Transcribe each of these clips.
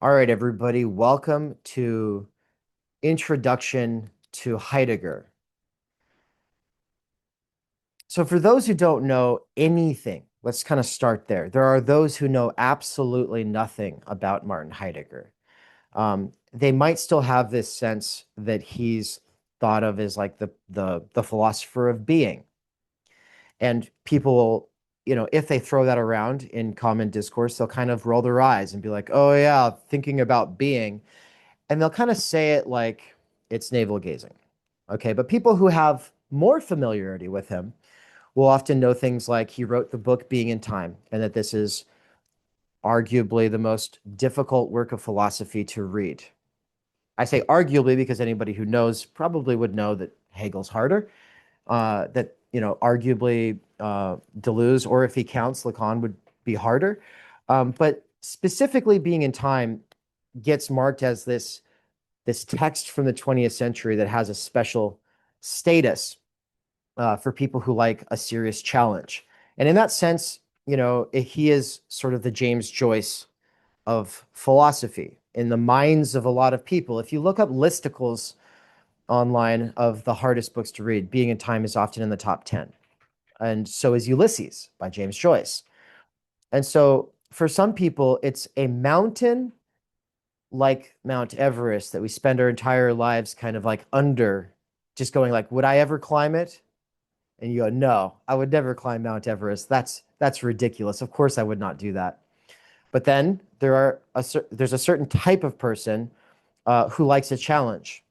All right, everybody, welcome to Introduction to Heidegger. So for those who don't know anything, let's kind of start there. There are those who know absolutely nothing about Martin Heidegger. They might still have this sense that he's thought of as like the philosopher of being. And people will, if they throw that around in common discourse, they'll kind of roll their eyes and be like, oh yeah, thinking about being. And they'll kind of say it like it's navel gazing. Okay. But people who have more familiarity with him will often know things like he wrote the book Being in Time, and that this is arguably the most difficult work of philosophy to read. I say arguably because anybody who knows probably would know that Hegel's harder, arguably Deleuze, or if he counts Lacan, would be harder. But specifically Being in Time gets marked as this text from the 20th century that has a special status for people who like a serious challenge. And in that sense, he is sort of the James Joyce of philosophy in the minds of a lot of people. If you look up listicles online of the hardest books to read, Being in Time is often in the top 10. And so is Ulysses by James Joyce. And so for some people, it's a mountain like Mount Everest that we spend our entire lives kind of like under, just going like, would I ever climb it? And you go, no, I would never climb Mount Everest. That's ridiculous. Of course I would not do that. But then there's a certain type of person who likes a challenge.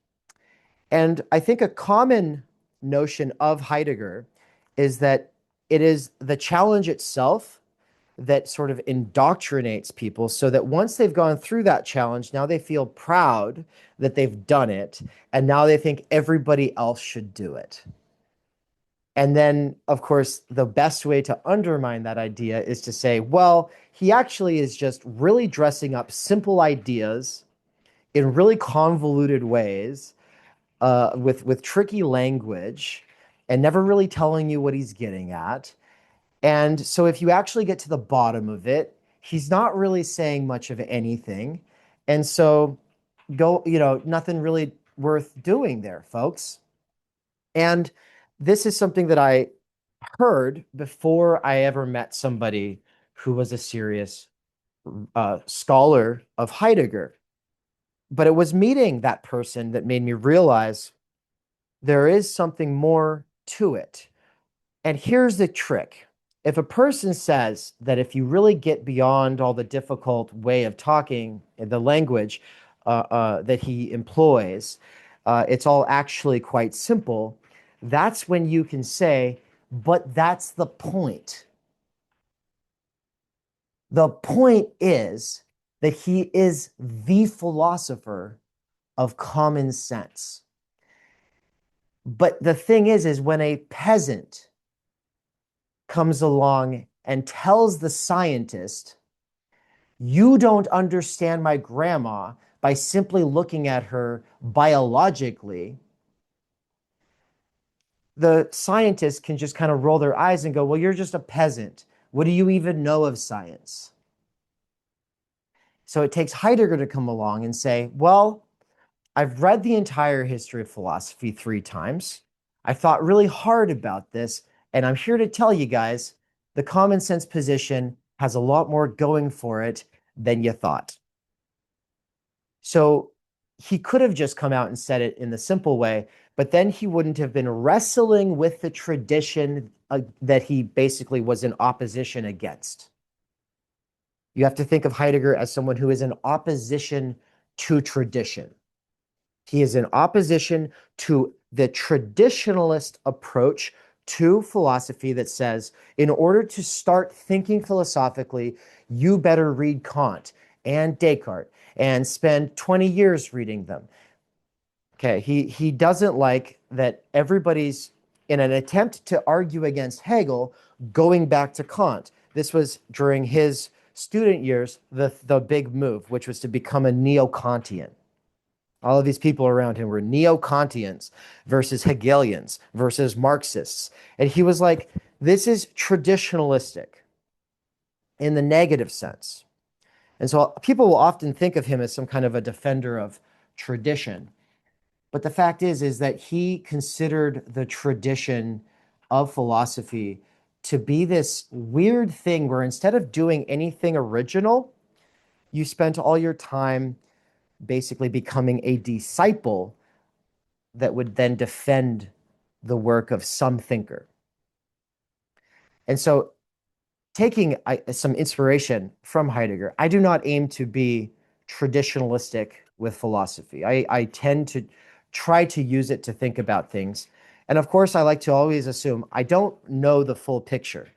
And I think a common notion of Heidegger is that it is the challenge itself that sort of indoctrinates people so that once they've gone through that challenge, now they feel proud that they've done it. And now they think everybody else should do it. And then, of course, the best way to undermine that idea is to say, well, he actually is just really dressing up simple ideas in really convoluted ways with tricky language and never really telling you what he's getting at. And so if you actually get to the bottom of it, he's not really saying much of anything. And so nothing really worth doing there, folks. And this is something that I heard before I ever met somebody who was a serious scholar of Heidegger. But it was meeting that person that made me realize there is something more to it. And here's the trick. If a person says that if you really get beyond all the difficult way of talking, the language that he employs, it's all actually quite simple, that's when you can say, but that's the point. The point is that he is the philosopher of common sense. But the thing is when a peasant comes along and tells the scientist, you don't understand my grandma by simply looking at her biologically, the scientist can just kind of roll their eyes and go, well, you're just a peasant. What do you even know of science? So it takes Heidegger to come along and say, well, I've read the entire history of philosophy 3 times. I thought really hard about this. And I'm here to tell you guys, the common sense position has a lot more going for it than you thought. So he could have just come out and said it in the simple way, but then he wouldn't have been wrestling with the tradition that he basically was in opposition against. You have to think of Heidegger as someone who is in opposition to tradition. He is in opposition to the traditionalist approach to philosophy that says, in order to start thinking philosophically, you better read Kant and Descartes and spend 20 years reading them. Okay, he doesn't like that everybody's in an attempt to argue against Hegel going back to Kant. This was during his student years, the big move, which was to become a neo-Kantian. All of these people around him were neo-Kantians versus Hegelians versus Marxists. And he was like, this is traditionalistic in the negative sense. And so people will often think of him as some kind of a defender of tradition. But the fact is that he considered the tradition of philosophy to be this weird thing where instead of doing anything original, you spent all your time basically becoming a disciple that would then defend the work of some thinker. And so, taking some inspiration from Heidegger, I do not aim to be traditionalistic with philosophy. I tend to try to use it to think about things. And of course, I like to always assume I don't know the full picture.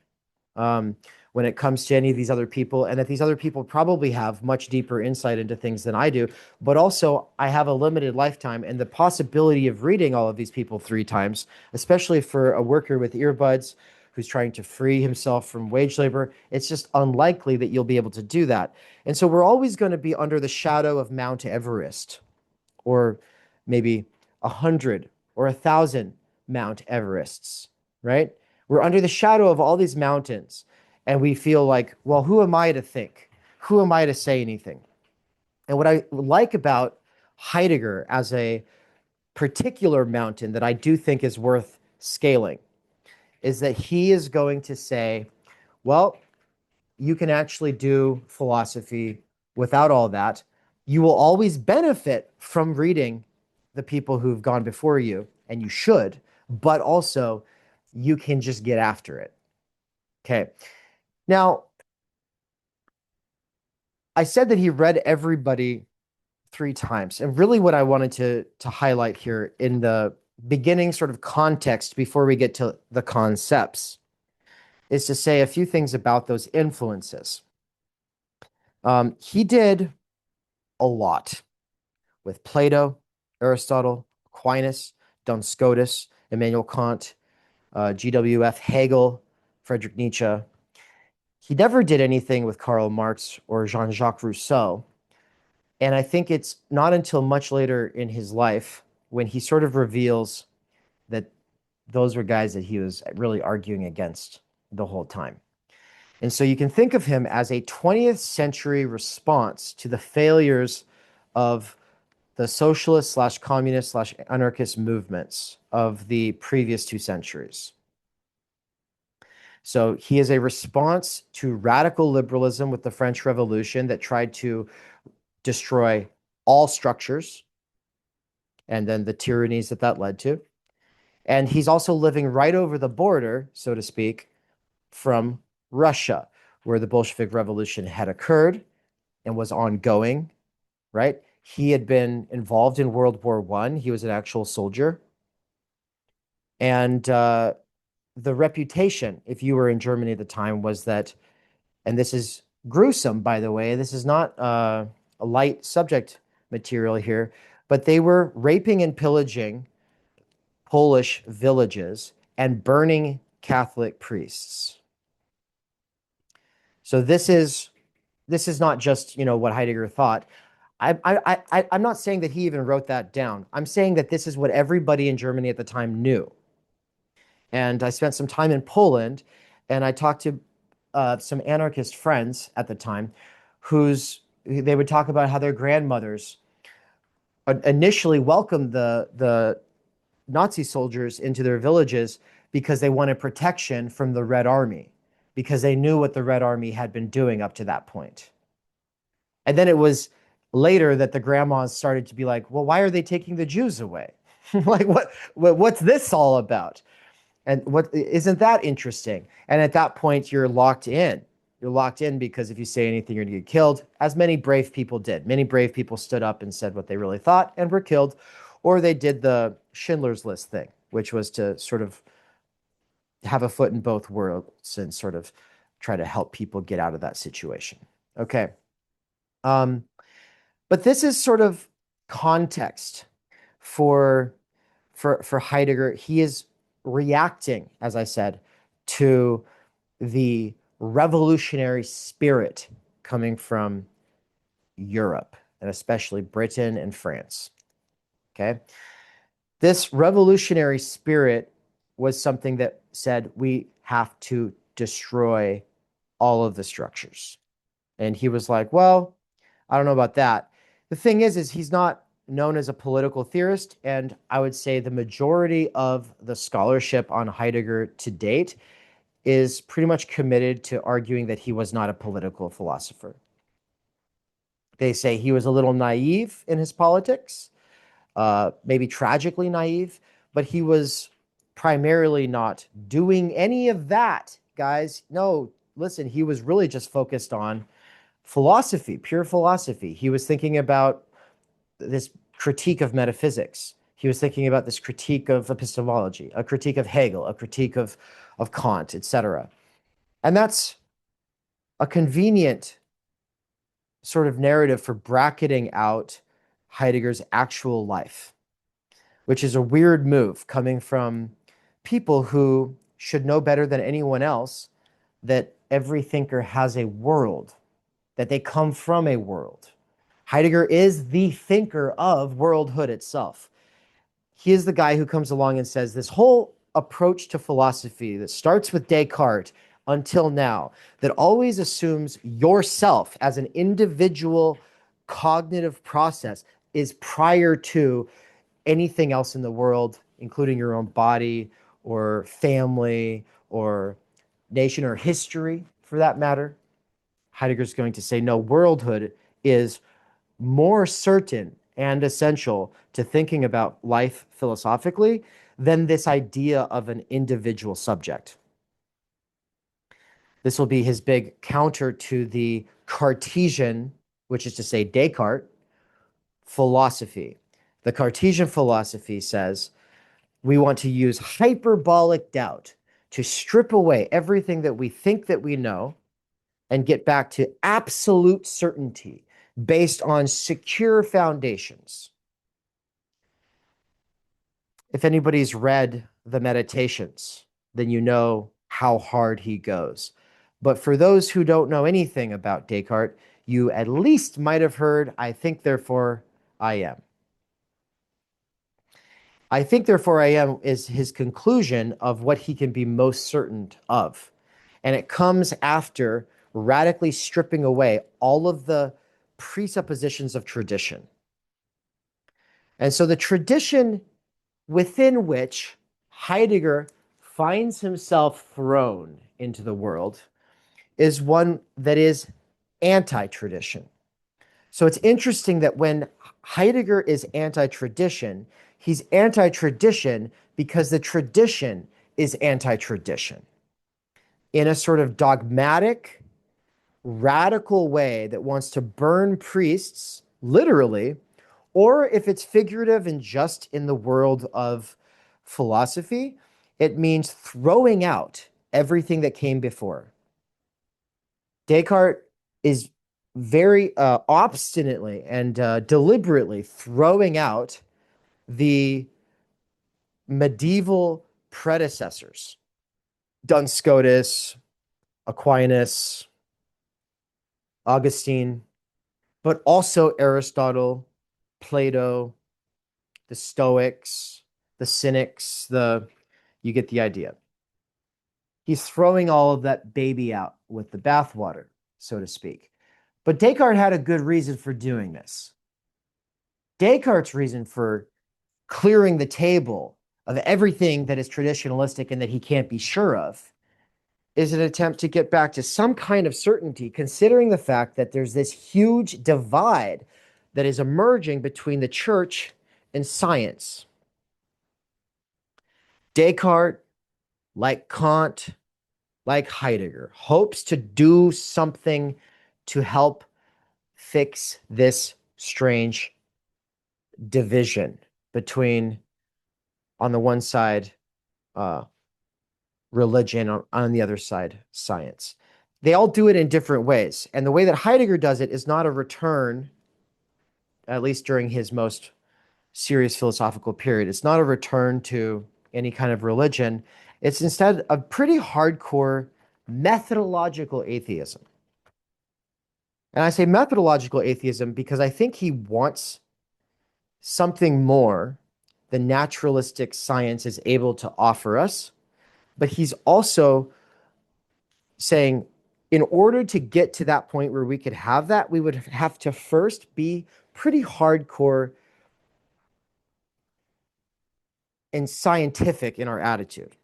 When it comes to any of these other people, and that these other people probably have much deeper insight into things than I do. But also, I have a limited lifetime, and the possibility of reading all of these people 3 times, especially for a worker with earbuds who's trying to free himself from wage labor, it's just unlikely that you'll be able to do that. And so we're always going to be under the shadow of Mount Everest, or maybe 100 or 1,000 Mount Everests, right? We're under the shadow of all these mountains, and we feel like, well, who am I to think? Who am I to say anything? And what I like about Heidegger as a particular mountain that I do think is worth scaling is that he is going to say, well, you can actually do philosophy without all that. You will always benefit from reading the people who've gone before you, and you should, but also you can just get after it. Okay. Now, I said that he read everybody 3 times. And really what I wanted to highlight here in the beginning sort of context before we get to the concepts is to say a few things about those influences. He did a lot with Plato, Aristotle, Aquinas, Duns Scotus, Immanuel Kant, GWF Hegel, Friedrich Nietzsche. He never did anything with Karl Marx or Jean-Jacques Rousseau. And I think it's not until much later in his life when he sort of reveals that those were guys that he was really arguing against the whole time. And so you can think of him as a 20th century response to the failures of the socialist slash communist slash anarchist movements of the previous 2 centuries. So he is a response to radical liberalism with the French Revolution that tried to destroy all structures and then the tyrannies that that led to. And he's also living right over the border, so to speak, from Russia, where the Bolshevik Revolution had occurred and was ongoing, right? He had been involved in World War I. He was an actual soldier. And the reputation, if you were in Germany at the time, was that, and this is gruesome, by the way, this is not a light subject material here, but they were raping and pillaging Polish villages and burning Catholic priests. So this is not just, what Heidegger thought. I'm not saying that he even wrote that down. I'm saying that this is what everybody in Germany at the time knew. And I spent some time in Poland, and I talked to some anarchist friends at the time, they would talk about how their grandmothers initially welcomed the Nazi soldiers into their villages because they wanted protection from the Red Army, because they knew what the Red Army had been doing up to that point. And then it was later that the grandmas started to be like, well, why are they taking the Jews away? Like, what's this all about? And what isn't that interesting? And at that point, you're locked in. You're locked in because if you say anything, you're going to get killed, as many brave people did. Many brave people stood up and said what they really thought and were killed. Or they did the Schindler's List thing, which was to sort of have a foot in both worlds and sort of try to help people get out of that situation. Okay. But this is sort of context for Heidegger. He is reacting, as I said, to the revolutionary spirit coming from Europe, and especially Britain and France. Okay. This revolutionary spirit was something that said we have to destroy all of the structures. And he was like, well, I don't know about that. The thing is he's not known as a political theorist. And I would say the majority of the scholarship on Heidegger to date is pretty much committed to arguing that he was not a political philosopher. They say he was a little naive in his politics, maybe tragically naive, but he was primarily not doing any of that, guys. No, listen, he was really just focused on philosophy, pure philosophy. He was thinking about this critique of metaphysics. He was thinking about this critique of epistemology, a critique of Hegel, a critique of Kant, etc. And that's a convenient sort of narrative for bracketing out Heidegger's actual life, which is a weird move coming from people who should know better than anyone else that every thinker has a world, that they come from a world. Heidegger is the thinker of worldhood itself. He is the guy who comes along and says this whole approach to philosophy that starts with Descartes until now, that always assumes yourself as an individual cognitive process is prior to anything else in the world, including your own body or family or nation or history for that matter. Heidegger's going to say, no, worldhood is more certain and essential to thinking about life philosophically than this idea of an individual subject. This will be his big counter to the Cartesian, which is to say Descartes, philosophy. The Cartesian philosophy says we want to use hyperbolic doubt to strip away everything that we think that we know and get back to absolute certainty based on secure foundations. If anybody's read the Meditations, then you know how hard he goes. But for those who don't know anything about Descartes, you at least might have heard, I think, therefore I am. I think, therefore I am is his conclusion of what he can be most certain of. And it comes after radically stripping away all of the presuppositions of tradition. And so the tradition within which Heidegger finds himself thrown into the world is one that is anti-tradition. So it's interesting that when Heidegger is anti-tradition, he's anti-tradition because the tradition is anti-tradition in a sort of dogmatic, radical way that wants to burn priests, literally, or if it's figurative and just in the world of philosophy, it means throwing out everything that came before. Descartes is very obstinately and deliberately throwing out the medieval predecessors, Duns Scotus, Aquinas, Augustine, but also Aristotle, Plato, the Stoics, the Cynics, you get the idea. He's throwing all of that baby out with the bathwater, so to speak. But Descartes had a good reason for doing this. Descartes' reason for clearing the table of everything that is traditionalistic and that he can't be sure of is an attempt to get back to some kind of certainty, considering the fact that there's this huge divide that is emerging between the church and science. Descartes, like Kant, like Heidegger, hopes to do something to help fix this strange division between, on the one side, religion, on the other side, science. They all do it in different ways. And the way that Heidegger does it is not a return, at least during his most serious philosophical period. It's not a return to any kind of religion. It's instead a pretty hardcore methodological atheism. And I say methodological atheism because I think he wants something more than naturalistic science is able to offer us. But he's also saying in order to get to that point where we could have that, we would have to first be pretty hardcore and scientific in our attitude.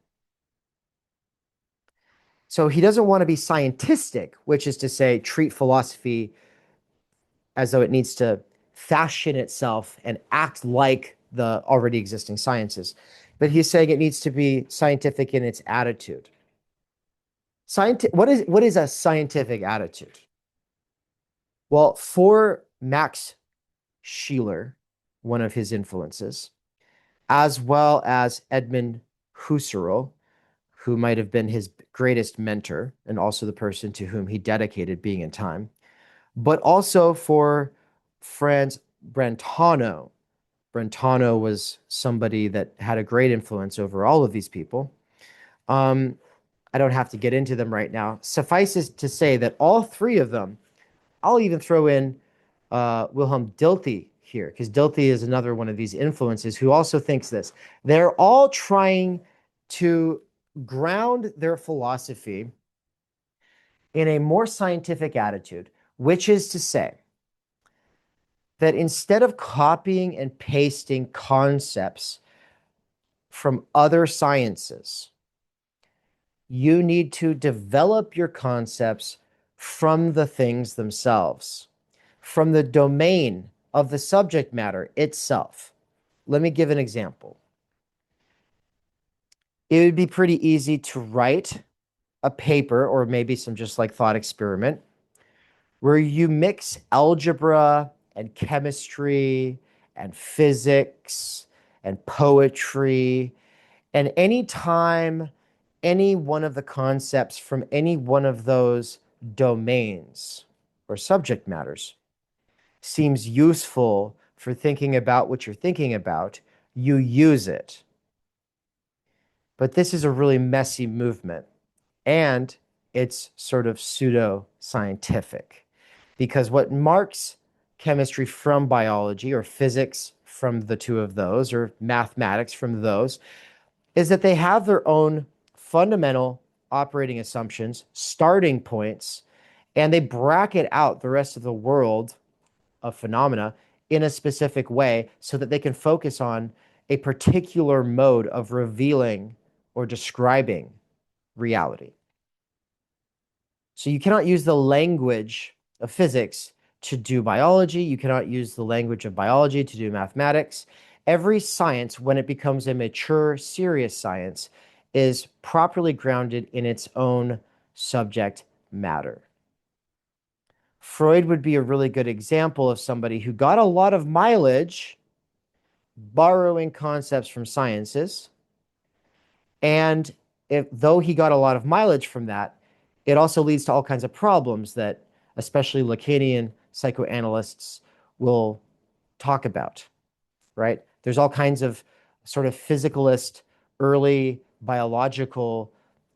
So he doesn't want to be scientistic, which is to say, treat philosophy as though it needs to fashion itself and act like the already existing sciences. But he's saying it needs to be scientific in its attitude. What is a scientific attitude? Well, for Max Scheler, one of his influences, as well as Edmund Husserl, who might have been his greatest mentor and also the person to whom he dedicated Being in Time, but also for Franz Brentano. Brentano was somebody that had a great influence over all of these people. I don't have to get into them right now. Suffices to say that all three of them, I'll even throw in Wilhelm Dilthey here, because Dilthey is another one of these influences who also thinks this. They're all trying to ground their philosophy in a more scientific attitude, which is to say that instead of copying and pasting concepts from other sciences, you need to develop your concepts from the things themselves, from the domain of the subject matter itself. Let me give an example. It would be pretty easy to write a paper or maybe some just like thought experiment where you mix algebra and chemistry and physics and poetry, and anytime any one of the concepts from any one of those domains or subject matters seems useful for thinking about what you're thinking about, you use it. But this is a really messy movement, and it's sort of pseudo-scientific, because what marks chemistry from biology or physics from the two of those or mathematics from those is that they have their own fundamental operating assumptions, starting points, and they bracket out the rest of the world of phenomena in a specific way so that they can focus on a particular mode of revealing or describing reality. So you cannot use the language of physics to do biology. You cannot use the language of biology to do mathematics. Every science, when it becomes a mature, serious science, is properly grounded in its own subject matter. Freud would be a really good example of somebody who got a lot of mileage borrowing concepts from sciences. And though he got a lot of mileage from that, it also leads to all kinds of problems that especially Lacanian psychoanalysts will talk about, right? There's all kinds of sort of physicalist, early biological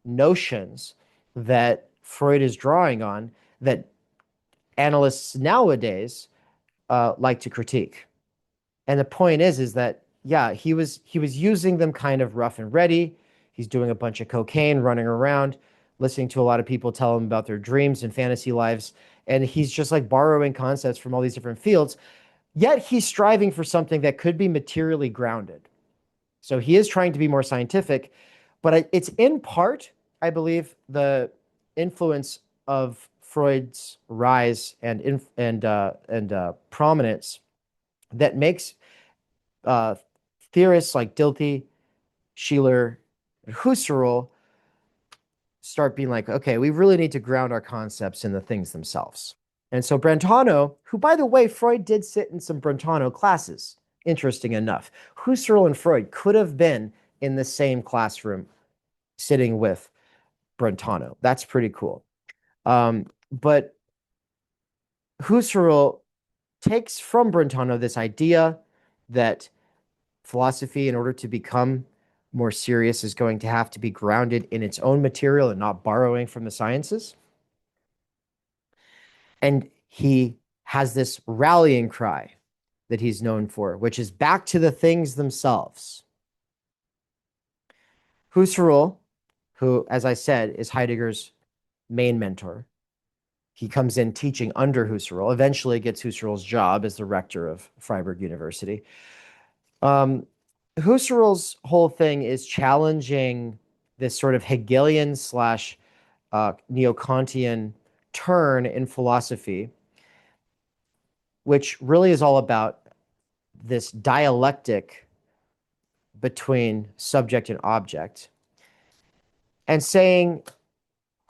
notions that Freud is drawing on that analysts nowadays like to critique. And the point is that, yeah, he was using them kind of rough and ready. He's doing a bunch of cocaine, running around, listening to a lot of people tell him about their dreams and fantasy lives. And he's just like borrowing concepts from all these different fields. Yet he's striving for something that could be materially grounded. So he is trying to be more scientific, but it's in part, I believe, the influence of Freud's rise and prominence that makes theorists like Dilthey, Scheler, and Husserl start being like, okay, we really need to ground our concepts in the things themselves. And so Brentano, who, by the way, Freud did sit in some Brentano classes, interesting enough. Husserl and Freud could have been in the same classroom sitting with Brentano. That's pretty cool. But Husserl takes from Brentano this idea that philosophy, in order to become more serious, is going to have to be grounded in its own material and not borrowing from the sciences. And he has this rallying cry that he's known for, which is back to the things themselves. Husserl, who, as I said, is Heidegger's main mentor, He comes in teaching under Husserl, eventually gets Husserl's job as the rector of Freiburg University. Husserl's whole thing is challenging this sort of Hegelian slash neo-Kantian turn in philosophy, which really is all about this dialectic between subject and object, and saying,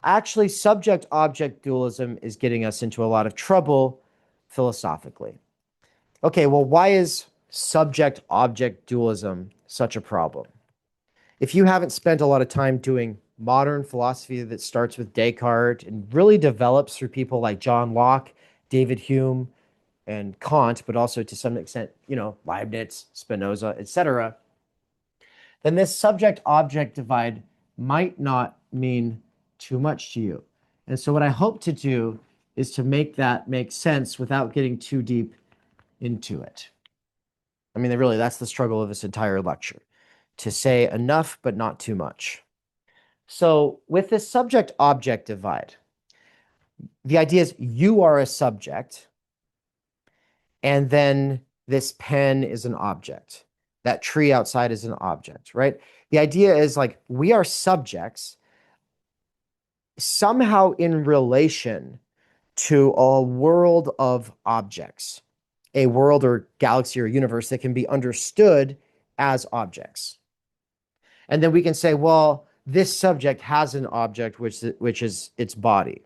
actually, subject-object dualism is getting us into a lot of trouble philosophically. Okay, well, why is subject-object dualism such a problem? If you haven't spent a lot of time doing modern philosophy that starts with Descartes and really develops through people like John Locke, David Hume, and Kant, but also to some extent, Leibniz, Spinoza, etc., then this subject-object divide might not mean too much to you. And so what I hope to do is to make that make sense without getting too deep into it. I mean, really, that's the struggle of this entire lecture, to say enough but not too much. So with this subject-object divide, the idea is you are a subject, and then this pen is an object. That tree outside is an object, right? The idea is like we are subjects somehow in relation to a world of objects, a world or galaxy or universe that can be understood as objects. And then we can say, well, this subject has an object, which is its body.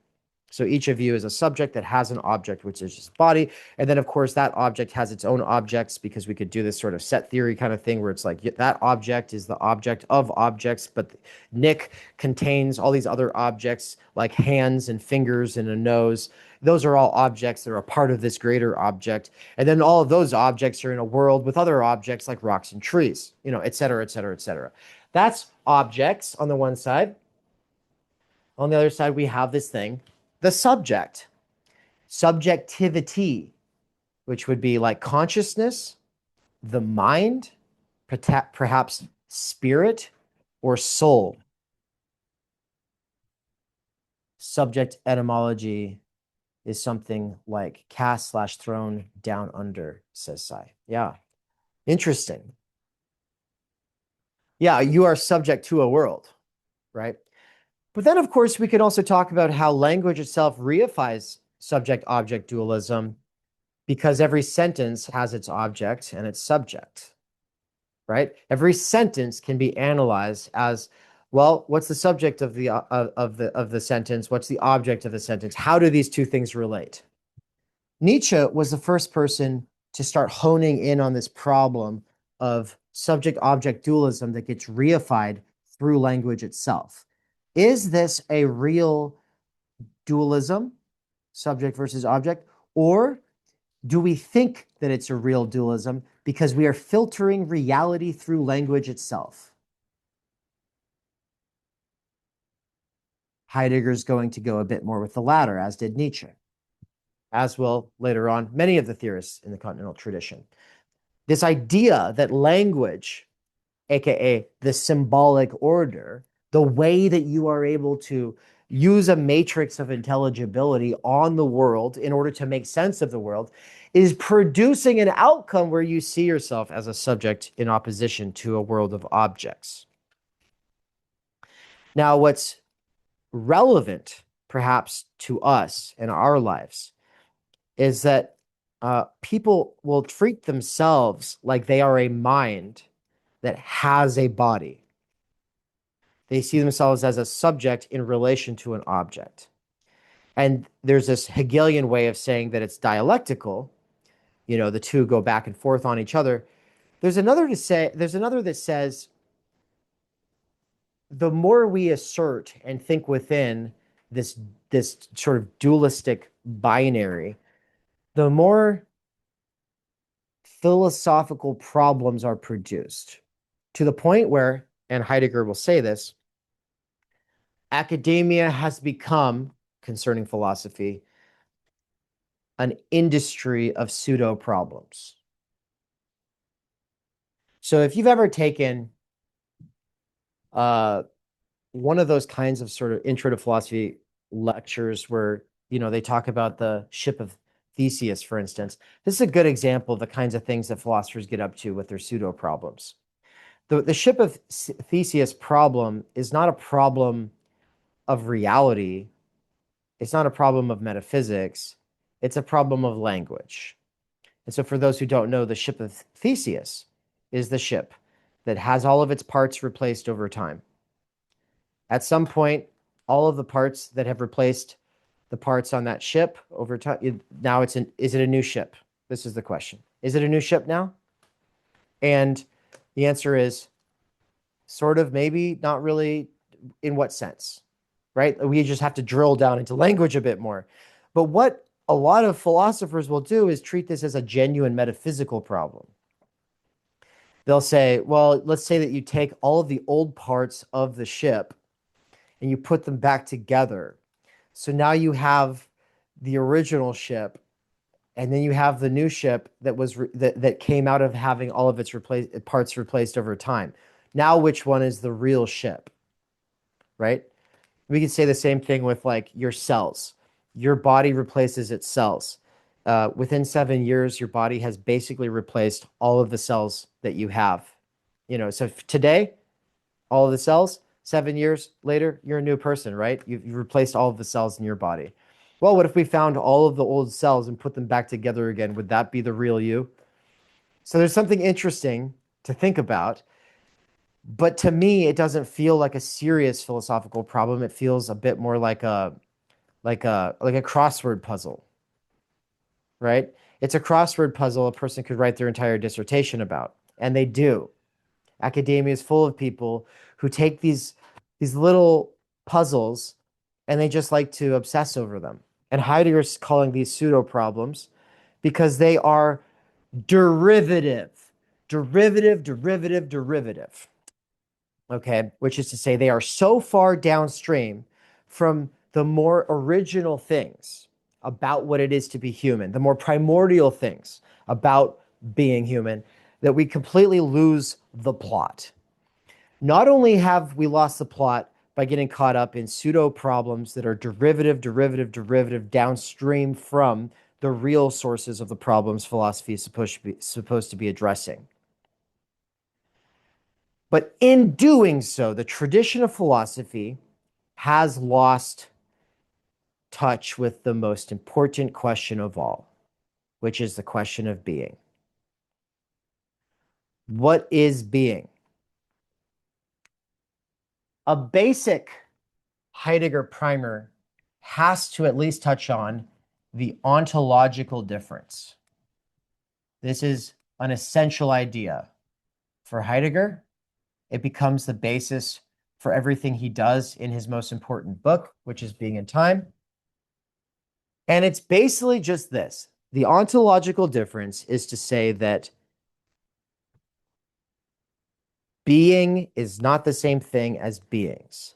So each of you is a subject that has an object, which is its body. And then, of course, that object has its own objects, because we could do this sort of set theory kind of thing where it's like that object is the object of objects, but Nick contains all these other objects like hands and fingers and a nose. Those are all objects that are a part of this greater object. And then all of those objects are in a world with other objects like rocks and trees, et cetera, et cetera, et cetera. That's objects on the one side. On the other side, we have this thing, the subject, subjectivity, which would be like consciousness, the mind, perhaps spirit or soul. Subject etymology is something like cast/thrown down under, says Sai. Yeah, interesting. Yeah, you are subject to a world, right? But then, of course, we could also talk about how language itself reifies subject-object dualism, because every sentence has its object and its subject, right? Every sentence can be analyzed as, well, what's the subject of the sentence? What's the object of the sentence? How do these two things relate? Nietzsche was the first person to start honing in on this problem of subject-object dualism that gets reified through language itself. Is this a real dualism, subject versus object, or do we think that it's a real dualism because we are filtering reality through language itself? Heidegger's going to go a bit more with the latter, as did Nietzsche, as will later on many of the theorists in the continental tradition. This idea that language, aka the symbolic order, the way that you are able to use a matrix of intelligibility on the world in order to make sense of the world, is producing an outcome where you see yourself as a subject in opposition to a world of objects. Now, what's relevant, perhaps, to us in our lives is that people will treat themselves like they are a mind that has a body. They see themselves as a subject in relation to an object. And there's this Hegelian way of saying that it's dialectical. The two go back and forth on each other. There's another that says the more we assert and think within this sort of dualistic binary, the more philosophical problems are produced, to the point where, and Heidegger will say this, academia has become, concerning philosophy, an industry of pseudo problems. So if you've ever taken one of those kinds of sort of intro to philosophy lectures where they talk about the ship of Theseus, for instance. This is a good example of the kinds of things that philosophers get up to with their pseudo problems. The ship of Theseus problem is not a problem of reality. It's not a problem of metaphysics. It's a problem of language. And so for those who don't know, the ship of Theseus is the ship that has all of its parts replaced over time. At some point, all of the parts that have replaced the parts on that ship over time, now is it a new ship? This is the question. Is it a new ship now? And the answer is sort of, maybe, not really. In what sense, right? We just have to drill down into language a bit more. But what a lot of philosophers will do is treat this as a genuine metaphysical problem. They'll say, well, let's say that you take all of the old parts of the ship and you put them back together. So now you have the original ship, and then you have the new ship that came out of having all of its parts replaced over time. Now, which one is the real ship, right? We can say the same thing with like your cells. Your body replaces its cells. Within 7 years, your body has basically replaced all of the cells that you have. So today, all of the cells, 7 years later, you're a new person, right? You've replaced all of the cells in your body. Well, what if we found all of the old cells and put them back together again? Would that be the real you? So there's something interesting to think about. But to me, it doesn't feel like a serious philosophical problem. It feels a bit more like a crossword puzzle, right? It's a crossword puzzle a person could write their entire dissertation about, and they do. Academia is full of people who take these little puzzles and they just like to obsess over them. And Heidegger's calling these pseudo problems because they are derivative. Okay, which is to say they are so far downstream from the more original things about what it is to be human, the more primordial things about being human, that we completely lose the plot. Not only have we lost the plot by getting caught up in pseudo problems that are derivative downstream from the real sources of the problems philosophy is supposed to be addressing. But in doing so, the tradition of philosophy has lost touch with the most important question of all, which is the question of being. What is being? A basic Heidegger primer has to at least touch on the ontological difference. This is an essential idea. For Heidegger, it becomes the basis for everything he does in his most important book, which is Being and Time. And it's basically just this. The ontological difference is to say that being is not the same thing as beings.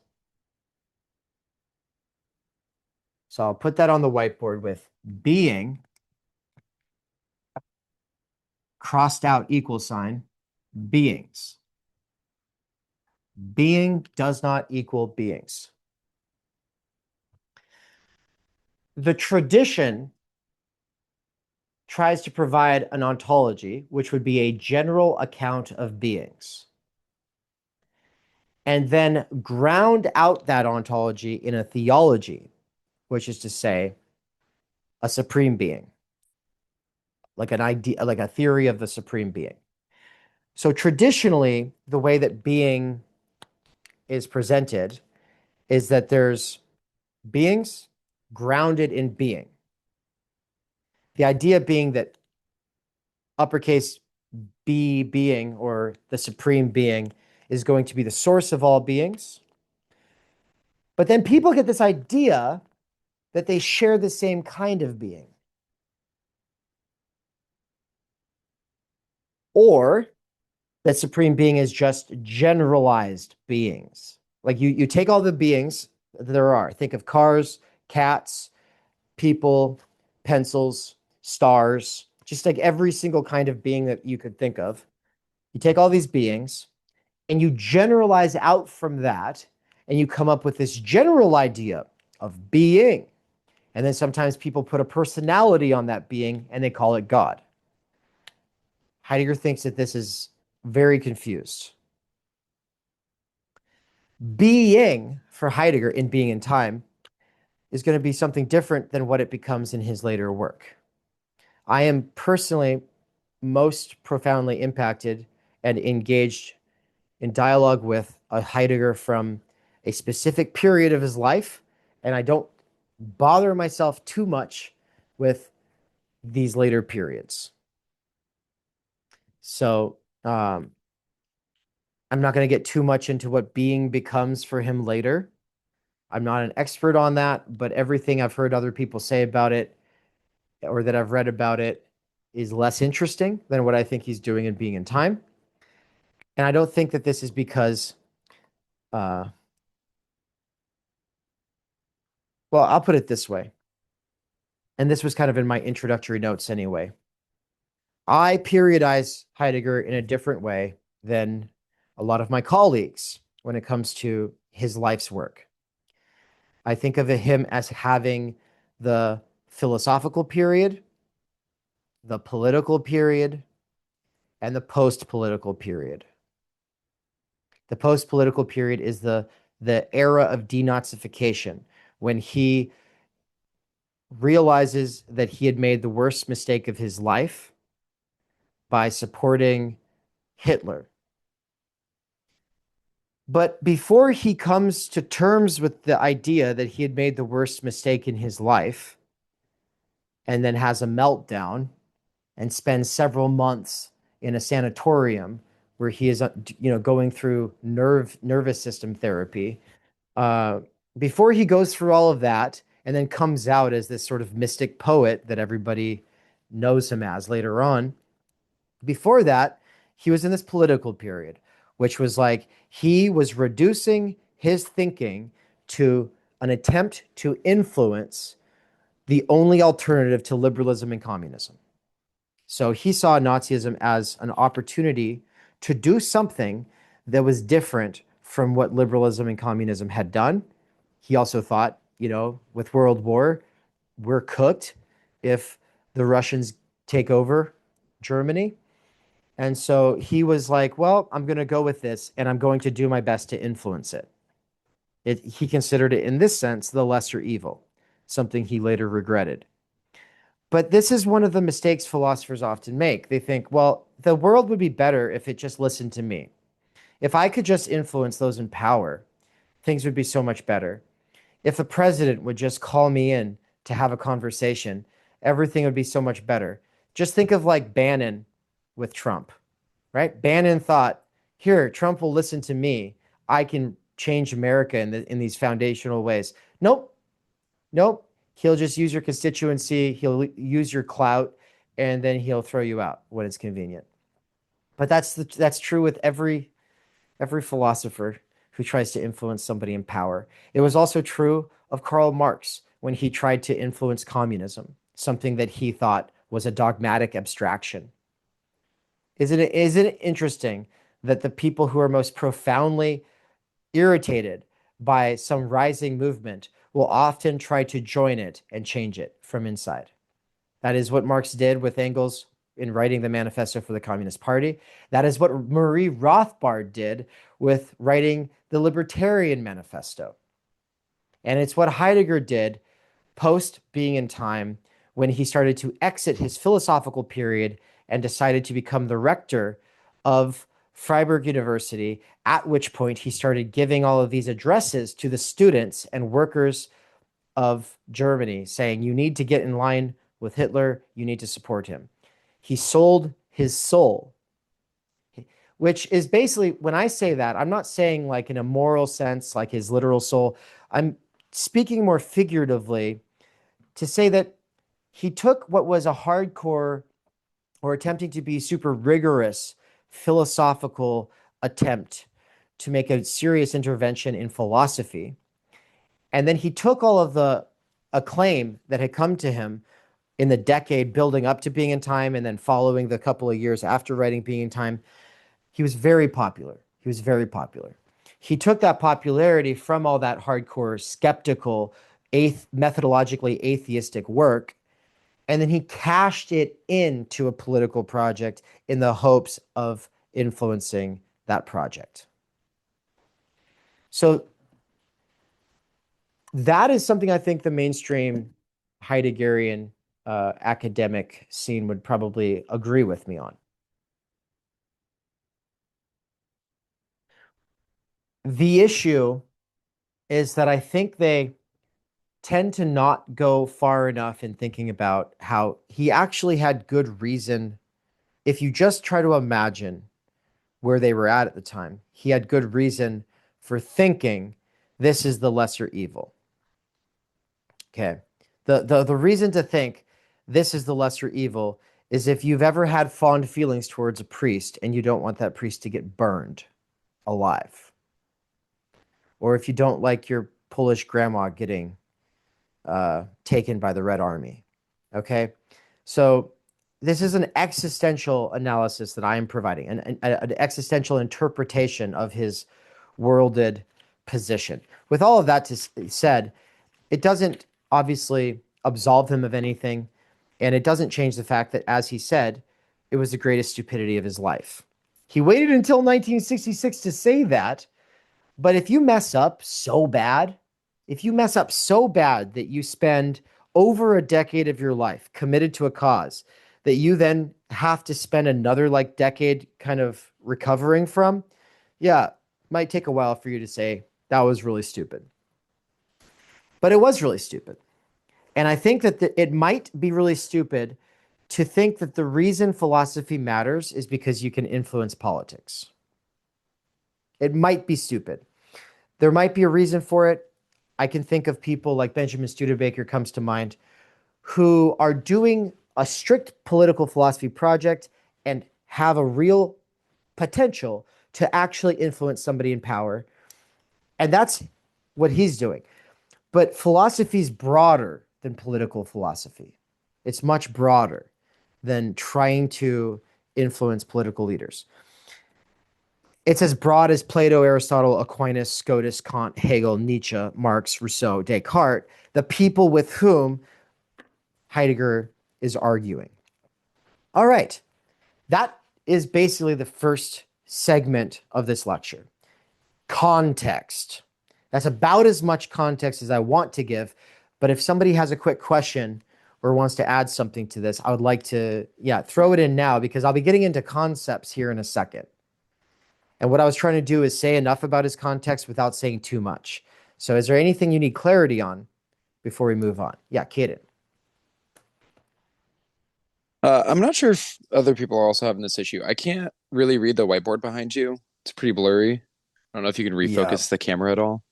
So I'll put that on the whiteboard with being crossed out equal sign, beings. Being does not equal beings. The tradition tries to provide an ontology, which would be a general account of beings, and then ground out that ontology in a theology, which is to say, a supreme being, like an idea, like a theory of the supreme being. So traditionally, the way that being is presented is that there's beings grounded in being. The idea being that uppercase B being, or the supreme being, is going to be the source of all beings. But then people get this idea that they share the same kind of being. Or that supreme being is just generalized beings. Like you take all the beings that there are. Think of cars, cats, people, pencils, stars, just like every single kind of being that you could think of. You take all these beings and you generalize out from that, and you come up with this general idea of being. And then sometimes people put a personality on that being and they call it God. Heidegger thinks that this is very confused. Being, for Heidegger, in Being and Time, is going to be something different than what it becomes in his later work. I am personally most profoundly impacted and engaged in dialogue with a Heidegger from a specific period of his life, and I don't bother myself too much with these later periods. So I'm not going to get too much into what being becomes for him later. I'm not an expert on that, but everything I've heard other people say about it or that I've read about it is less interesting than what I think he's doing in Being in Time. And I don't think that this is because, well, I'll put it this way. And this was kind of in my introductory notes anyway. I periodize Heidegger in a different way than a lot of my colleagues when it comes to his life's work. I think of him as having the philosophical period, the political period, and the post-political period. The post-political period is the era of denazification, when he realizes that he had made the worst mistake of his life by supporting Hitler. But before he comes to terms with the idea that he had made the worst mistake in his life and then has a meltdown and spends several months in a sanatorium where he is, going through nervous system therapy, before he goes through all of that and then comes out as this sort of mystic poet that everybody knows him as later on, before that, he was in this political period, which was like he was reducing his thinking to an attempt to influence the only alternative to liberalism and communism. So he saw Nazism as an opportunity to do something that was different from what liberalism and communism had done. He also thought, with World War, we're cooked if the Russians take over Germany. And so he was like, well, I'm going to go with this and I'm going to do my best to influence it. He considered it, in this sense, the lesser evil, something he later regretted. But this is one of the mistakes philosophers often make. They think, well, the world would be better if it just listened to me. If I could just influence those in power, things would be so much better. If the president would just call me in to have a conversation, everything would be so much better. Just think of like Bannon with Trump, right? Bannon thought, here, Trump will listen to me. I can change America in these foundational ways. Nope. He'll just use your constituency. He'll use your clout, and then he'll throw you out when it's convenient. But that's true with every philosopher who tries to influence somebody in power. It was also true of Karl Marx when he tried to influence communism, something that he thought was a dogmatic abstraction. Isn't it interesting that the people who are most profoundly irritated by some rising movement will often try to join it and change it from inside? That is what Marx did with Engels in writing the Manifesto for the Communist Party. That is what Marie Rothbard did with writing the Libertarian Manifesto. And it's what Heidegger did post Being in Time when he started to exit his philosophical period and decided to become the rector of Freiburg University, at which point he started giving all of these addresses to the students and workers of Germany, saying, you need to get in line with Hitler, you need to support him. He sold his soul, which is basically, when I say that, I'm not saying like in a moral sense, like his literal soul. I'm speaking more figuratively to say that he took what was a hardcore or attempting to be super rigorous philosophical attempt to make a serious intervention in philosophy. And then he took all of the acclaim that had come to him in the decade building up to Being in Time and then following the couple of years after writing Being in Time. He was very popular. He took that popularity from all that hardcore skeptical methodologically atheistic work, and then he cashed it into a political project in the hopes of influencing that project. So that is something I think the mainstream Heideggerian academic scene would probably agree with me on. The issue is that I think they tend to not go far enough in thinking about how he actually had good reason. If you just try to imagine where they were at the time, he had good reason for thinking this is the lesser evil. Okay. The reason to think this is the lesser evil is if you've ever had fond feelings towards a priest and you don't want that priest to get burned alive, or if you don't like your Polish grandma getting taken by the Red Army. Okay. So this is an existential analysis that I am providing, an existential interpretation of his worlded position. With all of that said, it doesn't obviously absolve him of anything, and it doesn't change the fact that, as he said, it was the greatest stupidity of his life. He waited until 1966 to say that, but if you mess up so bad, if you mess up so bad that you spend over a decade of your life committed to a cause that you then have to spend another like decade kind of recovering from, yeah, might take a while for you to say that was really stupid. But it was really stupid. And I think that it might be really stupid to think that the reason philosophy matters is because you can influence politics. It might be stupid. There might be a reason for it. I can think of people like Benjamin Studebaker comes to mind who are doing a strict political philosophy project and have a real potential to actually influence somebody in power. And that's what he's doing. But philosophy is broader than political philosophy. It's much broader than trying to influence political leaders. It's as broad as Plato, Aristotle, Aquinas, Scotus, Kant, Hegel, Nietzsche, Marx, Rousseau, Descartes, the people with whom Heidegger is arguing. All right, that is basically the first segment of this lecture. Context. That's about as much context as I want to give, but if somebody has a quick question or wants to add something to this, I would like to, throw it in now because I'll be getting into concepts here in a second. And what I was trying to do is say enough about his context without saying too much. So is there anything you need clarity on before we move on? Yeah, Kaden. I'm not sure if other people are also having this issue. I can't really read the whiteboard behind you. It's pretty blurry. I don't know if you can Yeah. refocus the camera at all.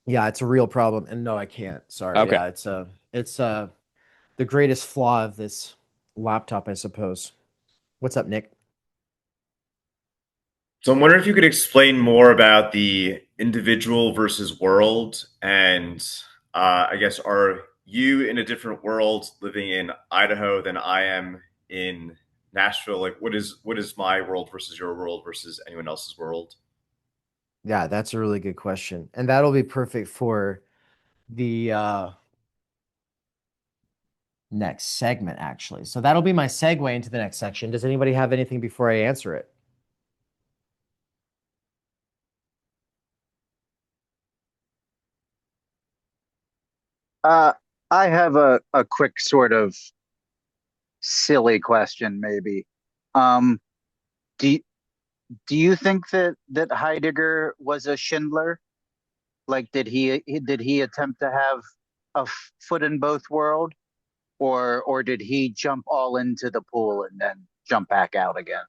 Yeah, it's a real problem. And no, I can't. Sorry. Okay. Yeah, it's the greatest flaw of this laptop, I suppose. What's up, Nick? So I'm wondering if you could explain more about the individual versus world, and I guess are you in a different world living in Idaho than I am in Nashville? Like, what is my world versus your world versus anyone else's world? Yeah, that's a really good question. And that'll be perfect for the next segment, actually. So that'll be my segue into the next section. Does anybody have anything before I answer it? Uh, I have a quick sort of silly question, maybe. Um, do you, do you think that Heidegger was a Schindler? Like, did he attempt to have a foot in both world, or did he jump all into the pool and then jump back out again?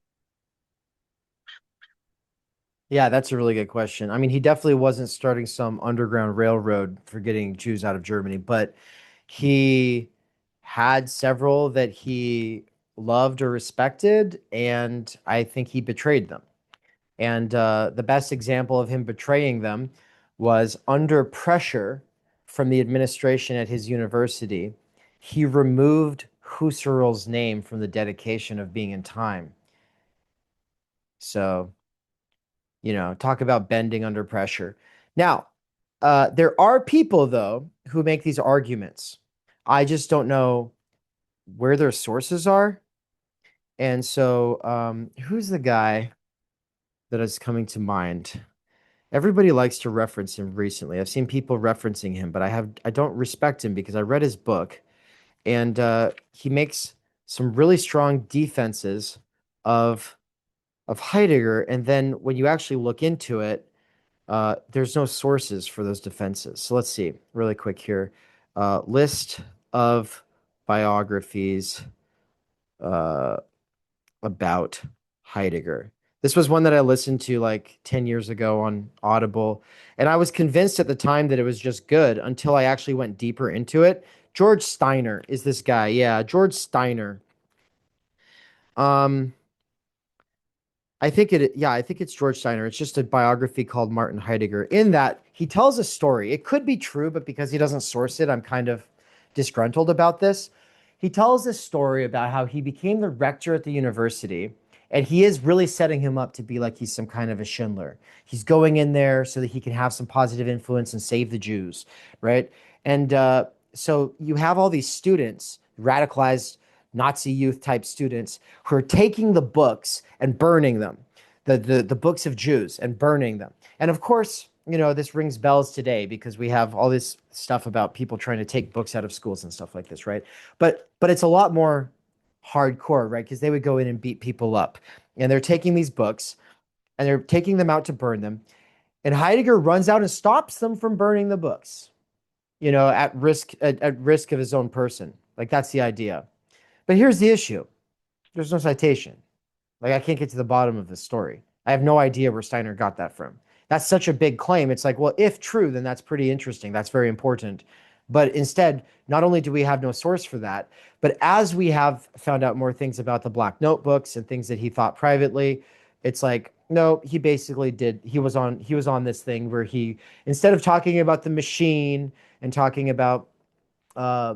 Yeah, that's a really good question. I mean, he definitely wasn't starting some underground railroad for getting Jews out of Germany, but he had several that he loved or respected, and I think he betrayed them. And the best example of him betraying them was under pressure from the administration at his university. He removed Husserl's name from the dedication of Being in Time. So, talk about bending under pressure. Now, There are people, though, who make these arguments. I just don't know where their sources are. And so, who's the guy that is coming to mind? Everybody likes to reference him recently. I've seen people referencing him, but I don't respect him because I read his book, and he makes some really strong defenses of Heidegger. And then when you actually look into it, there's no sources for those defenses. So let's see, really quick here. List of biographies uh, about Heidegger. This was one that I listened to like 10 years ago on Audible. And I was convinced at the time that it was just good until I actually went deeper into it. George Steiner is this guy. Yeah, George Steiner. Um, I think it's George Steiner. It's just a biography called Martin Heidegger. In that, he tells a story. It could be true, but because he doesn't source it, I'm kind of disgruntled about this. He tells this story about how he became the rector at the university, and he is really setting him up to be like he's some kind of a Schindler. He's going in there so that he can have some positive influence and save the Jews, right? And so you have all these students, radicalized Nazi youth type students who are taking the books and burning them, the books of Jews and burning them. And of course, you know, this rings bells today because we have all this stuff about people trying to take books out of schools and stuff like this, right? But it's a lot more hardcore, right? Because they would go in and beat people up. And they're taking these books and they're taking them out to burn them. And Heidegger runs out and stops them from burning the books, you know, at risk of his own person. Like that's the idea. But here's the issue. There's no citation. Like I can't get to the bottom of this story. I have no idea where Steiner got that from. That's such a big claim. It's like, well, if true, then that's pretty interesting. That's very important. But instead, not only do we have no source for that, but as we have found out more things about the Black Notebooks and things that he thought privately, it's like, no, he basically did. He was on this thing where he, instead of talking about the machine and talking about uh,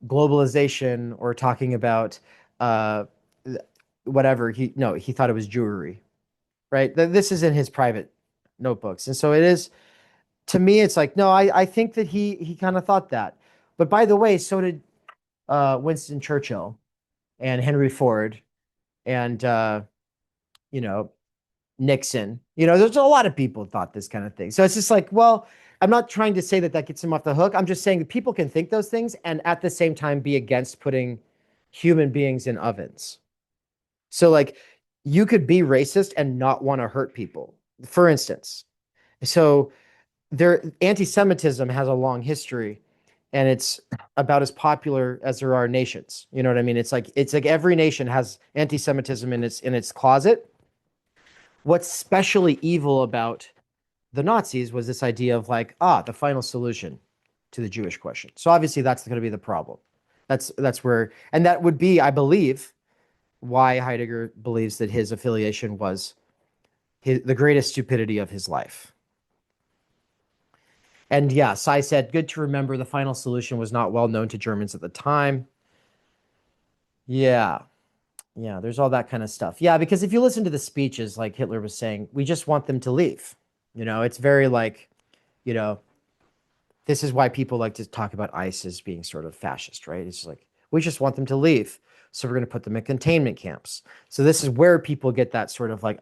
globalization or talking about uh, whatever, he thought it was Jewry, right? This is in his private notebooks. And so it is, to me, it's like, no, I think that he kind of thought that. But by the way, so did Winston Churchill and Henry Ford and, you know, Nixon. You know, there's a lot of people thought this kind of thing. So it's just like, well, I'm not trying to say that that gets him off the hook. I'm just saying that people can think those things and at the same time be against putting human beings in ovens. So like you could be racist and not want to hurt people, for instance. So anti-Semitism has a long history and it's about as popular as there are nations. You know what I mean? It's like every nation has anti-Semitism in its closet. What's specially evil about the Nazis was this idea of like, the final solution to the Jewish question. So obviously that's going to be the problem. That's where, and that would be, I believe, why Heidegger believes that his affiliation was the greatest stupidity of his life. And yeah, Sai said, good to remember the final solution was not well known to Germans at the time. Yeah. Yeah, there's all that kind of stuff. Yeah, because if you listen to the speeches, like Hitler was saying, we just want them to leave. You know, it's very like, you know, this is why people like to talk about ISIS being sort of fascist, right? It's like, we just want them to leave. So we're going to put them in containment camps. So this is where people get that sort of like,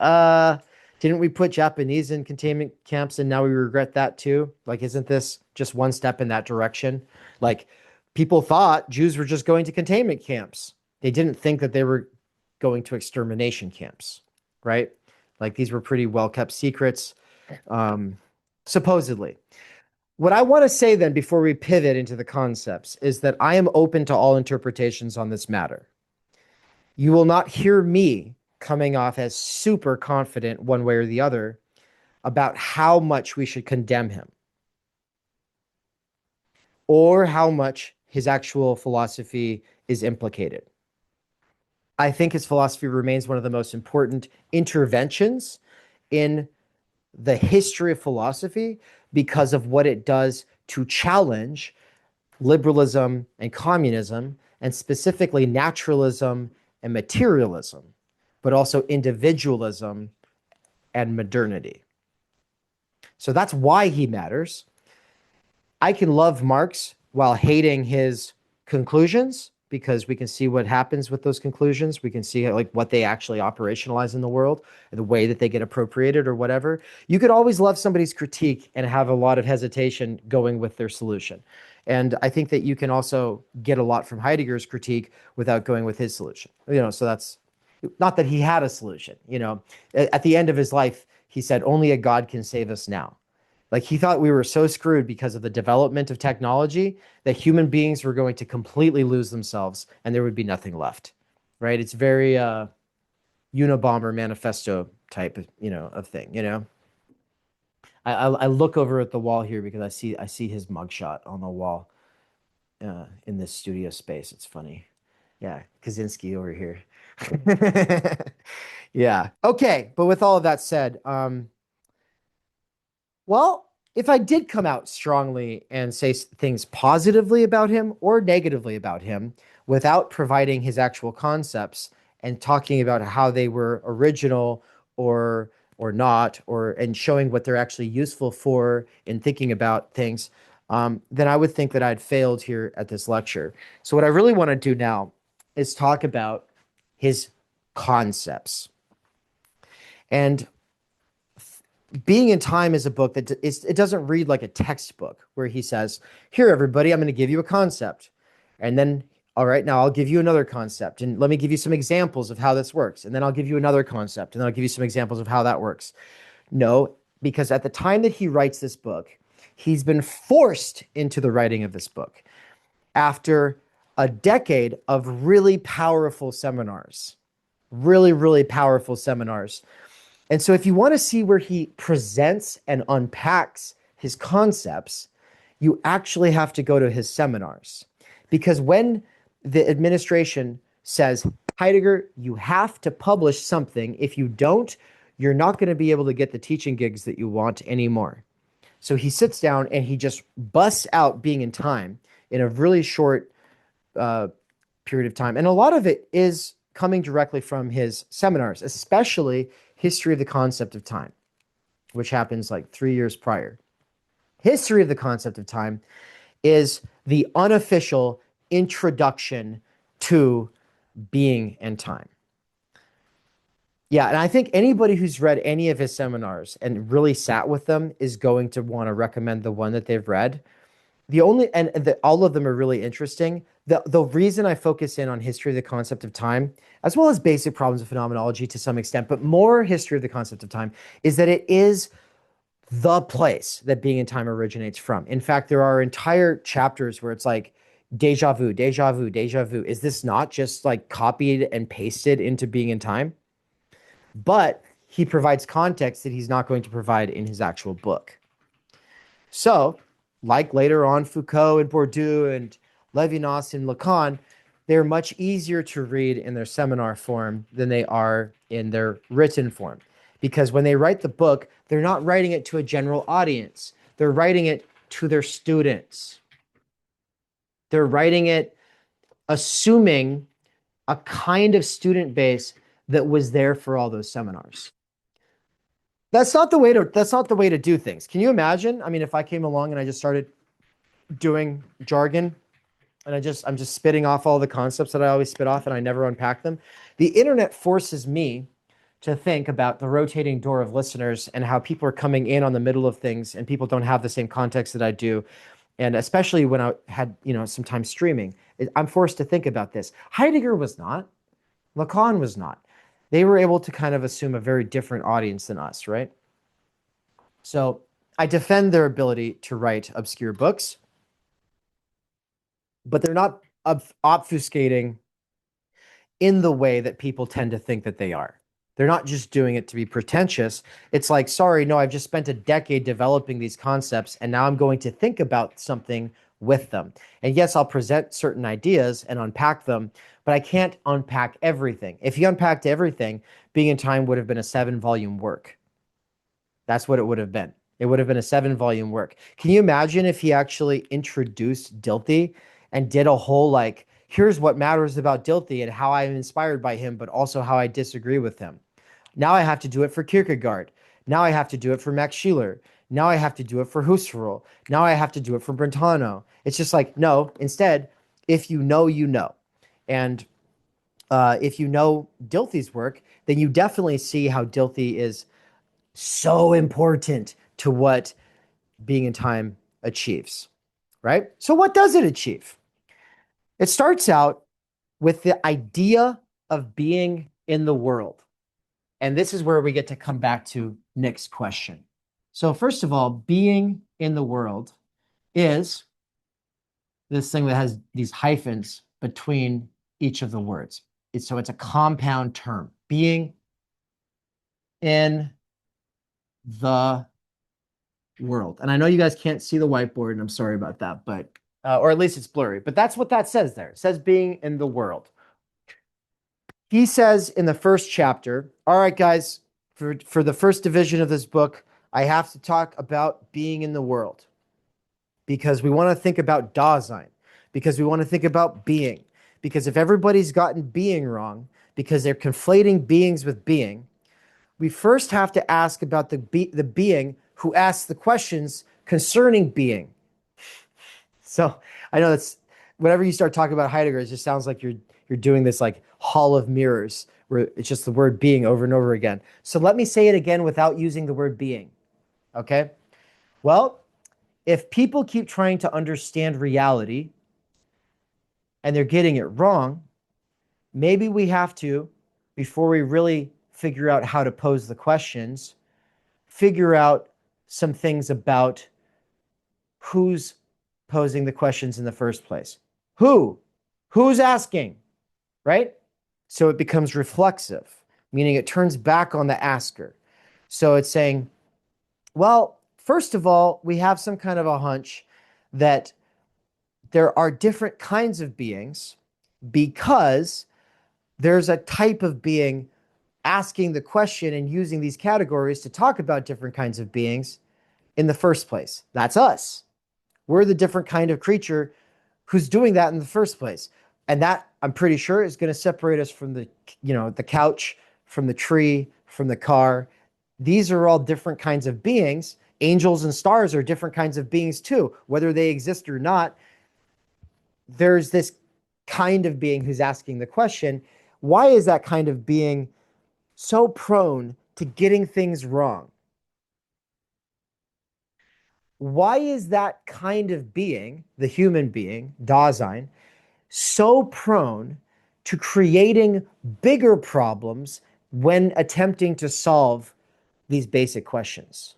didn't we put Japanese in containment camps and now we regret that too? Like, isn't this just one step in that direction? Like, people thought Jews were just going to containment camps. They didn't think that they were going to extermination camps, right? Like, these were pretty well-kept secrets, supposedly. What I want to say then, before we pivot into the concepts, is that I am open to all interpretations on this matter. You will not hear me coming off as super confident one way or the other about how much we should condemn him or how much his actual philosophy is implicated. I think his philosophy remains one of the most important interventions in the history of philosophy because of what it does to challenge liberalism and communism, and specifically naturalism and materialism, but also individualism and modernity. So that's why he matters. I can love Marx while hating his conclusions because we can see what happens with those conclusions. We can see like what they actually operationalize in the world, the way that they get appropriated or whatever. You could always love somebody's critique and have a lot of hesitation going with their solution. And I think that you can also get a lot from Heidegger's critique without going with his solution. So that's not that he had a solution. At the end of his life, he said, only a God can save us now. Like he thought we were so screwed because of the development of technology that human beings were going to completely lose themselves and there would be nothing left, right? It's very Unabomber manifesto type, of thing. I look over at the wall here because I see his mugshot on the wall in this studio space. It's funny. Yeah, Kaczynski over here. Yeah. Okay, but with all of that said, well, if I did come out strongly and say things positively about him or negatively about him without providing his actual concepts and talking about how they were original or not, and showing what they're actually useful for in thinking about things, then I would think that I'd failed here at this lecture. So what I really want to do now is talk about his concepts. And Being in Time is a book that it doesn't read like a textbook where he says, here, everybody, I'm going to give you a concept. And then, all right, now I'll give you another concept. And let me give you some examples of how this works. And then I'll give you another concept. And then I'll give you some examples of how that works. No, because at the time that he writes this book, he's been forced into the writing of this book after a decade of really powerful seminars. Really, really powerful seminars. And so if you want to see where he presents and unpacks his concepts, you actually have to go to his seminars. Because when the administration says, Heidegger, you have to publish something. If you don't, you're not going to be able to get the teaching gigs that you want anymore. So he sits down and he just busts out Being in Time in a really short period of time. And a lot of it is coming directly from his seminars, especially History of the Concept of Time, which happens like 3 years prior. History of the Concept of Time is the unofficial introduction to Being and Time. Yeah, and I think anybody who's read any of his seminars and really sat with them is going to want to recommend the one that they've read. All of them are really interesting. The reason I focus in on History of the Concept of Time, as well as Basic Problems of Phenomenology to some extent, but more History of the Concept of Time, is that it is the place that Being in Time originates from. In fact, there are entire chapters where it's like, deja vu, deja vu, deja vu. Is this not just like copied and pasted into Being in Time? But he provides context that he's not going to provide in his actual book. So, like later on Foucault and Bourdieu and Levinas and Lacan, they're much easier to read in their seminar form than they are in their written form. Because when they write the book, they're not writing it to a general audience. They're writing it to their students. They're writing it assuming a kind of student base that was there for all those seminars. That's not the way to do things. Can you imagine? I mean, if I came along and I just started doing jargon and I'm just spitting off all the concepts that I always spit off and I never unpack them. The internet forces me to think about the rotating door of listeners and how people are coming in on the middle of things and people don't have the same context that I do. And especially when I had, some time streaming, I'm forced to think about this. Heidegger was not. Lacan was not. They were able to kind of assume a very different audience than us, right? So I defend their ability to write obscure books, but they're not obfuscating in the way that people tend to think that they are. They're not just doing it to be pretentious. It's like, sorry, no, I've just spent a decade developing these concepts, and now I'm going to think about something with them. And yes, I'll present certain ideas and unpack them, but I can't unpack everything. If he unpacked everything, Being in Time would have been a 7-volume work. That's what it would have been. It would have been a 7-volume work. Can you imagine if he actually introduced Dilthey and did a whole here's what matters about Dilthey and how I'm inspired by him, but also how I disagree with him. Now I have to do it for Kierkegaard. Now I have to do it for Max Scheler. Now I have to do it for Husserl. Now I have to do it for Brentano. It's just like, no, instead, if you know, you know. And if you know Dilthey's work, then you definitely see how Dilthey is so important to what being in time achieves, right? So what does it achieve? It starts out with the idea of being in the world. And this is where we get to come back to Nick's question. So first of all, being in the world is this thing that has these hyphens between each of the words. So it's a compound term, being in the world. And I know you guys can't see the whiteboard, and I'm sorry about that, but or at least it's blurry, but that's what that says there. It says being in the world. He says in the first chapter, all right, guys, for the first division of this book, I have to talk about being in the world because we want to think about Dasein, because we want to think about being, because if everybody's gotten being wrong, because they're conflating beings with being, we first have to ask about the being who asks the questions concerning being. So I know that's whenever you start talking about Heidegger, it just sounds like you're doing this like hall of mirrors where it's just the word being over and over again. So let me say it again without using the word being. Okay? Well, if people keep trying to understand reality and they're getting it wrong, maybe we have to, before we really figure out how to pose the questions, figure out some things about who's posing the questions in the first place. Who's asking, right? So it becomes reflexive, meaning it turns back on the asker. So it's saying, well, first of all, we have some kind of a hunch that there are different kinds of beings because there's a type of being asking the question and using these categories to talk about different kinds of beings in the first place. That's us. We're the different kind of creature who's doing that in the first place. And that, I'm pretty sure, is going to separate us from the couch, from the tree, from the car. These are all different kinds of beings. Angels and stars are different kinds of beings too. Whether they exist or not, there's this kind of being who's asking the question, why is that kind of being so prone to getting things wrong? Why is that kind of being, the human being, Dasein, so prone to creating bigger problems when attempting to solve these basic questions?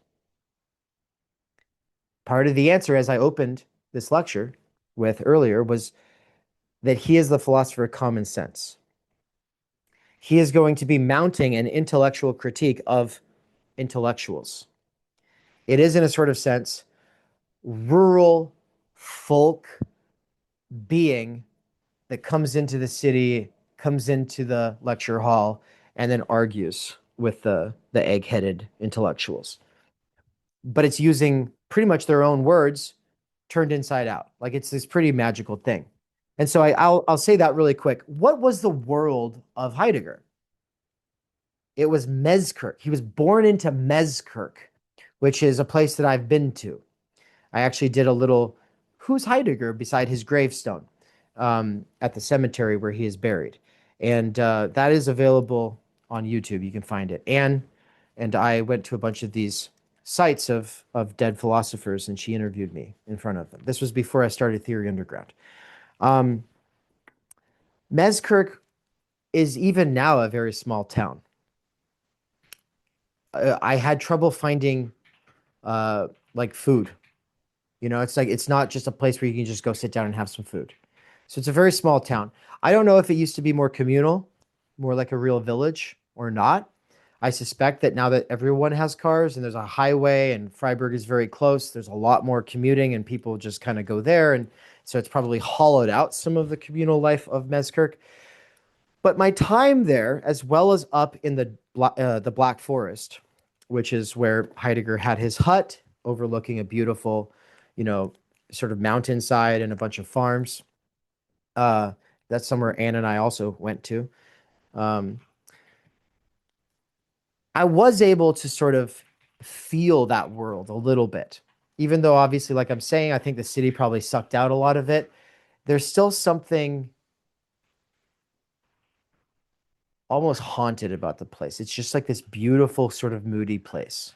Part of the answer, as I opened this lecture with earlier, was that he is the philosopher of common sense. He is going to be mounting an intellectual critique of intellectuals. It is, in a sort of sense, rural folk being that comes into the city, comes into the lecture hall, and then argues with the egg-headed intellectuals. But it's using pretty much their own words turned inside out. Like it's this pretty magical thing. And so I'll say that really quick. What was the world of Heidegger? It was Mezkirch. He was born into Mezkirch, which is a place that I've been to. I actually did a little "Who's Heidegger" beside his gravestone at the cemetery where he is buried. And that is available on YouTube. You can find it. Anne and I went to a bunch of these sites of dead philosophers, and she interviewed me in front of them. This was before I started Theory Underground. Mezkirch is even now a very small town. I had trouble finding like food. It's like it's not just a place where you can just go sit down and have some food. So it's a very small town. I don't know if it used to be more communal, more like a real village or not. I suspect that now that everyone has cars and there's a highway and Freiburg is very close, there's a lot more commuting and people just kind of go there. And so it's probably hollowed out some of the communal life of Mezkirch. But my time there, as well as up in the Black Forest, which is where Heidegger had his hut overlooking a beautiful, sort of mountainside and a bunch of farms. That's somewhere Anne and I also went to. I was able to sort of feel that world a little bit. Even though obviously, like I'm saying, I think the city probably sucked out a lot of it. There's still something almost haunted about the place. It's just like this beautiful sort of moody place.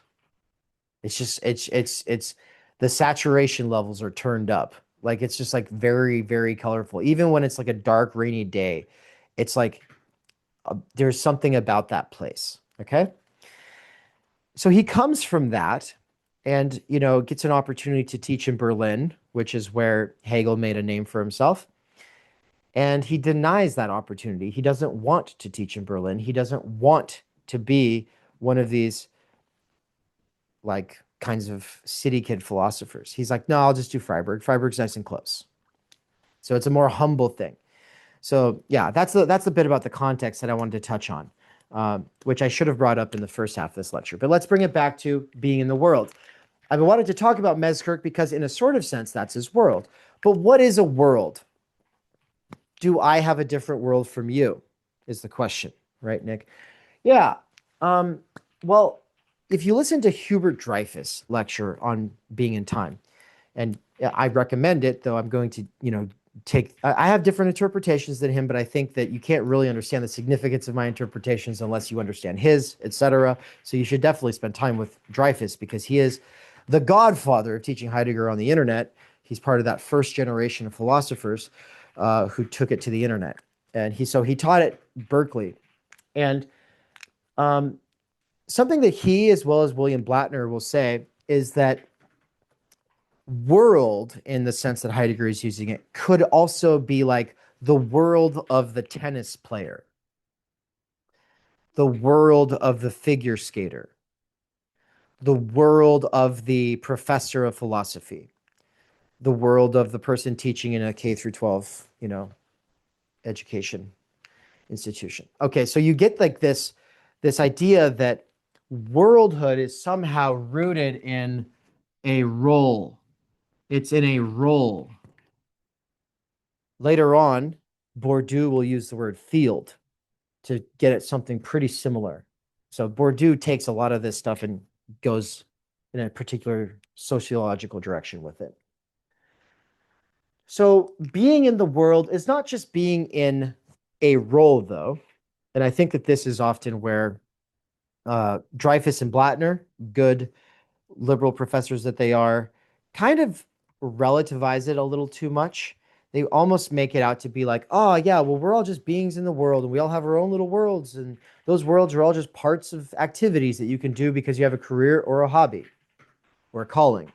It's just it's the saturation levels are turned up. Like it's just like very, very colorful. Even when it's like a dark, rainy day, it's like there's something about that place. Okay. So he comes from that and, gets an opportunity to teach in Berlin, which is where Hegel made a name for himself. And he denies that opportunity. He doesn't want to teach in Berlin. He doesn't want to be one of these like kinds of city kid philosophers. He's like, no, I'll just do Freiburg. Freiburg's nice and close. So it's a more humble thing. So yeah, that's the bit about the context that I wanted to touch on, which I should have brought up in the first half of this lecture. But let's bring it back to being in the world. I've wanted to talk about McKerracher because in a sort of sense, that's his world. But what is a world? Do I have a different world from you? Is the question, right, Nick? Yeah. Well, if you listen to Hubert Dreyfus' lecture on being in time, and I recommend it, though I'm going to, I have different interpretations than him, but I think that you can't really understand the significance of my interpretations unless you understand his, etc. So you should definitely spend time with Dreyfus because he is the godfather of teaching Heidegger on the internet. He's part of that first generation of philosophers who took it to the internet. And he taught at Berkeley. And something that he, as well as William Blattner, will say is that world, in the sense that Heidegger is using it, could also be like the world of the tennis player, the world of the figure skater, the world of the professor of philosophy, the world of the person teaching in a K through 12, education institution. Okay, so you get like this idea that worldhood is somehow rooted in a role. It's in a role. Later on, Bourdieu will use the word field to get at something pretty similar. So Bourdieu takes a lot of this stuff and goes in a particular sociological direction with it. So being in the world is not just being in a role, though. And I think that this is often where Dreyfus and Blattner, good liberal professors that they are, kind of relativize it a little too much. They almost make it out to be like, oh, yeah, well, we're all just beings in the world and we all have our own little worlds. And those worlds are all just parts of activities that you can do because you have a career or a hobby or a calling.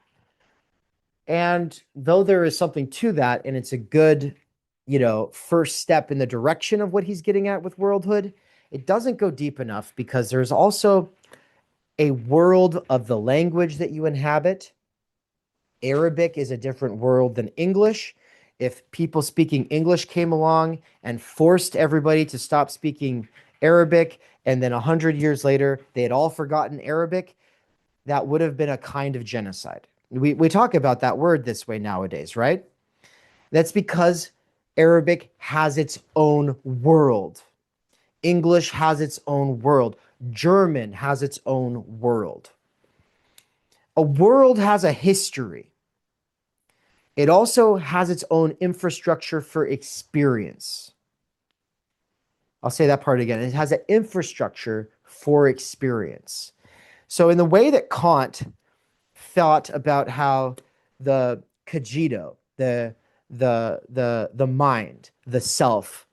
And though there is something to that, and it's a good, first step in the direction of what he's getting at with worldhood, it doesn't go deep enough because there's also a world of the language that you inhabit. Arabic is a different world than English. If people speaking English came along and forced everybody to stop speaking Arabic, and then 100 years later, they had all forgotten Arabic, that would have been a kind of genocide. We talk about that word this way nowadays, right? That's because Arabic has its own world. English has its own world. German has its own world. A world has a history. It also has its own infrastructure for experience. I'll say that part again. It has an infrastructure for experience. So in the way that Kant thought about how the cogito, the mind, the self,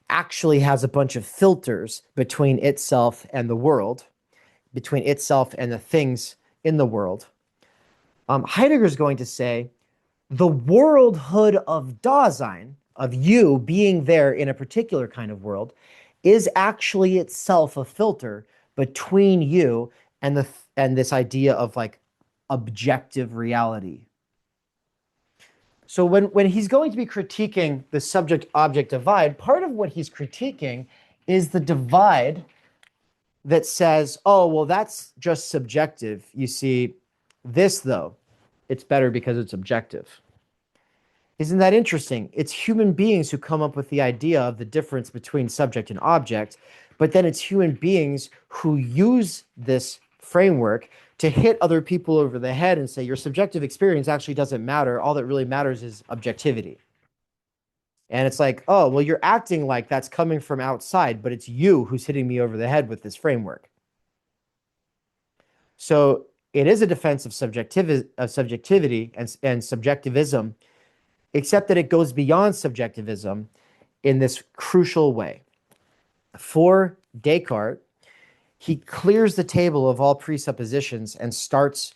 actually has a bunch of filters between itself and the world, between itself and the things in the world. Heidegger is going to say the worldhood of Dasein, of you being there in a particular kind of world, is actually itself a filter between you and this idea of like objective reality. So when he's going to be critiquing the subject-object divide, part of what he's critiquing is the divide that says, oh, well, that's just subjective. You see, this, though, it's better because it's objective. Isn't that interesting? It's human beings who come up with the idea of the difference between subject and object, but then it's human beings who use this framework to hit other people over the head and say, your subjective experience actually doesn't matter. All that really matters is objectivity. And it's like, oh, well, you're acting like that's coming from outside, but it's you who's hitting me over the head with this framework. So it is a defense of subjectivity and subjectivism, except that it goes beyond subjectivism in this crucial way. For Descartes, he clears the table of all presuppositions and starts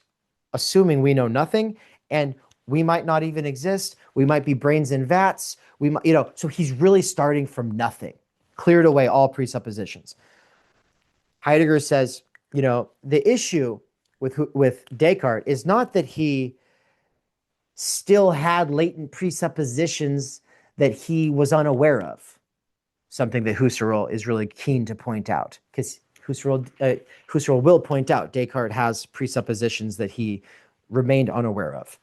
assuming we know nothing, and we might not even exist. We might be brains in vats. We might, so he's really starting from nothing, cleared away all presuppositions. Heidegger says, the issue with Descartes is not that he still had latent presuppositions that he was unaware of, something that Husserl is really keen to point out, because Husserl will point out Descartes has presuppositions that he remained unaware of.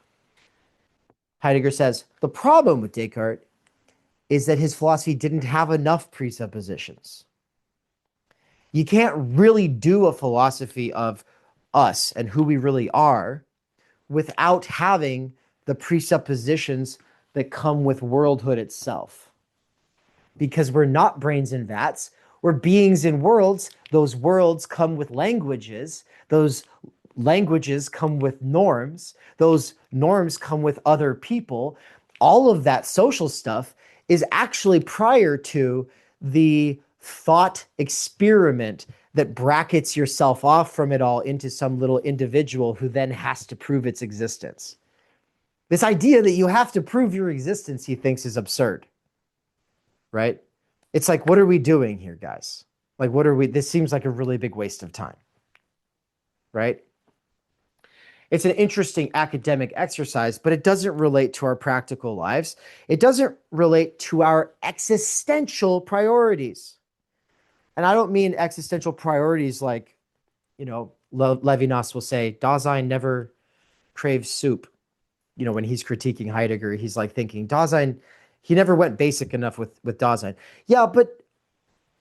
Heidegger says, the problem with Descartes is that his philosophy didn't have enough presuppositions. You can't really do a philosophy of us and who we really are without having the presuppositions that come with worldhood itself. Because we're not brains in vats, we're beings in worlds. Those worlds come with languages. Those languages come with norms. Those norms come with other people. All of that social stuff is actually prior to the thought experiment that brackets yourself off from it all into some little individual who then has to prove its existence. This idea that you have to prove your existence, he thinks, is absurd, right? It's like, what are we doing here, guys? Like, this seems like a really big waste of time, right? It's an interesting academic exercise, but it doesn't relate to our practical lives. It doesn't relate to our existential priorities. And I don't mean existential priorities like, Levinas will say, Dasein never craves soup. When he's critiquing Heidegger, he's like thinking, Dasein, he never went basic enough with Dasein. Yeah, but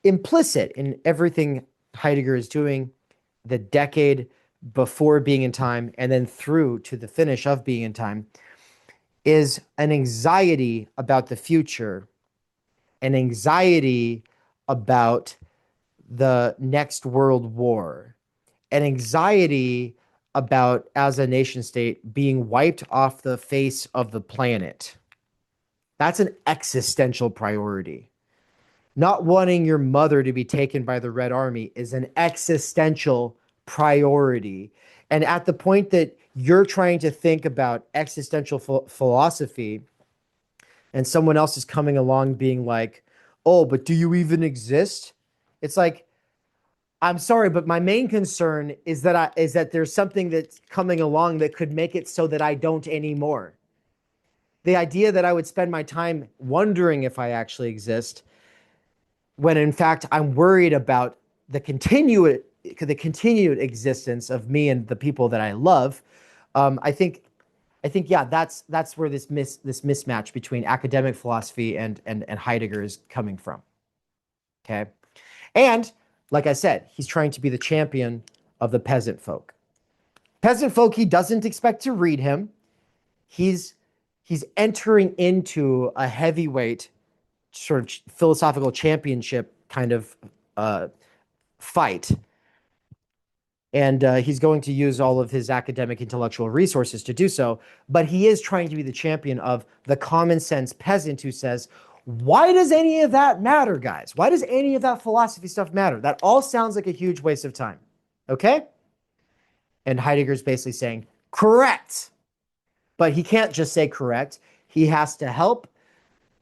implicit in everything Heidegger is doing, the decade before Being in Time and then through to the finish of Being in Time, is an anxiety about the future, an anxiety about the next world war, an anxiety about, as a nation state, being wiped off the face of the planet. That's an existential priority. Not wanting your mother to be taken by the Red Army is an existential priority. And at the point that you're trying to think about existential philosophy and someone else is coming along being like, oh, but do you even exist? It's like, I'm sorry, but my main concern is that there's something that's coming along that could make it so that I don't anymore. The idea that I would spend my time wondering if I actually exist, when in fact I'm worried about the continued existence of me and the people that I love, I think, yeah, that's where this mismatch between academic philosophy and Heidegger is coming from. Okay, and like I said, he's trying to be the champion of the peasant folk. Peasant folk, he doesn't expect to read him. He's entering into a heavyweight sort of philosophical championship kind of fight. And he's going to use all of his academic intellectual resources to do so. But he is trying to be the champion of the common sense peasant who says, why does any of that matter, guys? Why does any of that philosophy stuff matter? That all sounds like a huge waste of time. Okay? And Heidegger's basically saying, correct. But he can't just say correct. He has to help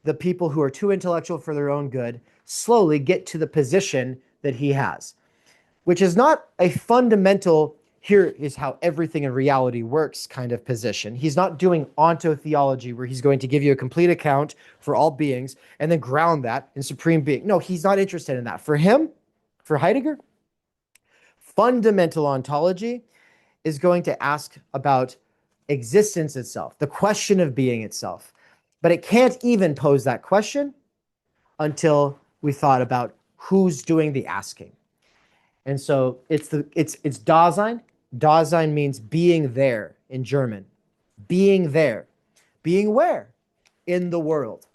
the people who are too intellectual for their own good slowly get to the position that he has, which is not a fundamental, here is how everything in reality works kind of position. He's not doing ontotheology where he's going to give you a complete account for all beings and then ground that in supreme being. No, he's not interested in that. For him, for Heidegger, fundamental ontology is going to ask about existence itself, the question of being itself. But it can't even pose that question until we thought about who's doing the asking. And so it's Dasein. Dasein means being there in German. Being there. Being where? In the world.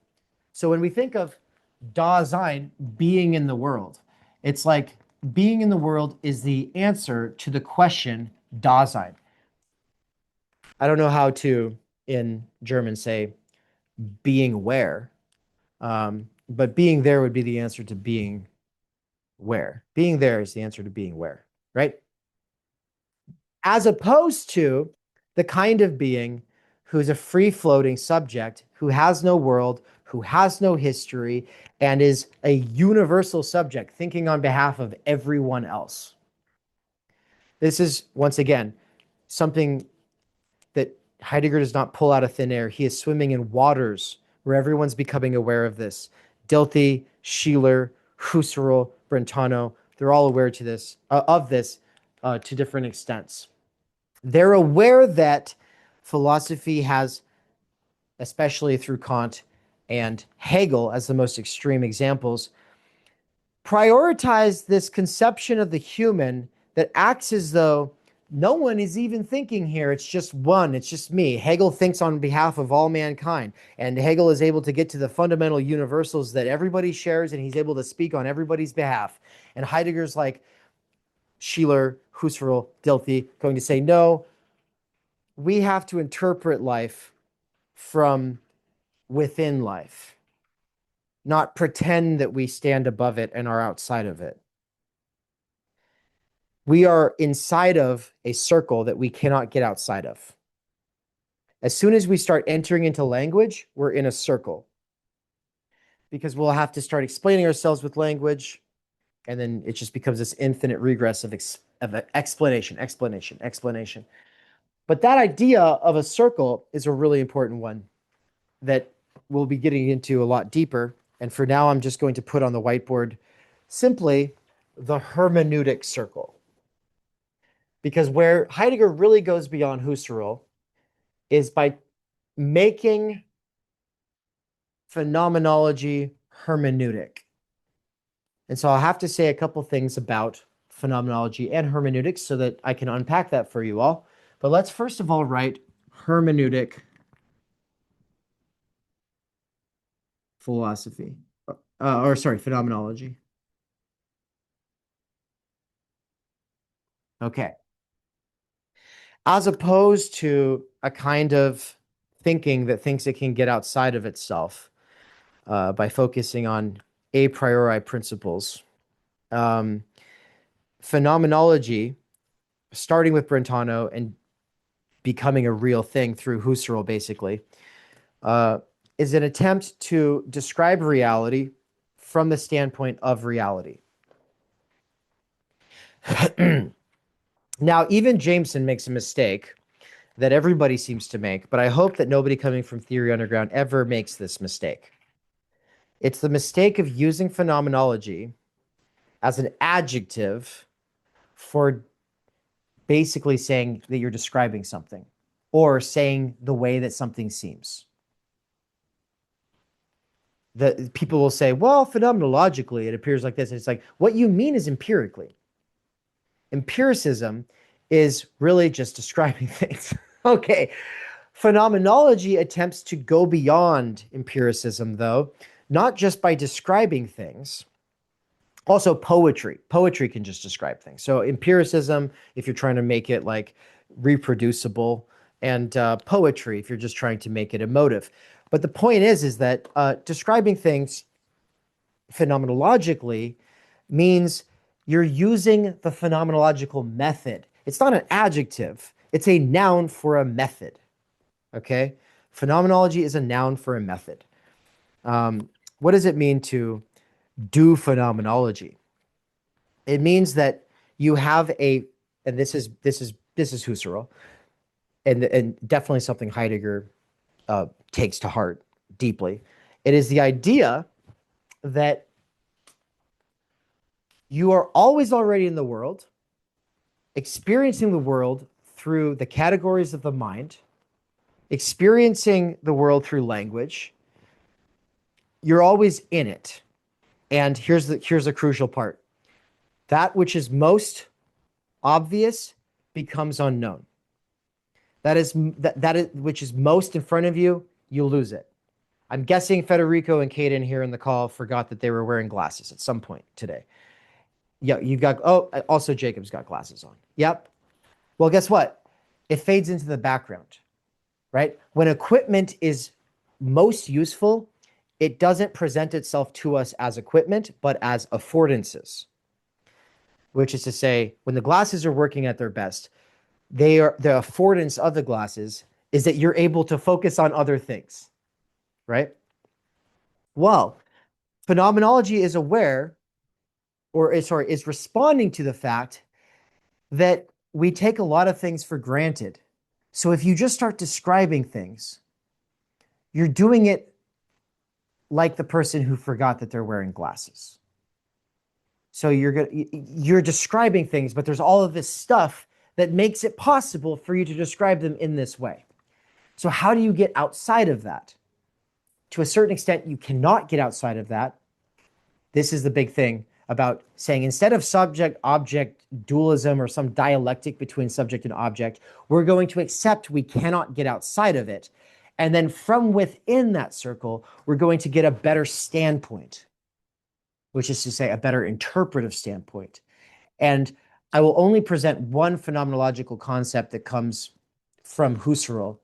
So when we think of Dasein, being in the world, it's like being in the world is the answer to the question Dasein. I don't know how to, in German, say being where, but being there would be the answer to being where. Being there is the answer to being where, right? As opposed to the kind of being who's a free-floating subject, who has no world, who has no history, and is a universal subject, thinking on behalf of everyone else. This is, once again, something that Heidegger does not pull out of thin air. He is swimming in waters where everyone's becoming aware of this. Dilthey, Schiller, Husserl, Brentano, they're all aware of this to different extents. They're aware that philosophy has, especially through Kant and Hegel as the most extreme examples, prioritized this conception of the human that acts as though no one is even thinking here. It's just one. It's just me. Hegel thinks on behalf of all mankind, and Hegel is able to get to the fundamental universals that everybody shares, and he's able to speak on everybody's behalf. And Heidegger's like Schiller, Husserl, Dilthey, going to say, no, we have to interpret life from within life, not pretend that we stand above it and are outside of it. We are inside of a circle that we cannot get outside of. As soon as we start entering into language, we're in a circle, because we'll have to start explaining ourselves with language, and then it just becomes this infinite regress of explanation. But that idea of a circle is a really important one that we'll be getting into a lot deeper. And for now, I'm just going to put on the whiteboard simply the hermeneutic circle. Because where Heidegger really goes beyond Husserl is by making phenomenology hermeneutic. And so I'll have to say a couple things about phenomenology and hermeneutics so that I can unpack that for you all. But let's first of all write hermeneutic philosophy, phenomenology. Okay. As opposed to a kind of thinking that thinks it can get outside of itself by focusing on a priori principles. Phenomenology, starting with Brentano and becoming a real thing through Husserl, basically, is an attempt to describe reality from the standpoint of reality. Now, even Jameson makes a mistake that everybody seems to make, but I hope that nobody coming from Theory Underground ever makes this mistake. It's the mistake of using phenomenology as an adjective for basically saying that you're describing something or saying the way that something seems. The people will say, well, phenomenologically, it appears like this. And it's like, what you mean is empirically. Empiricism is really just describing things. Okay. Phenomenology attempts to go beyond empiricism, though, not just by describing things. Also, poetry. Poetry can just describe things. So empiricism, if you're trying to make it like reproducible, and poetry, if you're just trying to make it emotive. But the point is that describing things phenomenologically means you're using the phenomenological method. It's not an adjective. It's a noun for a method. Okay? Phenomenology is a noun for a method. What does it mean to do phenomenology? It means that you have and this is Husserl, and definitely something Heidegger takes to heart deeply. It is the idea that you are always already in the world, experiencing the world through the categories of the mind, experiencing the world through language. You're always in it. And here's the crucial part. That which is most obvious becomes unknown. That is which is most in front of you, you lose it. I'm guessing Federico and Caden here in the call forgot that they were wearing glasses at some point today. Yeah, you've got, oh, also Jacob's got glasses on. Yep. Well, guess what? It fades into the background, right? When equipment is most useful, it doesn't present itself to us as equipment, but as affordances, which is to say, when the glasses are working at their best, the affordance of the glasses is that you're able to focus on other things, right? Well, phenomenology is aware, or is responding to the fact that we take a lot of things for granted. So if you just start describing things, you're doing it like the person who forgot that they're wearing glasses. So you're describing things, but there's all of this stuff that makes it possible for you to describe them in this way. So how do you get outside of that? To a certain extent, you cannot get outside of that. This is the big thing about saying, instead of subject-object dualism or some dialectic between subject and object, we're going to accept we cannot get outside of it. And then from within that circle, we're going to get a better standpoint, which is to say a better interpretive standpoint. And I will only present one phenomenological concept that comes from Husserl,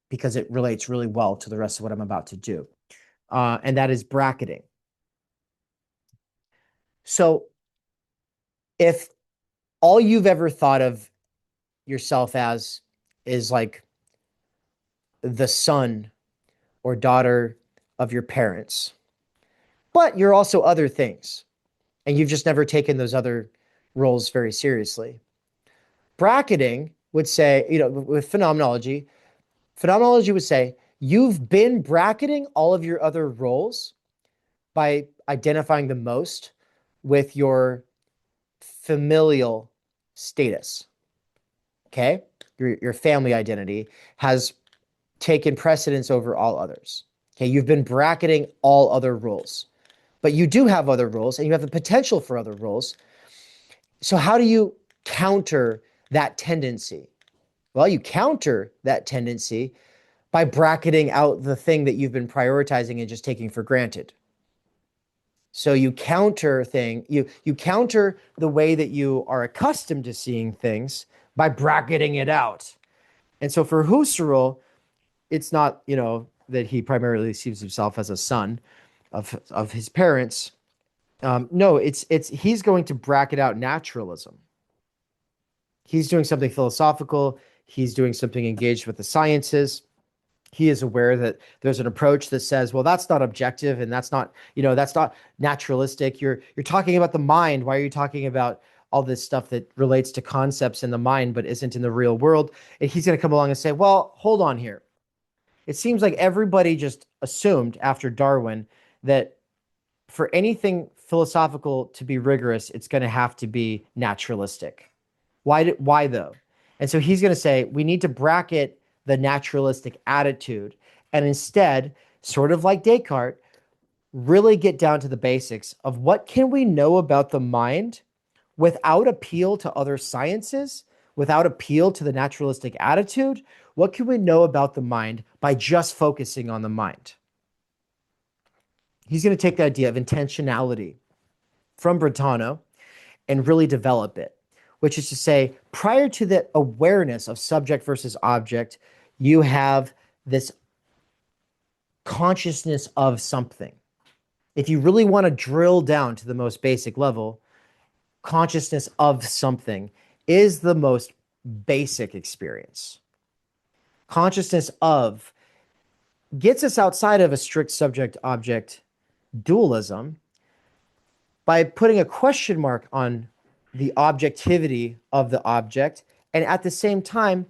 because it relates really well to the rest of what I'm about to do. And that is bracketing. So if all you've ever thought of yourself as is like the son or daughter of your parents, but you're also other things, and you've just never taken those other roles very seriously, bracketing would say, with phenomenology would say, you've been bracketing all of your other roles by identifying the most with your familial status. Okay? Your family identity has taken precedence over all others. Okay? You've been bracketing all other roles. But you do have other roles, and you have the potential for other roles. So how do you counter that tendency? Well, you counter that tendency by bracketing out the thing that you've been prioritizing and just taking for granted. So you counter you counter the way that you are accustomed to seeing things by bracketing it out. And so for Husserl, it's not, that he primarily sees himself as a son of his parents. No, he's going to bracket out naturalism. He's doing something philosophical. He's doing something engaged with the sciences. He is aware that there's an approach that says, well, that's not objective, and that's not naturalistic. You're talking about the mind. Why are you talking about all this stuff that relates to concepts in the mind but isn't in the real world? And he's going to come along and say, well, hold on here. It seems like everybody just assumed after Darwin that for anything philosophical to be rigorous, it's going to have to be naturalistic. Why though? And so he's going to say, we need to bracket the naturalistic attitude, and instead, sort of like Descartes, really get down to the basics of what can we know about the mind without appeal to other sciences, without appeal to the naturalistic attitude. What can we know about the mind by just focusing on the mind? He's going to take the idea of intentionality from Brentano and really develop it, which is to say, prior to the awareness of subject versus object, you have this consciousness of something. If you really want to drill down to the most basic level, consciousness of something is the most basic experience. Consciousness of gets us outside of a strict subject-object dualism by putting a question mark on the objectivity of the object, and at the same time,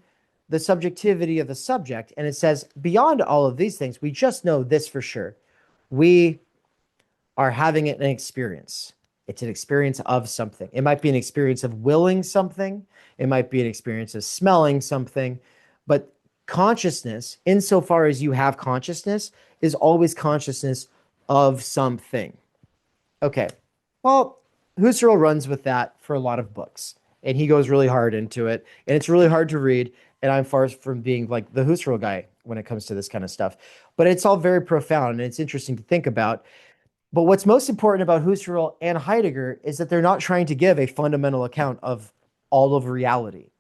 the subjectivity of the subject. And it says, beyond all of these things, we just know this for sure. We are having an experience. It's an experience of something. It might be an experience of willing something. It might be an experience of smelling something. But consciousness, insofar as you have consciousness, is always consciousness of something. Okay, well, Husserl runs with that for a lot of books, and he goes really hard into it, and it's really hard to read. And I'm far from being like the Husserl guy when it comes to this kind of stuff, but it's all very profound and it's interesting to think about. But what's most important about Husserl and Heidegger is that they're not trying to give a fundamental account of all of reality.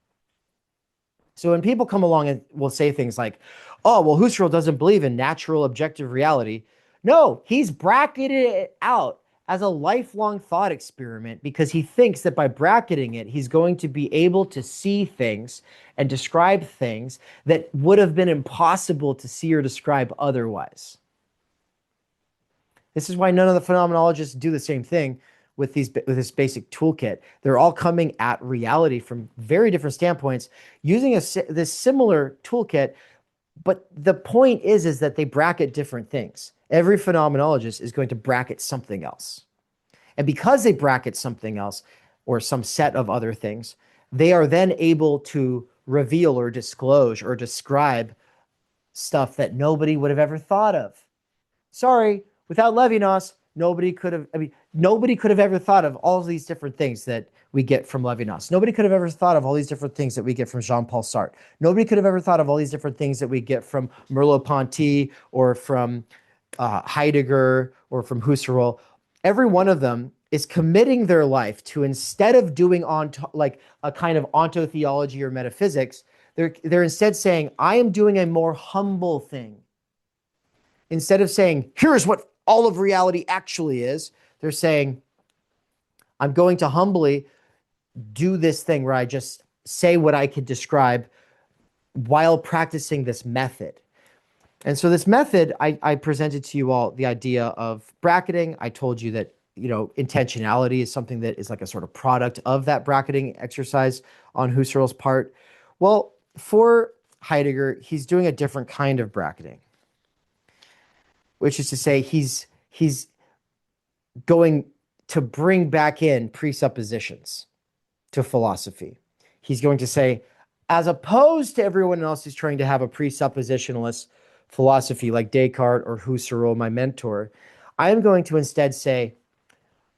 So when people come along and will say things like, oh, well, Husserl doesn't believe in natural objective reality. No, he's bracketed it out as a lifelong thought experiment because he thinks that by bracketing it, he's going to be able to see things and describe things that would have been impossible to see or describe otherwise. This is why none of the phenomenologists do the same thing with this basic toolkit. They're all coming at reality from very different standpoints, using this similar toolkit. But the point is that they bracket different things. Every phenomenologist is going to bracket something else. And because they bracket something else or some set of other things, they are then able to reveal or disclose or describe stuff that nobody would have ever thought of. Sorry, without Levinas, nobody could have ever thought of all of these different things that we get from Levinas. Nobody could have ever thought of all these different things that we get from Jean-Paul Sartre. Nobody could have ever thought of all these different things that we get from Merleau-Ponty or from Heidegger or from Husserl. Every one of them is committing their life to, instead of doing like a kind of ontotheology or metaphysics, they're instead saying, I am doing a more humble thing. Instead of saying, here's what all of reality actually is, they're saying, I'm going to humbly do this thing where I just say what I could describe while practicing this method. And so this method, I presented to you all the idea of bracketing. I told you that, intentionality is something that is like a sort of product of that bracketing exercise on Husserl's part. Well, for Heidegger, he's doing a different kind of bracketing, which is to say he's going to bring back in presuppositions to philosophy. He's going to say, as opposed to everyone else who's trying to have a presuppositionalist philosophy like Descartes or Husserl, my mentor, I am going to instead say,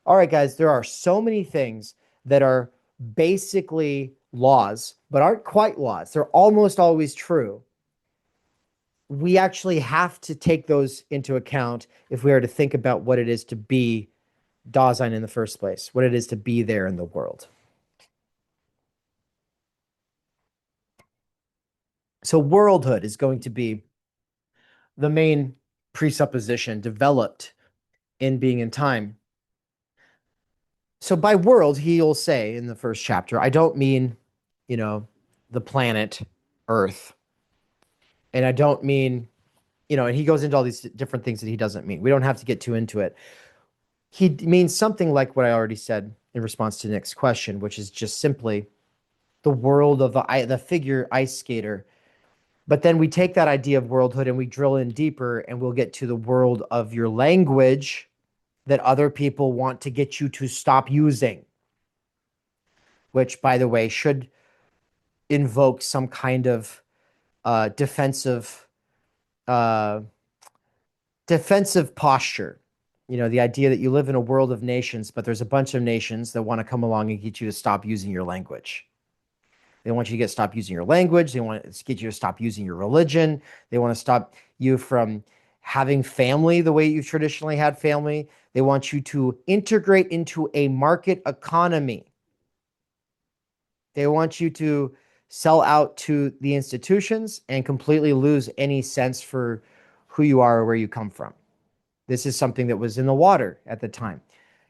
all right, guys, there are so many things that are basically laws, but aren't quite laws. They're almost always true. We actually have to take those into account if we are to think about what it is to be Dasein in the first place, what it is to be there in the world. So worldhood is going to be the main presupposition developed in Being in Time. So by world, he'll say in the first chapter, I don't mean, the planet Earth. And I don't mean, and he goes into all these different things that he doesn't mean. We don't have to get too into it. He means something like what I already said in response to Nick's question, which is just simply the world of the figure ice skater. But then we take that idea of worldhood and we drill in deeper, and we'll get to the world of your language that other people want to get you to stop using, which, by the way, should invoke some kind of defensive posture. The idea that you live in a world of nations, but there's a bunch of nations that want to come along and get you to stop using your language. They want you to stop using your language. They want to get you to stop using your religion. They want to stop you from having family the way you've traditionally had family. They want you to integrate into a market economy. They want you to sell out to the institutions and completely lose any sense for who you are or where you come from. This is something that was in the water at the time.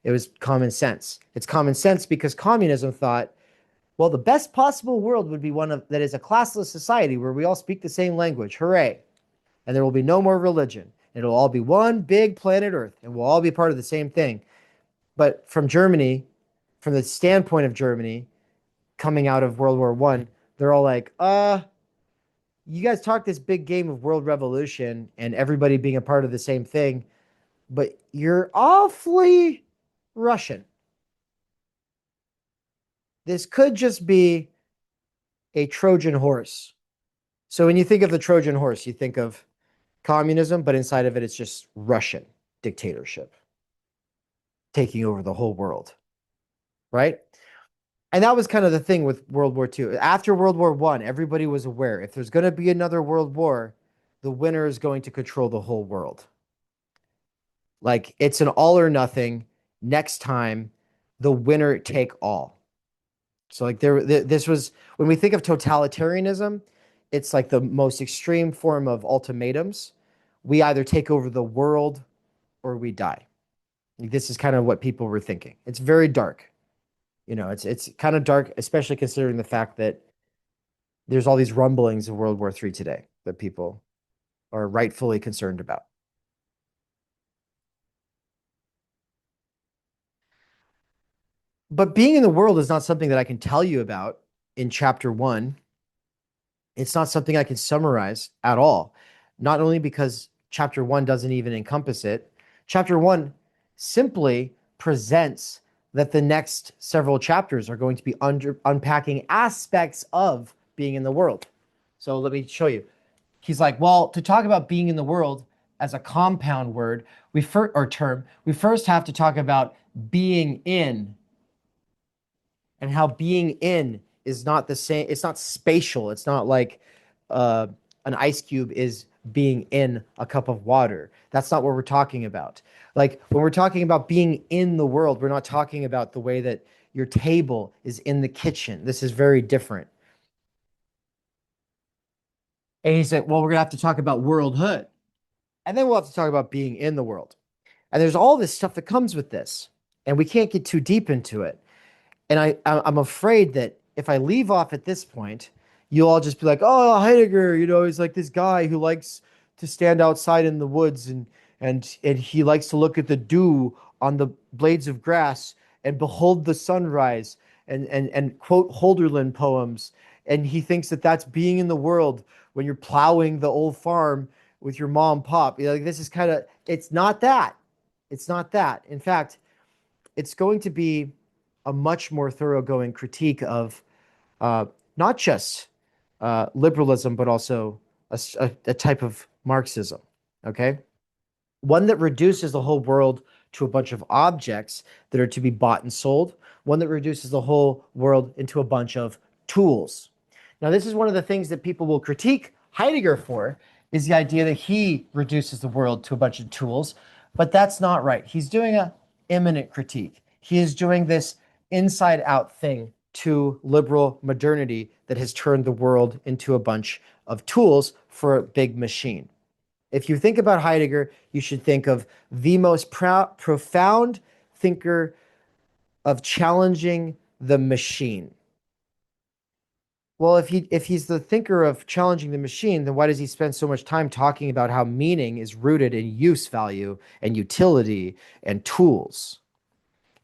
It was common sense. It's common sense because communism thought, well, the best possible world would be one that is a classless society where we all speak the same language. Hooray. And there will be no more religion. It'll all be one big planet Earth, and we'll all be part of the same thing. But from Germany, from the standpoint of Germany, coming out of World War I, they're all like, you guys talk this big game of world revolution and everybody being a part of the same thing, but you're awfully Russian. This could just be a Trojan horse. So when you think of the Trojan horse, you think of communism, but inside of it, it's just Russian dictatorship taking over the whole world. right? And that was kind of the thing with World War II. After World War I, everybody was aware if there's going to be another world war, the winner is going to control the whole world. Like it's an all or nothing. Next time, the winner take all. So like this was when we think of totalitarianism, it's like the most extreme form of ultimatums. We either take over the world or we die. Like, this is kind of what people were thinking. It's very dark. It's kind of dark, especially considering the fact that there's all these rumblings of World War III today that people are rightfully concerned about. But being in the world is not something that I can tell you about in chapter 1. It's not something I can summarize at all. Not only because chapter 1 doesn't even encompass it. Chapter 1 simply presents that the next several chapters are going to be unpacking aspects of being in the world. So let me show you. He's like, well, to talk about being in the world as a compound word, or term, we first have to talk about being in, and how being in is not the same. It's not spatial. It's not like an ice cube is being in a cup of water. That's not what we're talking about. Like when we're talking about being in the world, we're not talking about the way that your table is in the kitchen. This is very different. And he said, well, we're going to have to talk about worldhood. And then we'll have to talk about being in the world. And there's all this stuff that comes with this. And we can't get too deep into it. And I'm afraid that if I leave off at this point, you'll all just be like, oh, Heidegger, he's like this guy who likes to stand outside in the woods and he likes to look at the dew on the blades of grass and behold the sunrise and quote Holderlin poems. And he thinks that that's being in the world when you're plowing the old farm with your mom and pop. Like this is kind of, it's not that. It's not that. In fact, it's going to be a much more thoroughgoing critique of not just liberalism, but also a type of Marxism, okay? One that reduces the whole world to a bunch of objects that are to be bought and sold, one that reduces the whole world into a bunch of tools. Now, this is one of the things that people will critique Heidegger for, is the idea that he reduces the world to a bunch of tools, but that's not right. He's doing an immanent critique. He is doing this inside-out thing to liberal modernity that has turned the world into a bunch of tools for a big machine. If you think about Heidegger, you should think of the most profound thinker of challenging the machine. Well, if he's the thinker of challenging the machine, then why does he spend so much time talking about how meaning is rooted in use value and utility and tools?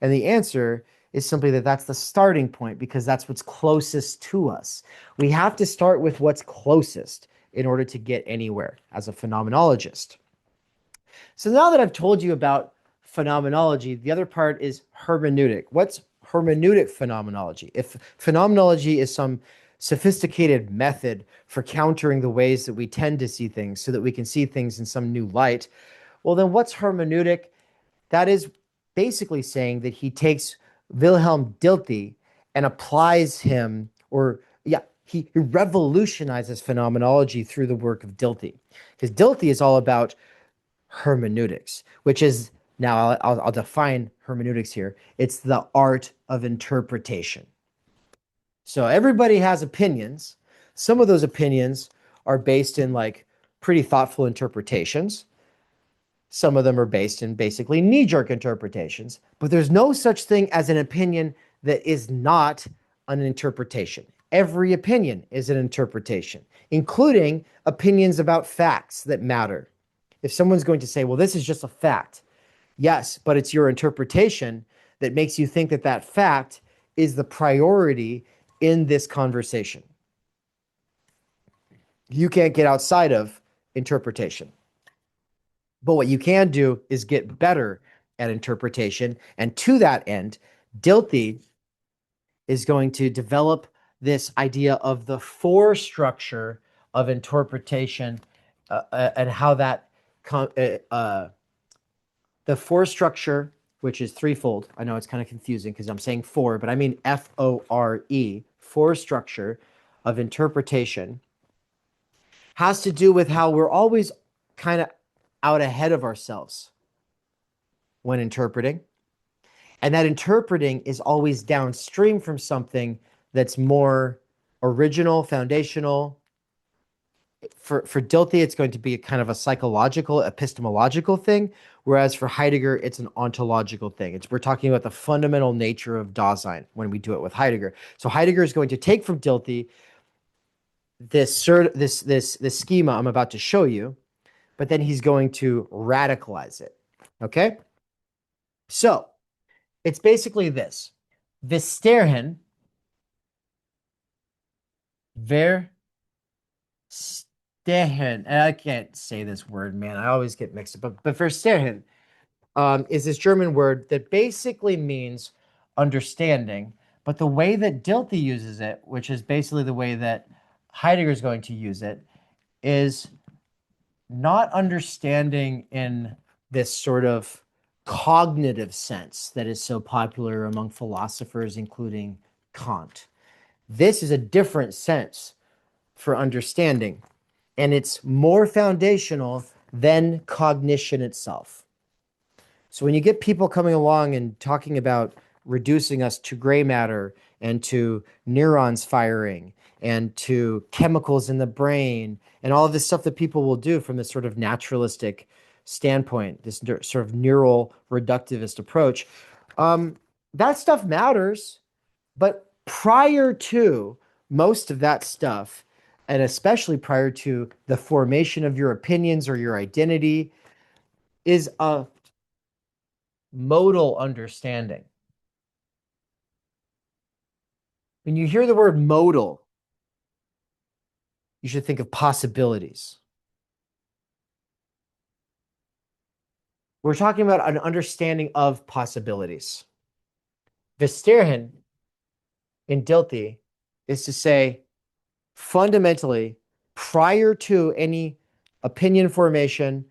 And the answer is simply that that's the starting point, because that's what's closest to us. We have to start with what's closest in order to get anywhere as a phenomenologist. So now that I've told you about phenomenology, the other part is hermeneutic. What's hermeneutic phenomenology? If phenomenology is some sophisticated method for countering the ways that we tend to see things so that we can see things in some new light, well, then what's hermeneutic? That is basically saying that he takes Wilhelm Dilthey and applies him, he revolutionizes phenomenology through the work of Dilthey. Because Dilthey is all about hermeneutics, which is, now I'll define hermeneutics here. It's the art of interpretation. So everybody has opinions. Some of those opinions are based in like pretty thoughtful interpretations. Some of them are based in basically knee-jerk interpretations, but there's no such thing as an opinion that is not an interpretation. Every opinion is an interpretation, including opinions about facts that matter. If someone's going to say, well, this is just a fact, yes, but it's your interpretation that makes you think that that fact is the priority in this conversation. You can't get outside of interpretation. But what you can do is get better at interpretation. And to that end, Dilthey is going to develop this idea of the force structure of interpretation and how that the force structure which is threefold. I know it's kind of confusing because I'm saying four, but I mean FORE, for structure of interpretation, has to do with how we're always kind of out ahead of ourselves when interpreting. And that interpreting is always downstream from something that's more original, foundational. For Dilthey, it's going to be a kind of a psychological, epistemological thing, whereas for Heidegger, it's an ontological thing. We're talking about the fundamental nature of Dasein when we do it with Heidegger. So Heidegger is going to take from Dilthey this schema I'm about to show you, but then he's going to radicalize it. Okay? So it's basically this. Verstehen, and I can't say this word, man. I always get mixed up. But verstehen is this German word that basically means understanding. But the way that Dilthey uses it, which is basically the way that Heidegger is going to use it, is not understanding in this sort of cognitive sense that is so popular among philosophers, including Kant. This is a different sense for understanding, and it's more foundational than cognition itself. So when you get people coming along and talking about reducing us to gray matter and to neurons firing and to chemicals in the brain and all of this stuff that people will do from this sort of naturalistic standpoint, this sort of neural reductivist approach, that stuff matters. But prior to most of that stuff, and especially prior to the formation of your opinions or your identity, is a modal understanding. When you hear the word modal, you should think of possibilities. We're talking about an understanding of possibilities. Verstehen in Dilthey is to say, fundamentally, prior to any opinion formation,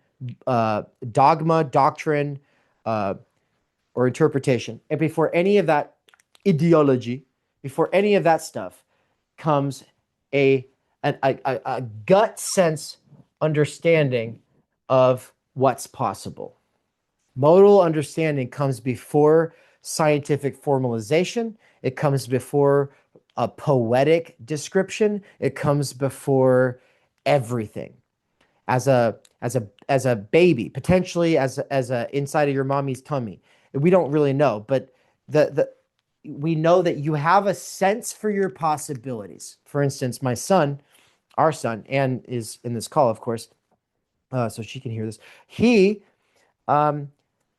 dogma, doctrine, or interpretation, and before any of that ideology, before any of that stuff, comes a gut sense understanding of what's possible. Modal understanding comes before scientific formalization. It comes before a poetic description. It comes before everything. As a baby, potentially as a inside of your mommy's tummy. We don't really know, but we know that you have a sense for your possibilities. For instance, my son, our son, Anne is in this call, of course, so she can hear this.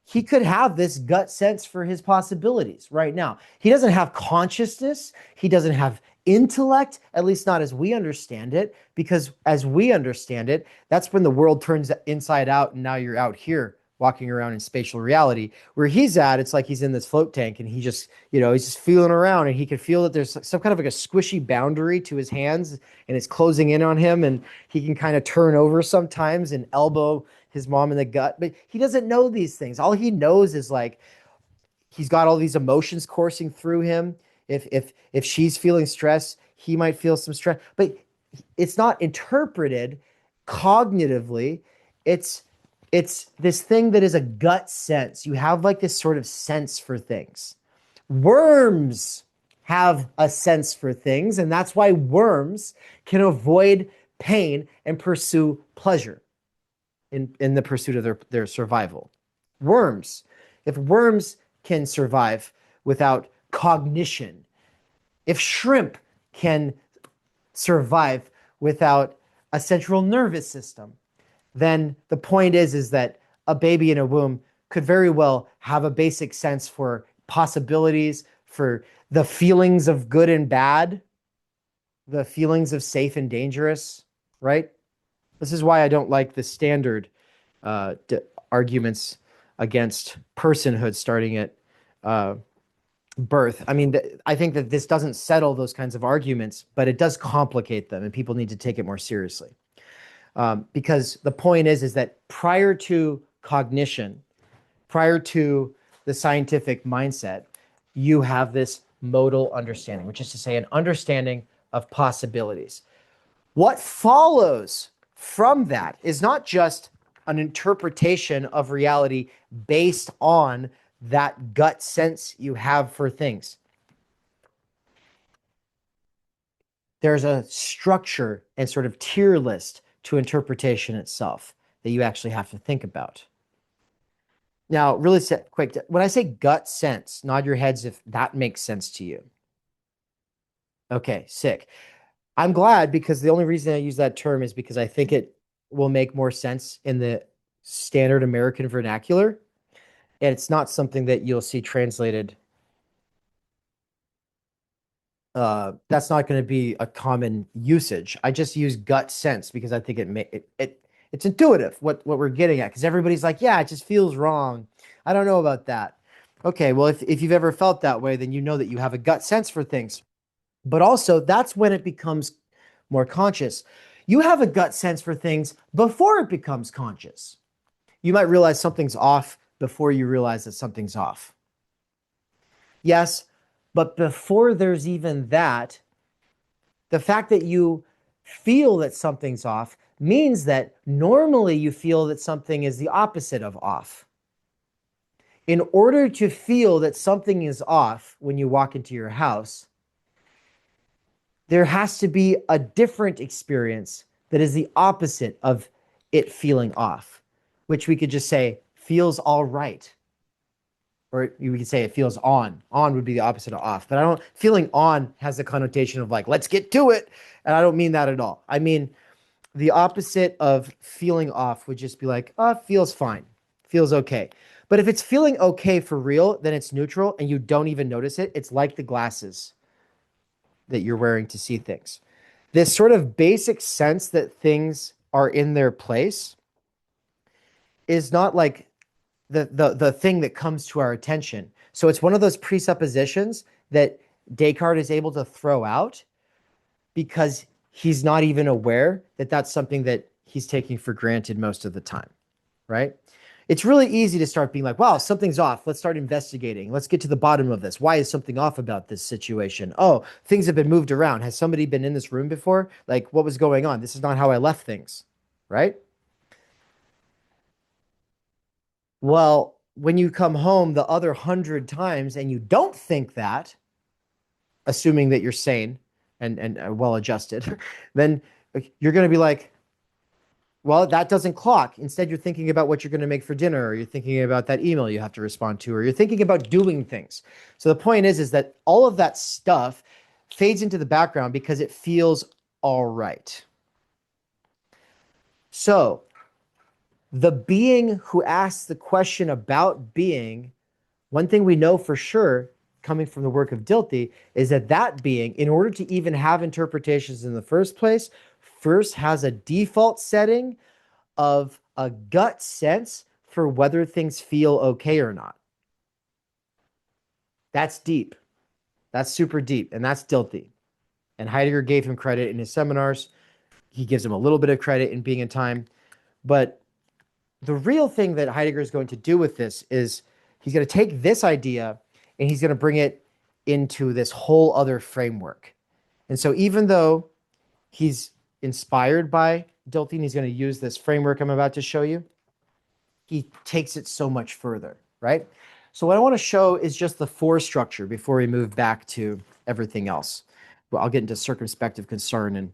He could have this gut sense for his possibilities right now. He doesn't have consciousness. He doesn't have intellect, at least not as we understand it, because as we understand it, that's when the world turns inside out and now you're out here walking around in spatial reality. Where he's at, it's like he's in this float tank and he just, he's just feeling around and he can feel that there's some kind of like a squishy boundary to his hands and it's closing in on him and he can kind of turn over sometimes and elbow his mom in the gut. But he doesn't know these things. All he knows is like he's got all these emotions coursing through him. If she's feeling stress, he might feel some stress. But it's not interpreted cognitively. It's this thing that is a gut sense. You have like this sort of sense for things. Worms have a sense for things, and that's why worms can avoid pain and pursue pleasure in the pursuit of their survival. Worms. If worms can survive without cognition, if shrimp can survive without a central nervous system, then the point is that a baby in a womb could very well have a basic sense for possibilities, for the feelings of good and bad, the feelings of safe and dangerous, right? This is why I don't like the standard arguments against personhood starting at birth. I mean, I think that this doesn't settle those kinds of arguments, but it does complicate them, and people need to take it more seriously. Because the point is that prior to cognition, prior to the scientific mindset, you have this modal understanding, which is to say an understanding of possibilities. What follows from that is not just an interpretation of reality based on that gut sense you have for things. There's a structure and sort of tier list to interpretation itself that you actually have to think about. Now, really quick, when I say gut sense, nod your heads if that makes sense to you. Okay, sick. I'm glad, because the only reason I use that term is because I think it will make more sense in the standard American vernacular. And it's not something that you'll see translated. That's not going to be a common usage. I just use gut sense because I think it's intuitive what we're getting at. Because everybody's like, yeah, it just feels wrong. I don't know about that. Okay, well, if you've ever felt that way, then you know that you have a gut sense for things. But also, that's when it becomes more conscious. You have a gut sense for things before it becomes conscious. You might realize something's off before you realize that something's off. Yes, but before there's even that, the fact that you feel that something's off means that normally you feel that something is the opposite of off. In order to feel that something is off when you walk into your house, there has to be a different experience that is the opposite of it feeling off, which we could just say feels all right. Or we could say it feels on. On would be the opposite of off. But feeling on has the connotation of like, let's get to it. And I don't mean that at all. I mean, the opposite of feeling off would just be like, oh, feels fine. Feels okay. But if it's feeling okay for real, then it's neutral and you don't even notice it. It's like the glasses that you're wearing to see things. This sort of basic sense that things are in their place is not like the thing that comes to our attention. So it's one of those presuppositions that Descartes is able to throw out because he's not even aware that that's something that he's taking for granted most of the time, right? It's really easy to start being like, wow, something's off. Let's start investigating. Let's get to the bottom of this. Why is something off about this situation? Oh, things have been moved around. Has somebody been in this room before? Like, what was going on? This is not how I left things, right? Well, when you come home the other 100 times and you don't think that, assuming that you're sane and well adjusted, then you're going to be like, well, that doesn't clock. Instead, you're thinking about what you're going to make for dinner, or you're thinking about that email you have to respond to, or you're thinking about doing things. So the point is that all of that stuff fades into the background because it feels all right. So the being who asks the question about being, one thing we know for sure, coming from the work of Dilthey, is that that being, in order to even have interpretations in the first place, first has a default setting of a gut sense for whether things feel okay or not. That's deep. That's super deep. And that's Dilthey. And Heidegger gave him credit in his seminars. He gives him a little bit of credit in Being in Time. But the real thing that Heidegger is going to do with this is he's going to take this idea and he's going to bring it into this whole other framework. And so even though he's inspired by Dilthey and he's going to use this framework I'm about to show you, he takes it so much further, right? So what I want to show is just the for structure before we move back to everything else. Well, I'll get into circumspective concern and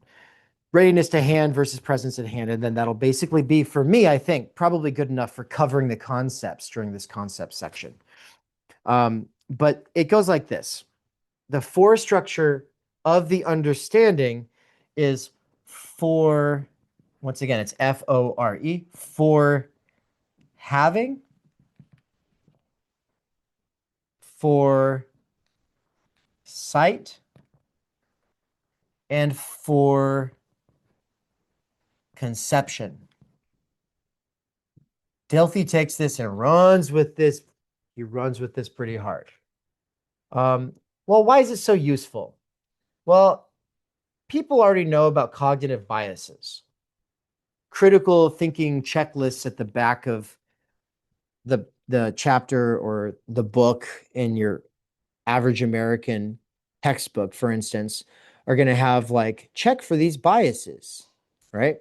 readiness to hand versus presence at hand. And then that'll basically be, for me, I think, probably good enough for covering the concepts during this concept section. But it goes like this. The for structure of the understanding is for, once again, it's F-O-R-E, for having, for sight, and for conception. Dilthey takes this and runs with this. He runs with this pretty hard. Well, why is it so useful? Well, people already know about cognitive biases. Critical thinking checklists at the back of the the chapter or the book in your average American textbook, for instance, are going to have like, check for these biases, right?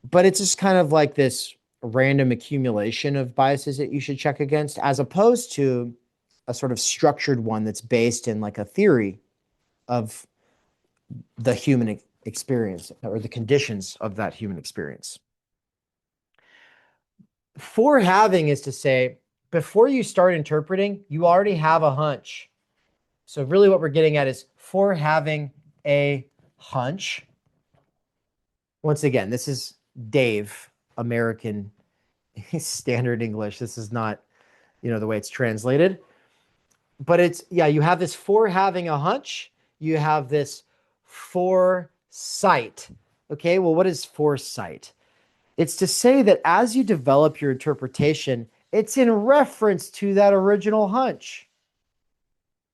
But it's just kind of like this random accumulation of biases that you should check against, as opposed to a sort of structured one that's based in like a theory of the human experience or the conditions of that human experience. Forehaving is to say, before you start interpreting, you already have a hunch. So really what we're getting at is forehaving a hunch. Once again, this is Dave, American standard English. This is not, the way it's translated. But it's, you have this forehaving a hunch. You have this foresight. Okay, well, what is foresight? It's to say that as you develop your interpretation, it's in reference to that original hunch,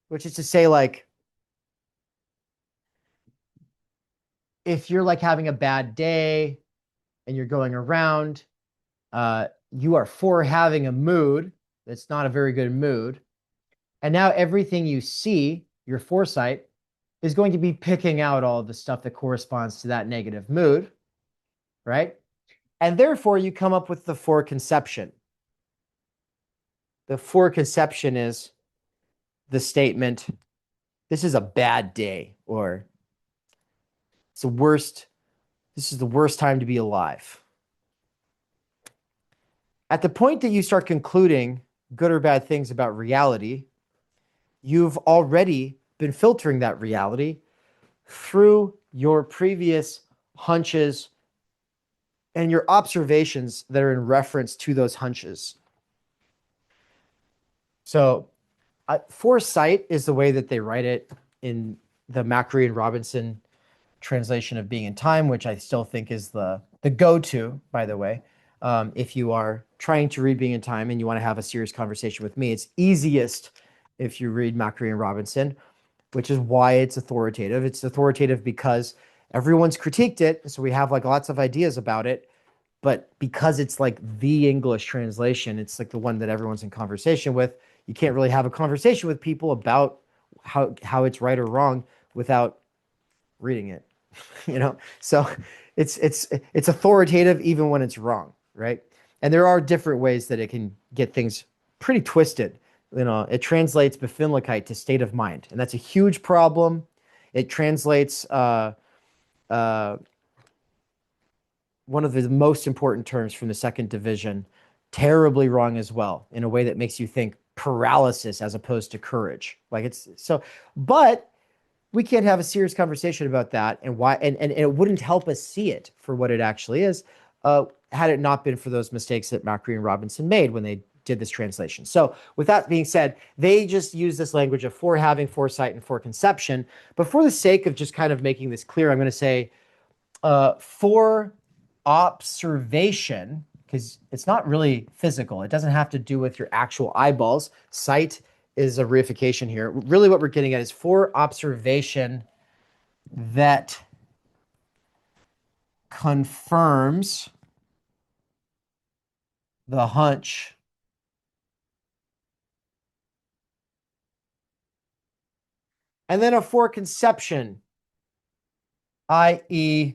which is to say, like, if you're like having a bad day and you're going around, you are forehaving a mood that's not a very good mood. And now everything you see, your foresight, is going to be picking out all of the stuff that corresponds to that negative mood, right? And therefore, you come up with the foreconception. The foreconception is the statement, this is a bad day, or this is the worst time to be alive. At the point that you start concluding good or bad things about reality, you've already been filtering that reality through your previous hunches and your observations that are in reference to those hunches. So foresight is the way that they write it in the McKerracher and Robinson translation of Being in Time, which I still think is the go-to, by the way. If you are trying to read Being in Time and you want to have a serious conversation with me, it's easiest if you read McKerracher and Robinson, which is why it's authoritative. It's authoritative because everyone's critiqued it, so we have like lots of ideas about it. But because it's like the English translation, it's like the one that everyone's in conversation with. You can't really have a conversation with people about how it's right or wrong without reading it, So it's authoritative even when it's wrong, right? And there are different ways that it can get things pretty twisted. It translates Befindlichkeit to state of mind, and that's a huge problem. It translates one of the most important terms from the second division terribly wrong as well, in a way that makes you think paralysis as opposed to courage. But we can't have a serious conversation about that and why, and it wouldn't help us see it for what it actually is, had it not been for those mistakes that McKerracher and Robinson made when they did this translation. So with that being said, they just use this language of forehaving, foresight, and foreconception. But for the sake of just kind of making this clear, I'm going to say for observation, because it's not really physical. It doesn't have to do with your actual eyeballs. Sight is a reification here. Really what we're getting at is for observation that confirms the hunch and then a foreconception, i.e.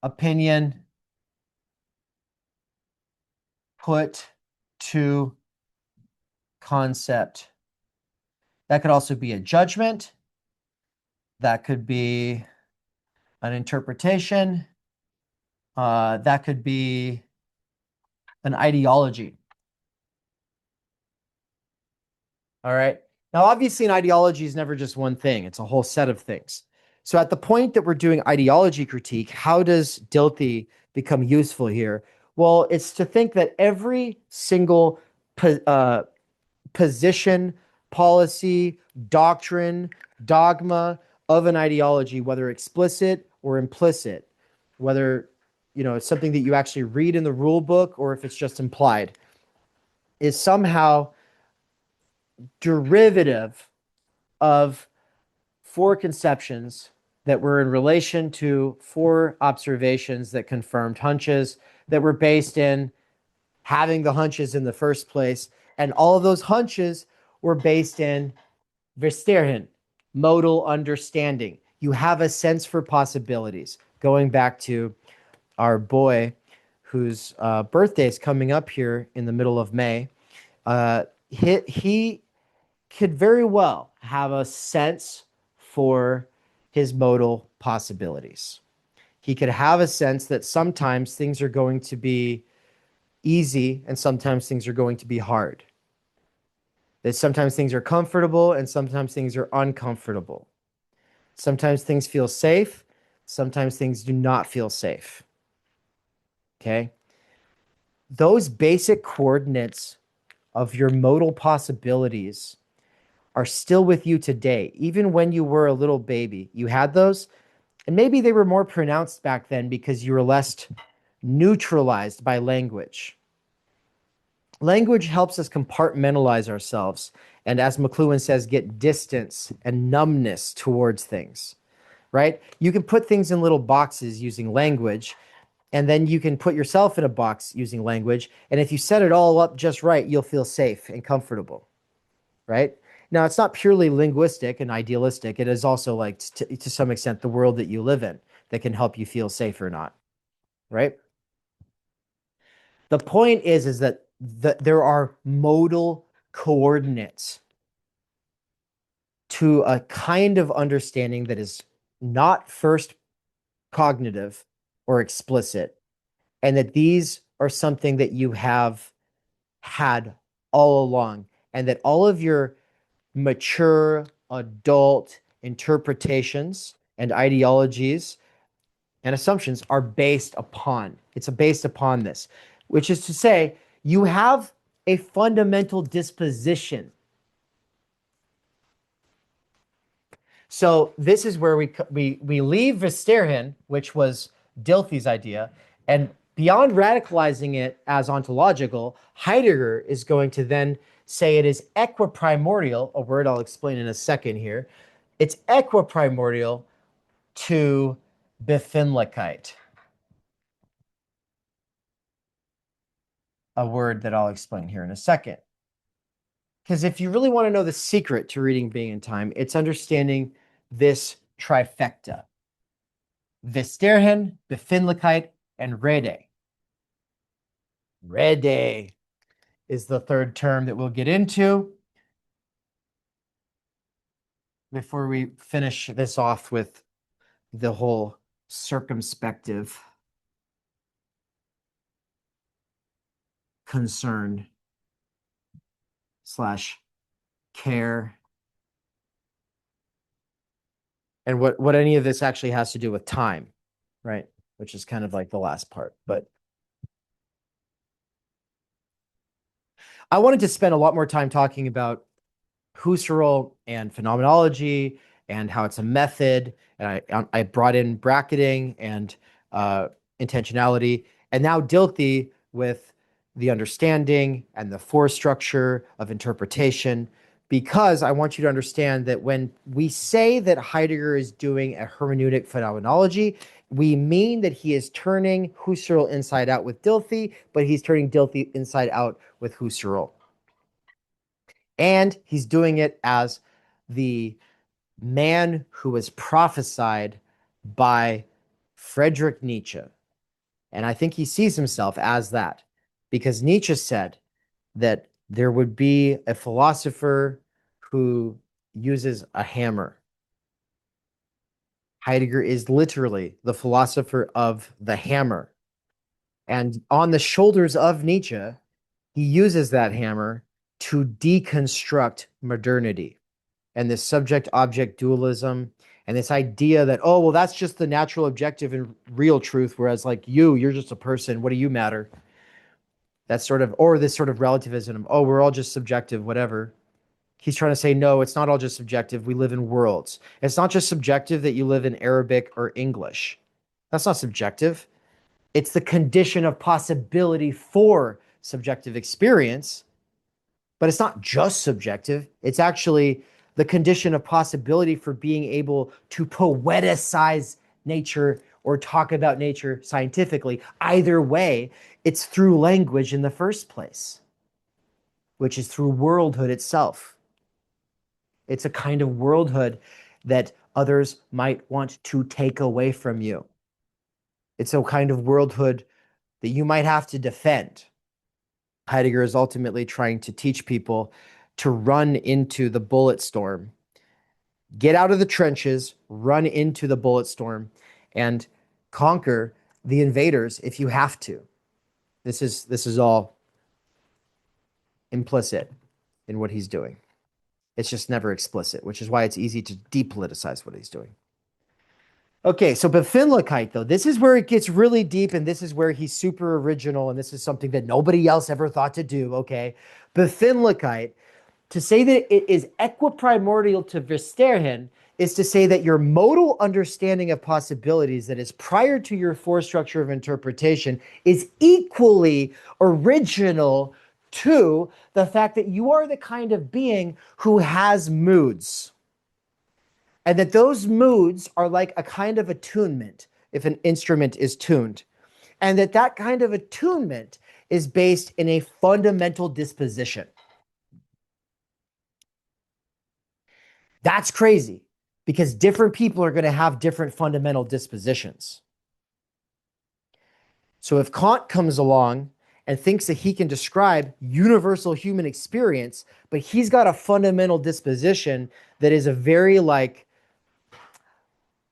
opinion put to concept. That could also be a judgment. That could be an interpretation. That could be an ideology. All right. Now, obviously, an ideology is never just one thing. It's a whole set of things. So at the point that we're doing ideology critique, how does Dilthey become useful here? Well, it's to think that every single position, policy, doctrine, dogma of an ideology, whether explicit or implicit, whether it's something that you actually read in the rule book or if it's just implied, is somehow derivative of four conceptions that were in relation to four observations that confirmed hunches that were based in having the hunches in the first place. And all of those hunches were based in Verstehen, modal understanding. You have a sense for possibilities. Going back to our boy whose birthday is coming up here in the middle of May, he could very well have a sense for his modal possibilities. He could have a sense that sometimes things are going to be easy and sometimes things are going to be hard. That sometimes things are comfortable and sometimes things are uncomfortable. Sometimes things feel safe, sometimes things do not feel safe. Okay? Those basic coordinates of your modal possibilities are still with you today. Even when you were a little baby, you had those. And maybe they were more pronounced back then because you were less neutralized by language. Language helps us compartmentalize ourselves. And as McLuhan says, get distance and numbness towards things, right? You can put things in little boxes using language, and then you can put yourself in a box using language. And if you set it all up just right, you'll feel safe and comfortable, right? Now, it's not purely linguistic and idealistic. It is also, like, to some extent, the world that you live in that can help you feel safe or not, right? The point is that there are modal coordinates to a kind of understanding that is not first cognitive or explicit, and that these are something that you have had all along, and that all of your mature adult interpretations and ideologies and assumptions are based upon. It's based upon this, which is to say, you have a fundamental disposition. So this is where we leave Verstehen, which was Dilthey's idea, and beyond radicalizing it as ontological, Heidegger is going to then say it is equiprimordial, a word I'll explain in a second here. It's equiprimordial to Befindlichkeit, a word that I'll explain here in a second. Because if you really want to know the secret to reading Being in Time, it's understanding this trifecta. Verstehen, Befindlichkeit, and Rede. Rede is the third term that we'll get into before we finish this off with the whole circumspective concern / care, and what any of this actually has to do with time, right? Which is kind of like the last part. But I wanted to spend a lot more time talking about Husserl and phenomenology and how it's a method. And I brought in bracketing and intentionality. And now Dilthey with the understanding and the force structure of interpretation, because I want you to understand that when we say that Heidegger is doing a hermeneutic phenomenology, we mean that he is turning Husserl inside out with Dilthey, but he's turning Dilthey inside out with Husserl. And he's doing it as the man who was prophesied by Friedrich Nietzsche. And I think he sees himself as that, because Nietzsche said that there would be a philosopher who uses a hammer. Heidegger is literally the philosopher of the hammer. And on the shoulders of Nietzsche, he uses that hammer to deconstruct modernity and this subject-object dualism and this idea that, oh, well, that's just the natural objective and real truth, whereas like you're just a person, what do you matter? That's sort of, or this sort of relativism of, oh, we're all just subjective, whatever. He's trying to say, no, it's not all just subjective. We live in worlds. It's not just subjective that you live in Arabic or English. That's not subjective. It's the condition of possibility for subjective experience, but it's not just subjective. It's actually the condition of possibility for being able to poeticize nature or talk about nature scientifically. Either way, it's through language in the first place, which is through worldhood itself. It's a kind of worldhood that others might want to take away from you. It's a kind of worldhood that you might have to defend. Heidegger is ultimately trying to teach people to run into the bullet storm, get out of the trenches, run into the bullet storm, and conquer the invaders if you have to. This is all implicit in what he's doing. It's just never explicit, which is why it's easy to depoliticize what he's doing. Okay, so Befindlichkeit, though, this is where it gets really deep, and this is where he's super original, and this is something that nobody else ever thought to do, okay? Befindlichkeit, to say that it is equiprimordial to Verstehen is to say that your modal understanding of possibilities that is prior to your force structure of interpretation is equally original to the fact that you are the kind of being who has moods. And that those moods are like a kind of attunement if an instrument is tuned. And that kind of attunement is based in a fundamental disposition. That's crazy because different people are going to have different fundamental dispositions. So if Kant comes along and thinks that he can describe universal human experience, but he's got a fundamental disposition that is a very like,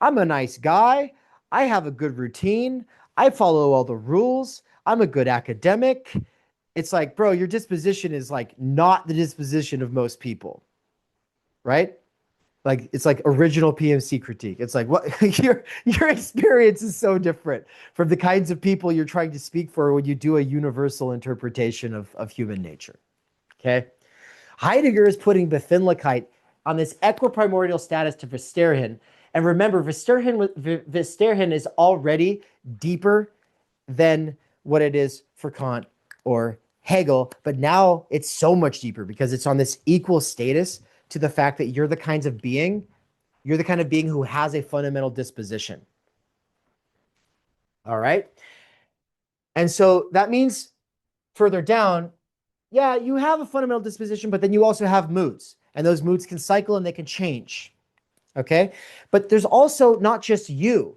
I'm a nice guy. I have a good routine. I follow all the rules. I'm a good academic. It's like, bro, your disposition is like not the disposition of most people, right? Like it's like original PMC critique. It's like what your experience is so different from the kinds of people you're trying to speak for when you do a universal interpretation of human nature. Okay, Heidegger is putting Befindlichkeit on this equiprimordial status to Verstehen. And remember, Verstehen is already deeper than what it is for Kant or Hegel, but now it's so much deeper because it's on this equal status to the fact that you're the kind of being who has a fundamental disposition. All right? And so that means further down, yeah, you have a fundamental disposition, but then you also have moods, and those moods can cycle and they can change. Okay, but there's also not just you.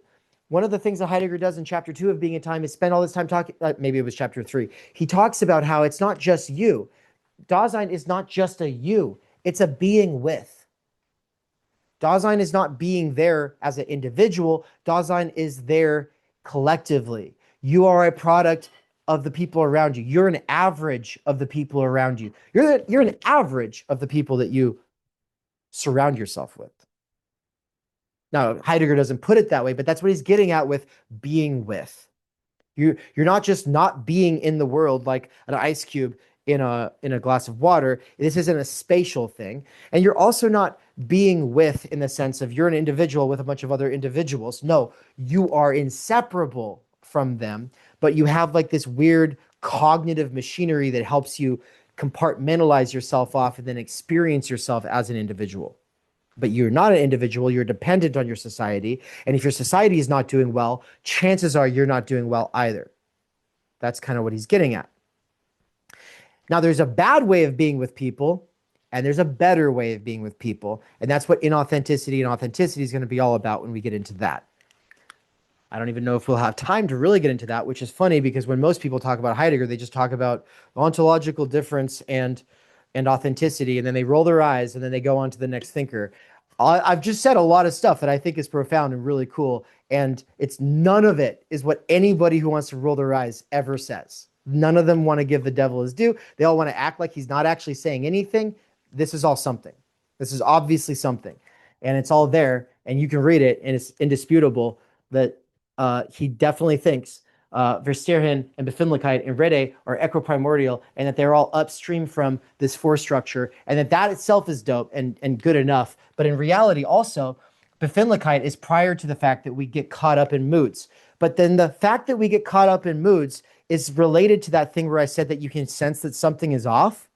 One of the things that Heidegger does in chapter 2 of Being in Time is spend all this time talking, maybe it was chapter 3. He talks about how it's not just you. Dasein is not just a you, it's a being with. Dasein is not being there as an individual. Dasein is there collectively. You are a product of the people around you. You're an average of the people around you. You're an average of the people that you surround yourself with. Now, Heidegger doesn't put it that way, but that's what he's getting at with being with. You're not just not being in the world like an ice cube in a glass of water. This isn't a spatial thing. And you're also not being with in the sense of you're an individual with a bunch of other individuals. No, you are inseparable from them, but you have like this weird cognitive machinery that helps you compartmentalize yourself off and then experience yourself as an individual. But you're not an individual, you're dependent on your society. And if your society is not doing well, chances are you're not doing well either. That's kind of what he's getting at. Now, there's a bad way of being with people, and there's a better way of being with people. And that's what inauthenticity and authenticity is going to be all about when we get into that. I don't even know if we'll have time to really get into that, which is funny because when most people talk about Heidegger, they just talk about ontological difference and authenticity, and then they roll their eyes, and then they go on to the next thinker. I've just said a lot of stuff that I think is profound and really cool, and it's none of it is what anybody who wants to roll their eyes ever says. None of them want to give the devil his due. They all want to act like he's not actually saying anything. This is all something. This is obviously something, and it's all there, and you can read it, and it's indisputable that he definitely thinks Verstehen and Befindlichkeit and Rede are equiprimordial, and that they're all upstream from this force structure, and that itself is dope and good enough. But in reality, also, Befindlichkeit is prior to the fact that we get caught up in moods. But then the fact that we get caught up in moods is related to that thing where I said that you can sense that something is off.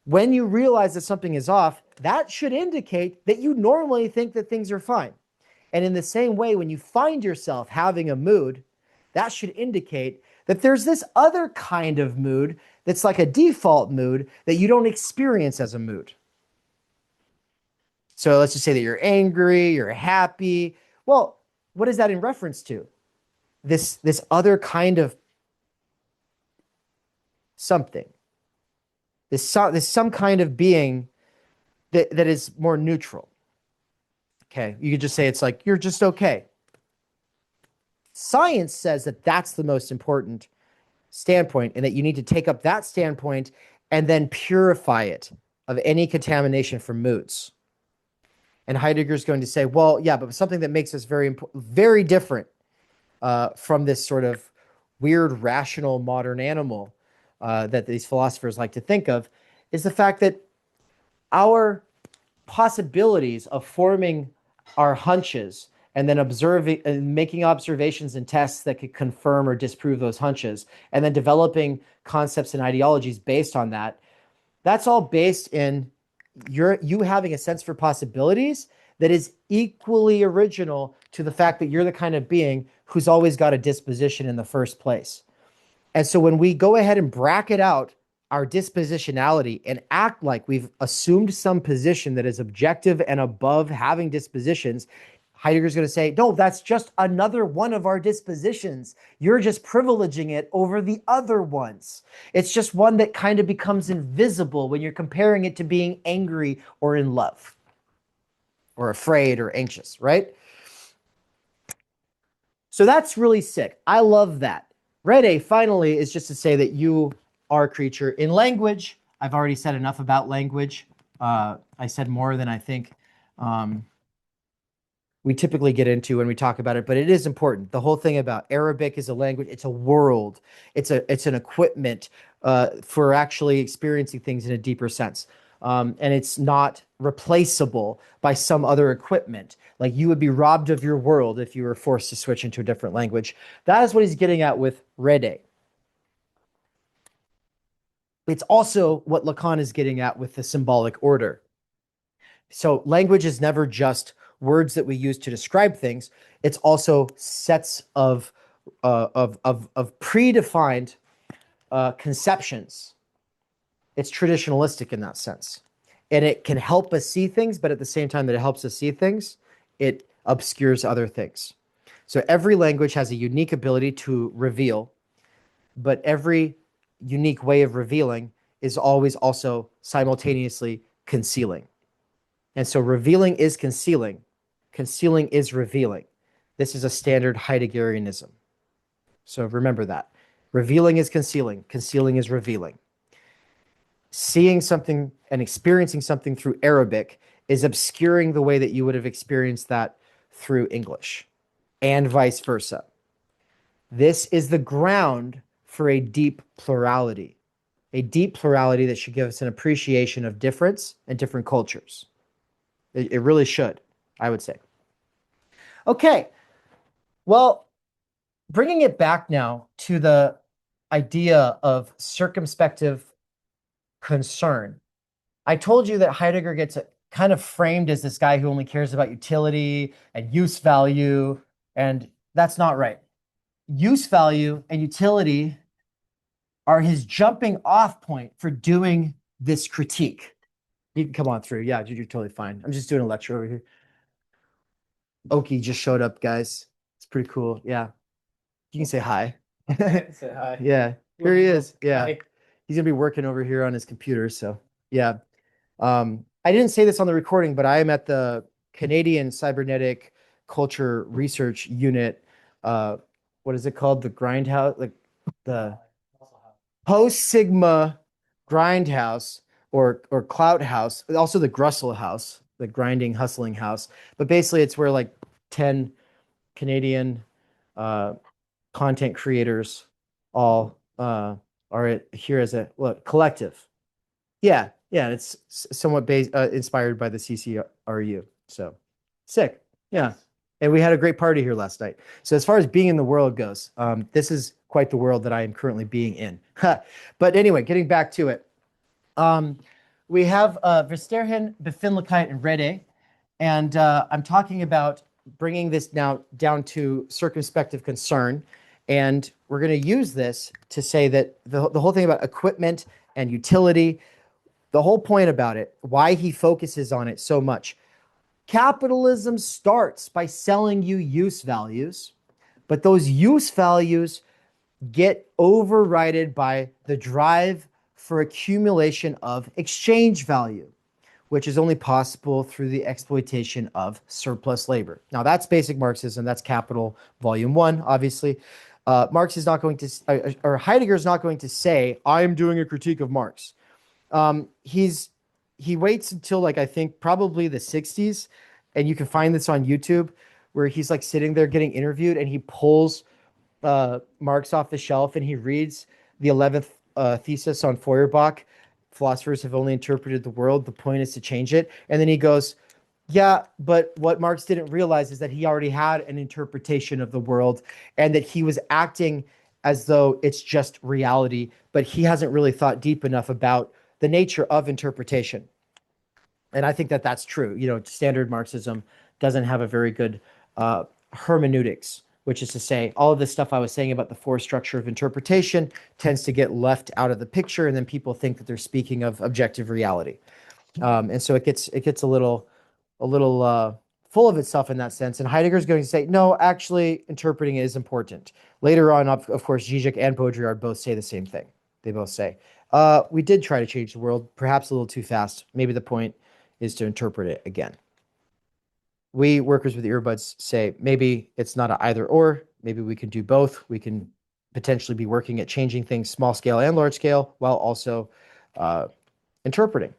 When you realize that something is off, that should indicate that you normally think that things are fine. And in the same way, when you find yourself having a mood, that should indicate that there's this other kind of mood that's like a default mood that you don't experience as a mood. So let's just say that you're angry, you're happy. Well, what is that in reference to? This other kind of something. This some kind of being that is more neutral. Okay, you could just say it's like, you're just okay. Science says that that's the most important standpoint, and that you need to take up that standpoint and then purify it of any contamination from moods. And Heidegger's going to say, well, yeah, but something that makes us very different from this sort of weird, rational modern animal that these philosophers like to think of is the fact that our possibilities of forming our hunches and then observing and making observations and tests that could confirm or disprove those hunches, and then developing concepts and ideologies based on that, that's all based in you having a sense for possibilities that is equally original to the fact that you're the kind of being who's always got a disposition in the first place. And so when we go ahead and bracket out our dispositionality and act like we've assumed some position that is objective and above having dispositions, Heidegger's going to say, no, that's just another one of our dispositions. You're just privileging it over the other ones. It's just one that kind of becomes invisible when you're comparing it to being angry or in love or afraid or anxious, right? So that's really sick. I love that. Rede, finally, is just to say that you are a creature in language. I've already said enough about language. I said more than I think we typically get into when we talk about it, but it is important. The whole thing about Arabic is a language, it's a world, it's an equipment for actually experiencing things in a deeper sense. And it's not replaceable by some other equipment. Like you would be robbed of your world if you were forced to switch into a different language. That is what he's getting at with Rede. It's also what Lacan is getting at with the symbolic order. So language is never just words that we use to describe things. It's also sets of predefined conceptions. It's traditionalistic in that sense. And it can help us see things, but at the same time that it helps us see things, it obscures other things. So every language has a unique ability to reveal, but every unique way of revealing is always also simultaneously concealing. And so revealing is concealing. Concealing is revealing. This is a standard Heideggerianism. So remember that. Revealing is concealing. Concealing is revealing. Seeing something and experiencing something through Arabic is obscuring the way that you would have experienced that through English, and vice versa. This is the ground for a deep plurality that should give us an appreciation of difference and different cultures. It really should, I would say. Okay, well, bringing it back now to the idea of circumspective concern. I told you that Heidegger gets kind of framed as this guy who only cares about utility and use value, and that's not right. Use value and utility are his jumping off point for doing this critique. You can come on through. Yeah, you're totally fine. I'm just doing a lecture over here. Oki just showed up, guys. It's pretty cool. Yeah. You can say hi. Say hi. Yeah. Here he is. Yeah. Hi. He's gonna be working over here on his computer. So yeah. I didn't say this on the recording, but I am at the Canadian Cybernetic Culture Research Unit. What is it called? The Grindhouse, like the Post Sigma Grindhouse or Clout House, also the Grussel House, the grinding, hustling house. But basically, it's where like 10 Canadian content creators all are here as a collective. Yeah, it's somewhat inspired by the CCRU. So sick. Yeah. And we had a great party here last night. So as far as being in the world goes, this is quite the world that I am currently being in. But anyway, getting back to it. We have Versterhen, Befindlichkeit, and Rede. And I'm talking about bringing this now down to circumspective concern. And we're going to use this to say that the whole thing about equipment and utility, the whole point about it, why he focuses on it so much. Capitalism starts by selling you use values, but those use values get overridden by the drive for accumulation of exchange value, which is only possible through the exploitation of surplus labor. Now, that's basic Marxism. That's Capital, Volume 1, obviously. Marx is not going to, or Heidegger is not going to say, I'm doing a critique of Marx. He waits until, like, I think probably the 60s, and you can find this on YouTube, where he's like sitting there getting interviewed, and he pulls Marx off the shelf and he reads the 11th thesis on Feuerbach. Philosophers have only interpreted the world. The point is to change it. And then he goes, yeah, but what Marx didn't realize is that he already had an interpretation of the world and that he was acting as though it's just reality, but he hasn't really thought deep enough about the nature of interpretation. And I think that that's true. You know, standard Marxism doesn't have a very good hermeneutics, which is to say all of this stuff I was saying about the force structure of interpretation tends to get left out of the picture, and then people think that they're speaking of objective reality. And so it gets a little full of itself in that sense. And Heidegger's going to say, no, actually, interpreting is important. Later on, of course, Žižek and Baudrillard both say the same thing. They both say, we did try to change the world, perhaps a little too fast. Maybe the point is to interpret it again. We workers with earbuds say, maybe it's not an either or, maybe we can do both. We can potentially be working at changing things small scale and large scale while also interpreting.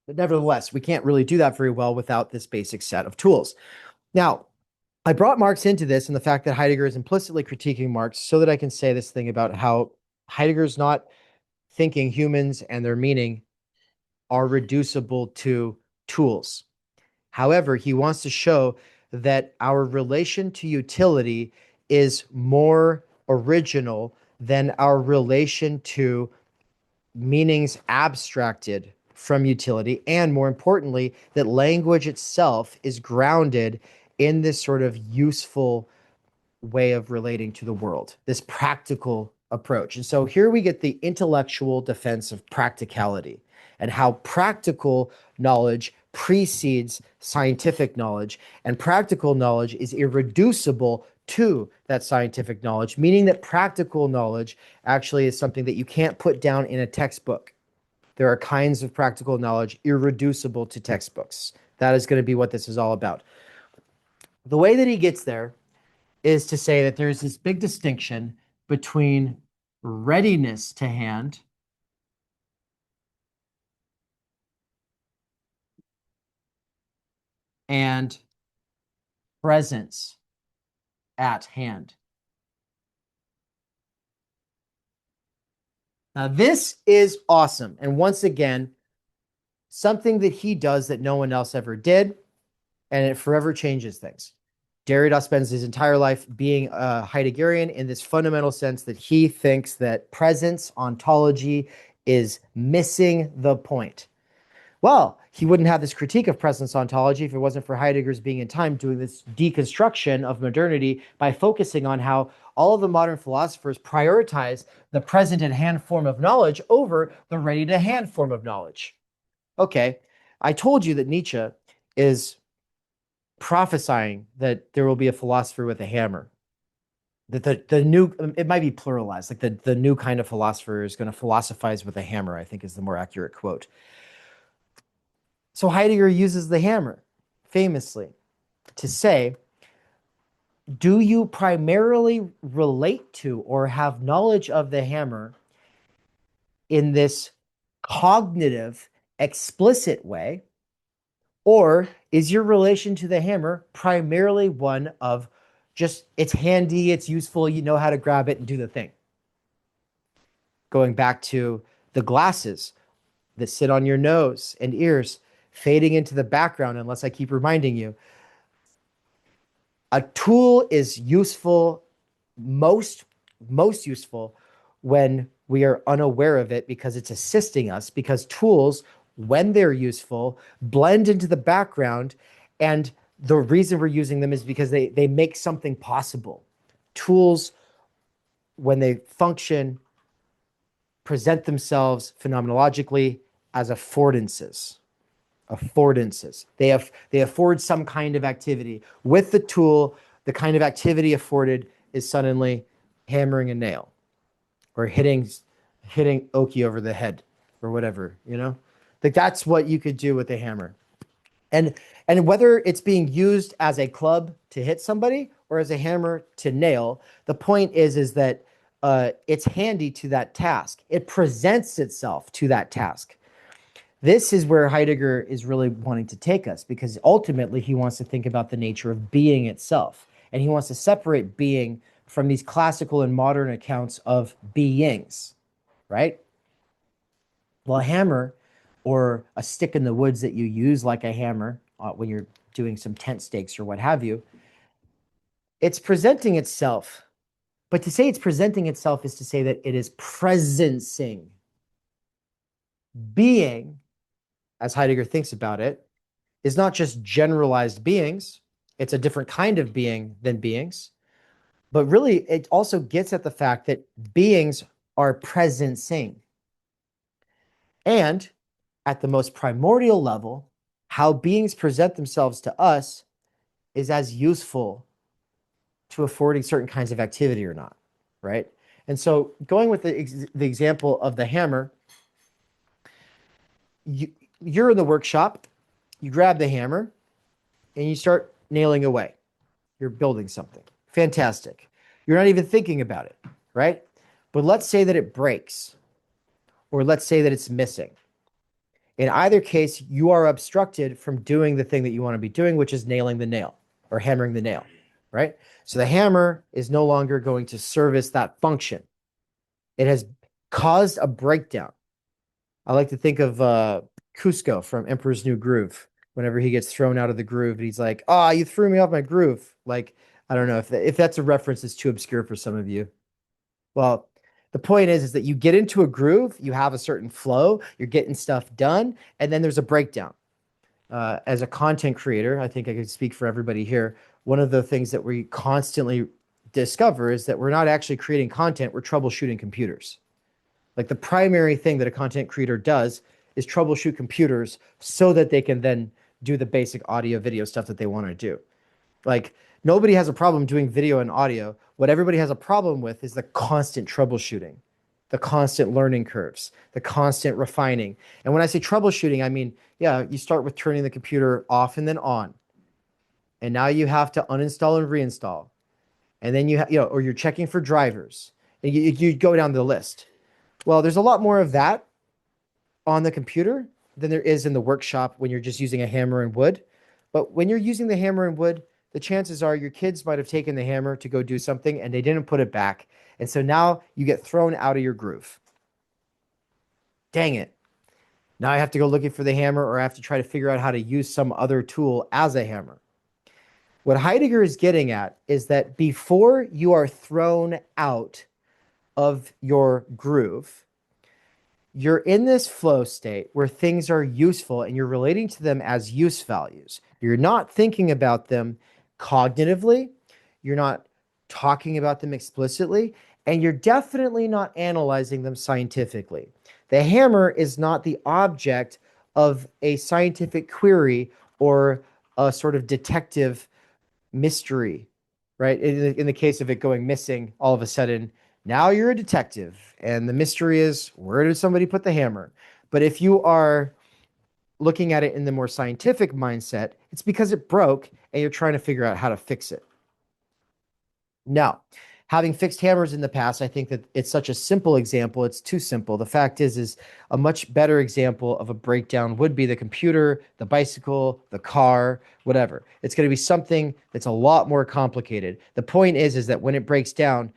But nevertheless, we can't really do that very well without this basic set of tools. Now, I brought Marx into this and the fact that Heidegger is implicitly critiquing Marx so that I can say this thing about how Heidegger's not thinking humans and their meaning are reducible to tools. However, he wants to show that our relation to utility is more original than our relation to meanings abstracted from utility, and more importantly, that language itself is grounded in this sort of useful way of relating to the world, this practical approach. And so here we get the intellectual defense of practicality and how practical knowledge precedes scientific knowledge, and practical knowledge is irreducible to that scientific knowledge, meaning that practical knowledge actually is something that you can't put down in a textbook. There are kinds of practical knowledge irreducible to textbooks. That is going to be what this is all about. The way that he gets there is to say that there's this big distinction between readiness to hand and presence at hand. Now, this is awesome. And once again, something that he does that no one else ever did, and it forever changes things. Derrida spends his entire life being a Heideggerian in this fundamental sense that he thinks that presence ontology is missing the point. Well, he wouldn't have this critique of presence ontology if it wasn't for Heidegger's being in time doing this deconstruction of modernity by focusing on how all of the modern philosophers prioritize the present at hand form of knowledge over the ready to hand form of knowledge. Okay, I told you that Nietzsche is prophesying that there will be a philosopher with a hammer. That the new, it might be pluralized, like the new kind of philosopher is going to philosophize with a hammer, I think is the more accurate quote. So Heidegger uses the hammer famously to say, do you primarily relate to or have knowledge of the hammer in this cognitive, explicit way, or is your relation to the hammer primarily one of just it's handy, it's useful, you know how to grab it and do the thing? Going back to the glasses that sit on your nose and ears, fading into the background unless I keep reminding you. A tool is useful, most useful when we are unaware of it because it's assisting us, because tools when they're useful, blend into the background, and the reason we're using them is because they make something possible. Tools, when they function, present themselves phenomenologically as affordances. Affordances. They afford some kind of activity. With the tool, the kind of activity afforded is suddenly hammering a nail or hitting Oki over the head or whatever, you know? Like that's what you could do with a hammer. And whether it's being used as a club to hit somebody or as a hammer to nail, the point is that it's handy to that task. It presents itself to that task. This is where Heidegger is really wanting to take us, because ultimately he wants to think about the nature of being itself. And he wants to separate being from these classical and modern accounts of beings, right? Well, a hammer or a stick in the woods that you use like a hammer when you're doing some tent stakes or what have you, it's presenting itself. But to say it's presenting itself is to say that it is presencing. Being, as Heidegger thinks about it, is not just generalized beings. It's a different kind of being than beings. But really, it also gets at the fact that beings are presencing. And at the most primordial level, how beings present themselves to us is as useful to affording certain kinds of activity or not, right? And so going with the example of the hammer, you're in the workshop, you grab the hammer, and you start nailing away. You're building something. Fantastic. You're not even thinking about it, right? But let's say that it breaks, or let's say that it's missing. In either case, you are obstructed from doing the thing that you want to be doing, which is nailing the nail or hammering the nail, right? So the hammer is no longer going to service that function. It has caused a breakdown. I like to think of Cusco from Emperor's New Groove. Whenever he gets thrown out of the groove, and he's like, "Oh, you threw me off my groove." Like, I don't know if that's a reference that's too obscure for some of you. Well, the point is that you get into a groove, you have a certain flow, you're getting stuff done, and then there's a breakdown. As a content creator, I think I can speak for everybody here. One of the things that we constantly discover is that we're not actually creating content, we're troubleshooting computers. Like the primary thing that a content creator does is troubleshoot computers so that they can then do the basic audio video stuff that they want to do. Like nobody has a problem doing video and audio. What everybody has a problem with is the constant troubleshooting, the constant learning curves, the constant refining. And when I say troubleshooting, I mean, yeah, you start with turning the computer off and then on. And now you have to uninstall and reinstall. And then or you're checking for drivers. And you go down the list. Well, there's a lot more of that on the computer than there is in the workshop when you're just using a hammer and wood. But when you're using the hammer and wood, the chances are your kids might have taken the hammer to go do something and they didn't put it back. And so now you get thrown out of your groove. Dang it. Now I have to go looking for the hammer, or I have to try to figure out how to use some other tool as a hammer. What Heidegger is getting at is that before you are thrown out of your groove, you're in this flow state where things are useful and you're relating to them as use values. You're not thinking about them cognitively. You're not talking about them explicitly. And you're definitely not analyzing them scientifically. The hammer is not the object of a scientific query or a sort of detective mystery, right? In the case of it going missing, all of a sudden, now you're a detective, and the mystery is, where did somebody put the hammer? But if you are looking at it in the more scientific mindset, it's because it broke, and you're trying to figure out how to fix it. Now, having fixed hammers in the past, I think that it's such a simple example. It's too simple. The fact is a much better example of a breakdown would be the computer, the bicycle, the car, whatever. It's going to be something that's a lot more complicated. The point is that when it breaks down,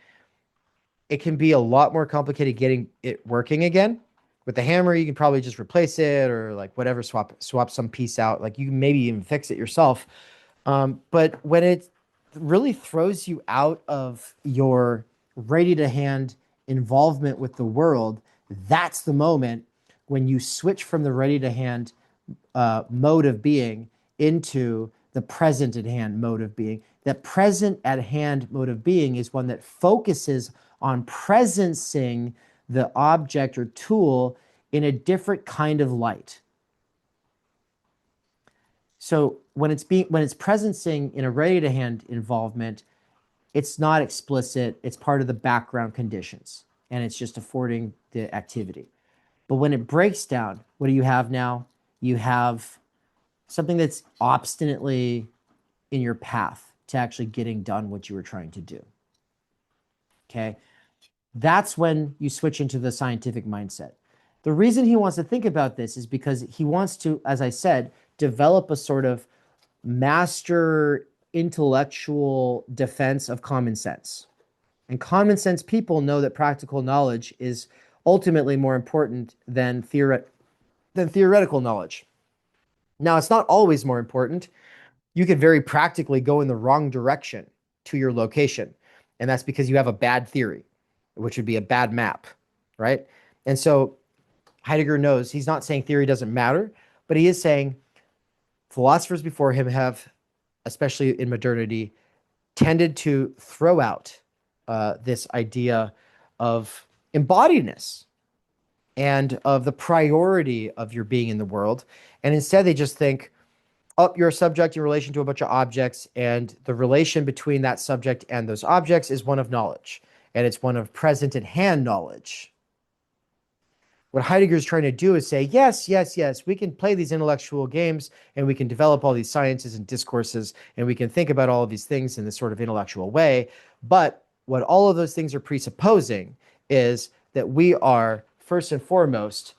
it can be a lot more complicated getting it working again. With the hammer, you can probably just replace it or like whatever, swap some piece out. Like you can maybe even fix it yourself. But when it really throws you out of your ready-to-hand involvement with the world, that's the moment when you switch from the ready to hand mode of being into the present at hand mode of being. That present at hand mode of being is one that focuses on presencing the object or tool in a different kind of light. So when it's presencing in a ready to hand involvement, it's not explicit, it's part of the background conditions, and it's just affording the activity. But when it breaks down, what do you have now? You have something that's obstinately in your path to actually getting done what you were trying to do. Okay? That's when you switch into the scientific mindset. The reason he wants to think about this is because he wants to, as I said, develop a sort of master intellectual defense of common sense. And common sense people know that practical knowledge is ultimately more important than theoretical knowledge. Now, it's not always more important. You could very practically go in the wrong direction to your location. And that's because you have a bad theory, which would be a bad map, right? And so Heidegger knows he's not saying theory doesn't matter, but he is saying philosophers before him have, especially in modernity, tended to throw out this idea of embodiedness and of the priority of your being in the world. And instead they just think, oh, you're a subject in relation to a bunch of objects, and the relation between that subject and those objects is one of knowledge, and it's one of present at hand knowledge. What Heidegger is trying to do is say, yes, yes, yes, we can play these intellectual games, and we can develop all these sciences and discourses, and we can think about all of these things in this sort of intellectual way. But what all of those things are presupposing is that we are, first and foremost,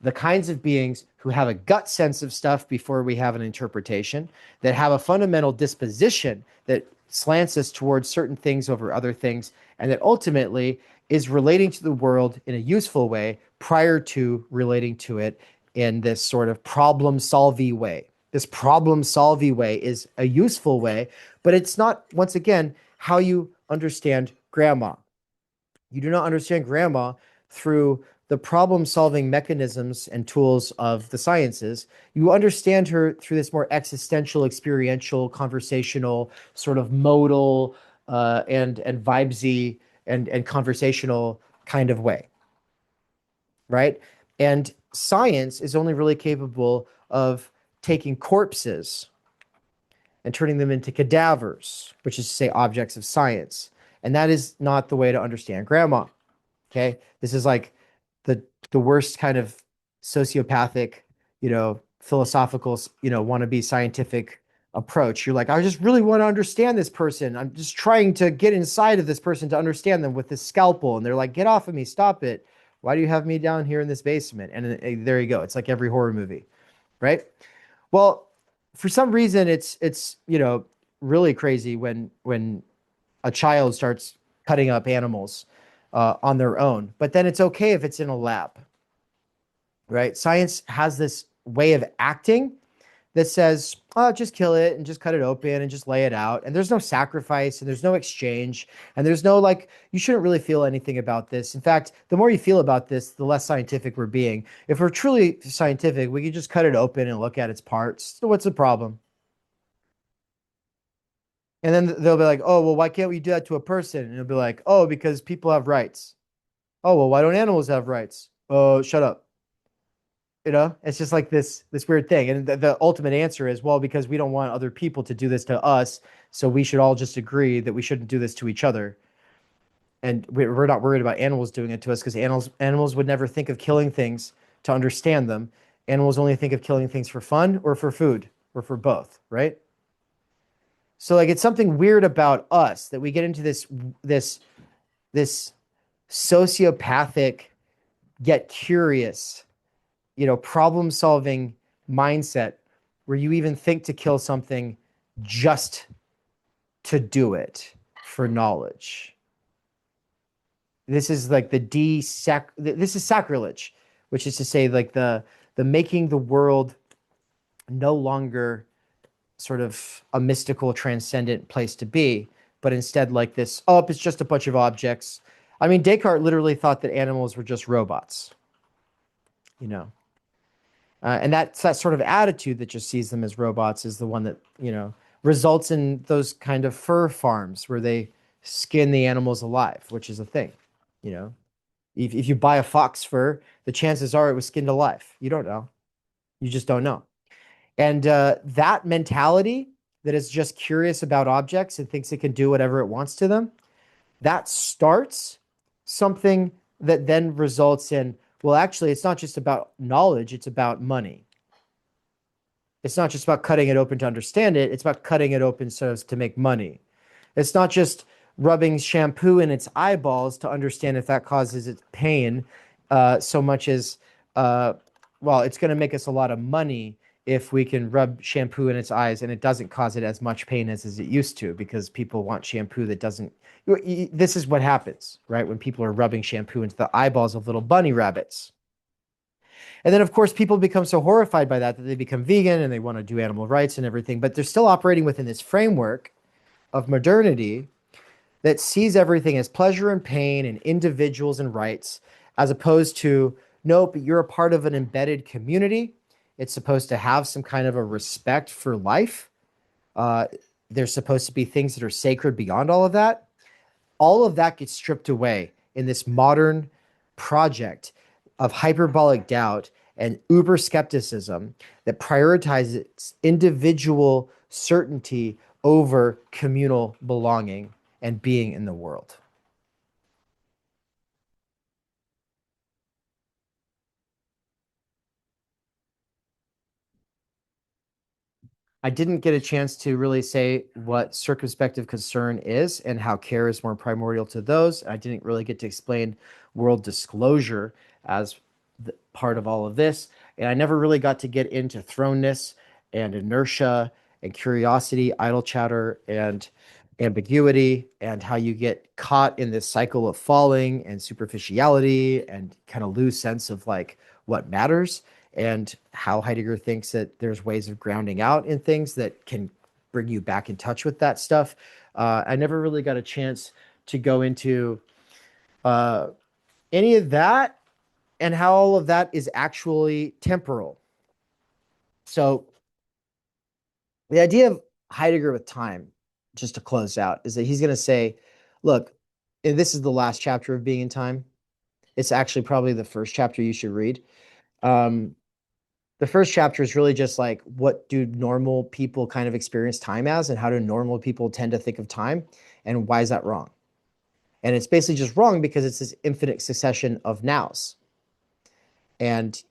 the kinds of beings who have a gut sense of stuff before we have an interpretation, that have a fundamental disposition that slants us towards certain things over other things, and that ultimately is relating to the world in a useful way prior to relating to it in this sort of problem-solving way. This problem-solving way is a useful way, but it's not, once again, how you understand grandma. You do not understand grandma through the problem-solving mechanisms and tools of the sciences. You understand her through this more existential, experiential, conversational, sort of modal and vibesy and conversational kind of way, right? And science is only really capable of taking corpses and turning them into cadavers, which is to say objects of science. And that is not the way to understand grandma, okay? This is like the worst kind of sociopathic, philosophical, wannabe scientific approach. You're like, I just really want to understand this person. I'm just trying to get inside of this person to understand them with this scalpel. And they're like, get off of me, stop it. Why do you have me down here in this basement? And there you go. It's like every horror movie, right? Well, for some reason, it's really crazy when a child starts cutting up animals on their own. But then it's okay if it's in a lab, right? Science has this way of acting that says, oh, just kill it and just cut it open and just lay it out. And there's no sacrifice and there's no exchange. And there's no you shouldn't really feel anything about this. In fact, the more you feel about this, the less scientific we're being. If we're truly scientific, we could just cut it open and look at its parts. So what's the problem? And then they'll be like, oh, well, why can't we do that to a person? And it'll be like, oh, because people have rights. Oh, well, why don't animals have rights? Oh, shut up. It's just like this weird thing. And the ultimate answer is, well, because we don't want other people to do this to us, so we should all just agree that we shouldn't do this to each other. And we're not worried about animals doing it to us because animals would never think of killing things to understand them. Animals only think of killing things for fun or for food or for both, right? So it's something weird about us that we get into this sociopathic yet curious, problem-solving mindset where you even think to kill something just to do it for knowledge. This is like this is sacrilege, which is to say the making the world no longer sort of a mystical, transcendent place to be, but instead this, it's just a bunch of objects. I mean, Descartes literally thought that animals were just robots. you know. And that's that sort of attitude that just sees them as robots is the one that, results in those kind of fur farms where they skin the animals alive, which is a thing, you know. If you buy a fox fur, the chances are it was skinned alive. You don't know. You just don't know. And that mentality that is just curious about objects and thinks it can do whatever it wants to them, that starts something that then results in, well, actually, it's not just about knowledge, it's about money. It's not just about cutting it open to understand it, it's about cutting it open so as to make money. It's not just rubbing shampoo in its eyeballs to understand if that causes it pain, so much as, well, it's going to make us a lot of money if we can rub shampoo in its eyes and it doesn't cause it as much pain as it used to, because people want shampoo that doesn't. This is what happens, right? When people are rubbing shampoo into the eyeballs of little bunny rabbits. And then, of course, people become so horrified by that they become vegan and they want to do animal rights and everything, but they're still operating within this framework of modernity that sees everything as pleasure and pain and individuals and rights, as opposed to, nope, you're a part of an embedded community. It's supposed to have some kind of a respect for life. There's supposed to be things that are sacred beyond all of that. All of that gets stripped away in this modern project of hyperbolic doubt and uber skepticism that prioritizes individual certainty over communal belonging and being in the world. I didn't get a chance to really say what circumspective concern is and how care is more primordial to those. I didn't really get to explain world disclosure as part of all of this. And I never really got to get into thrownness and inertia and curiosity, idle chatter, and ambiguity, and how you get caught in this cycle of falling and superficiality and kind of lose sense of like what matters, and how Heidegger thinks that there's ways of grounding out in things that can bring you back in touch with that stuff. I never really got a chance to go into any of that and how all of that is actually temporal. So the idea of Heidegger with time, just to close out, is that he's going to say, look, and this is the last chapter of Being in Time. It's actually probably the first chapter you should read. The first chapter is really just like, what do normal people kind of experience time as, and how do normal people tend to think of time, and why is that wrong? And it's basically just wrong because it's this infinite succession of nows. And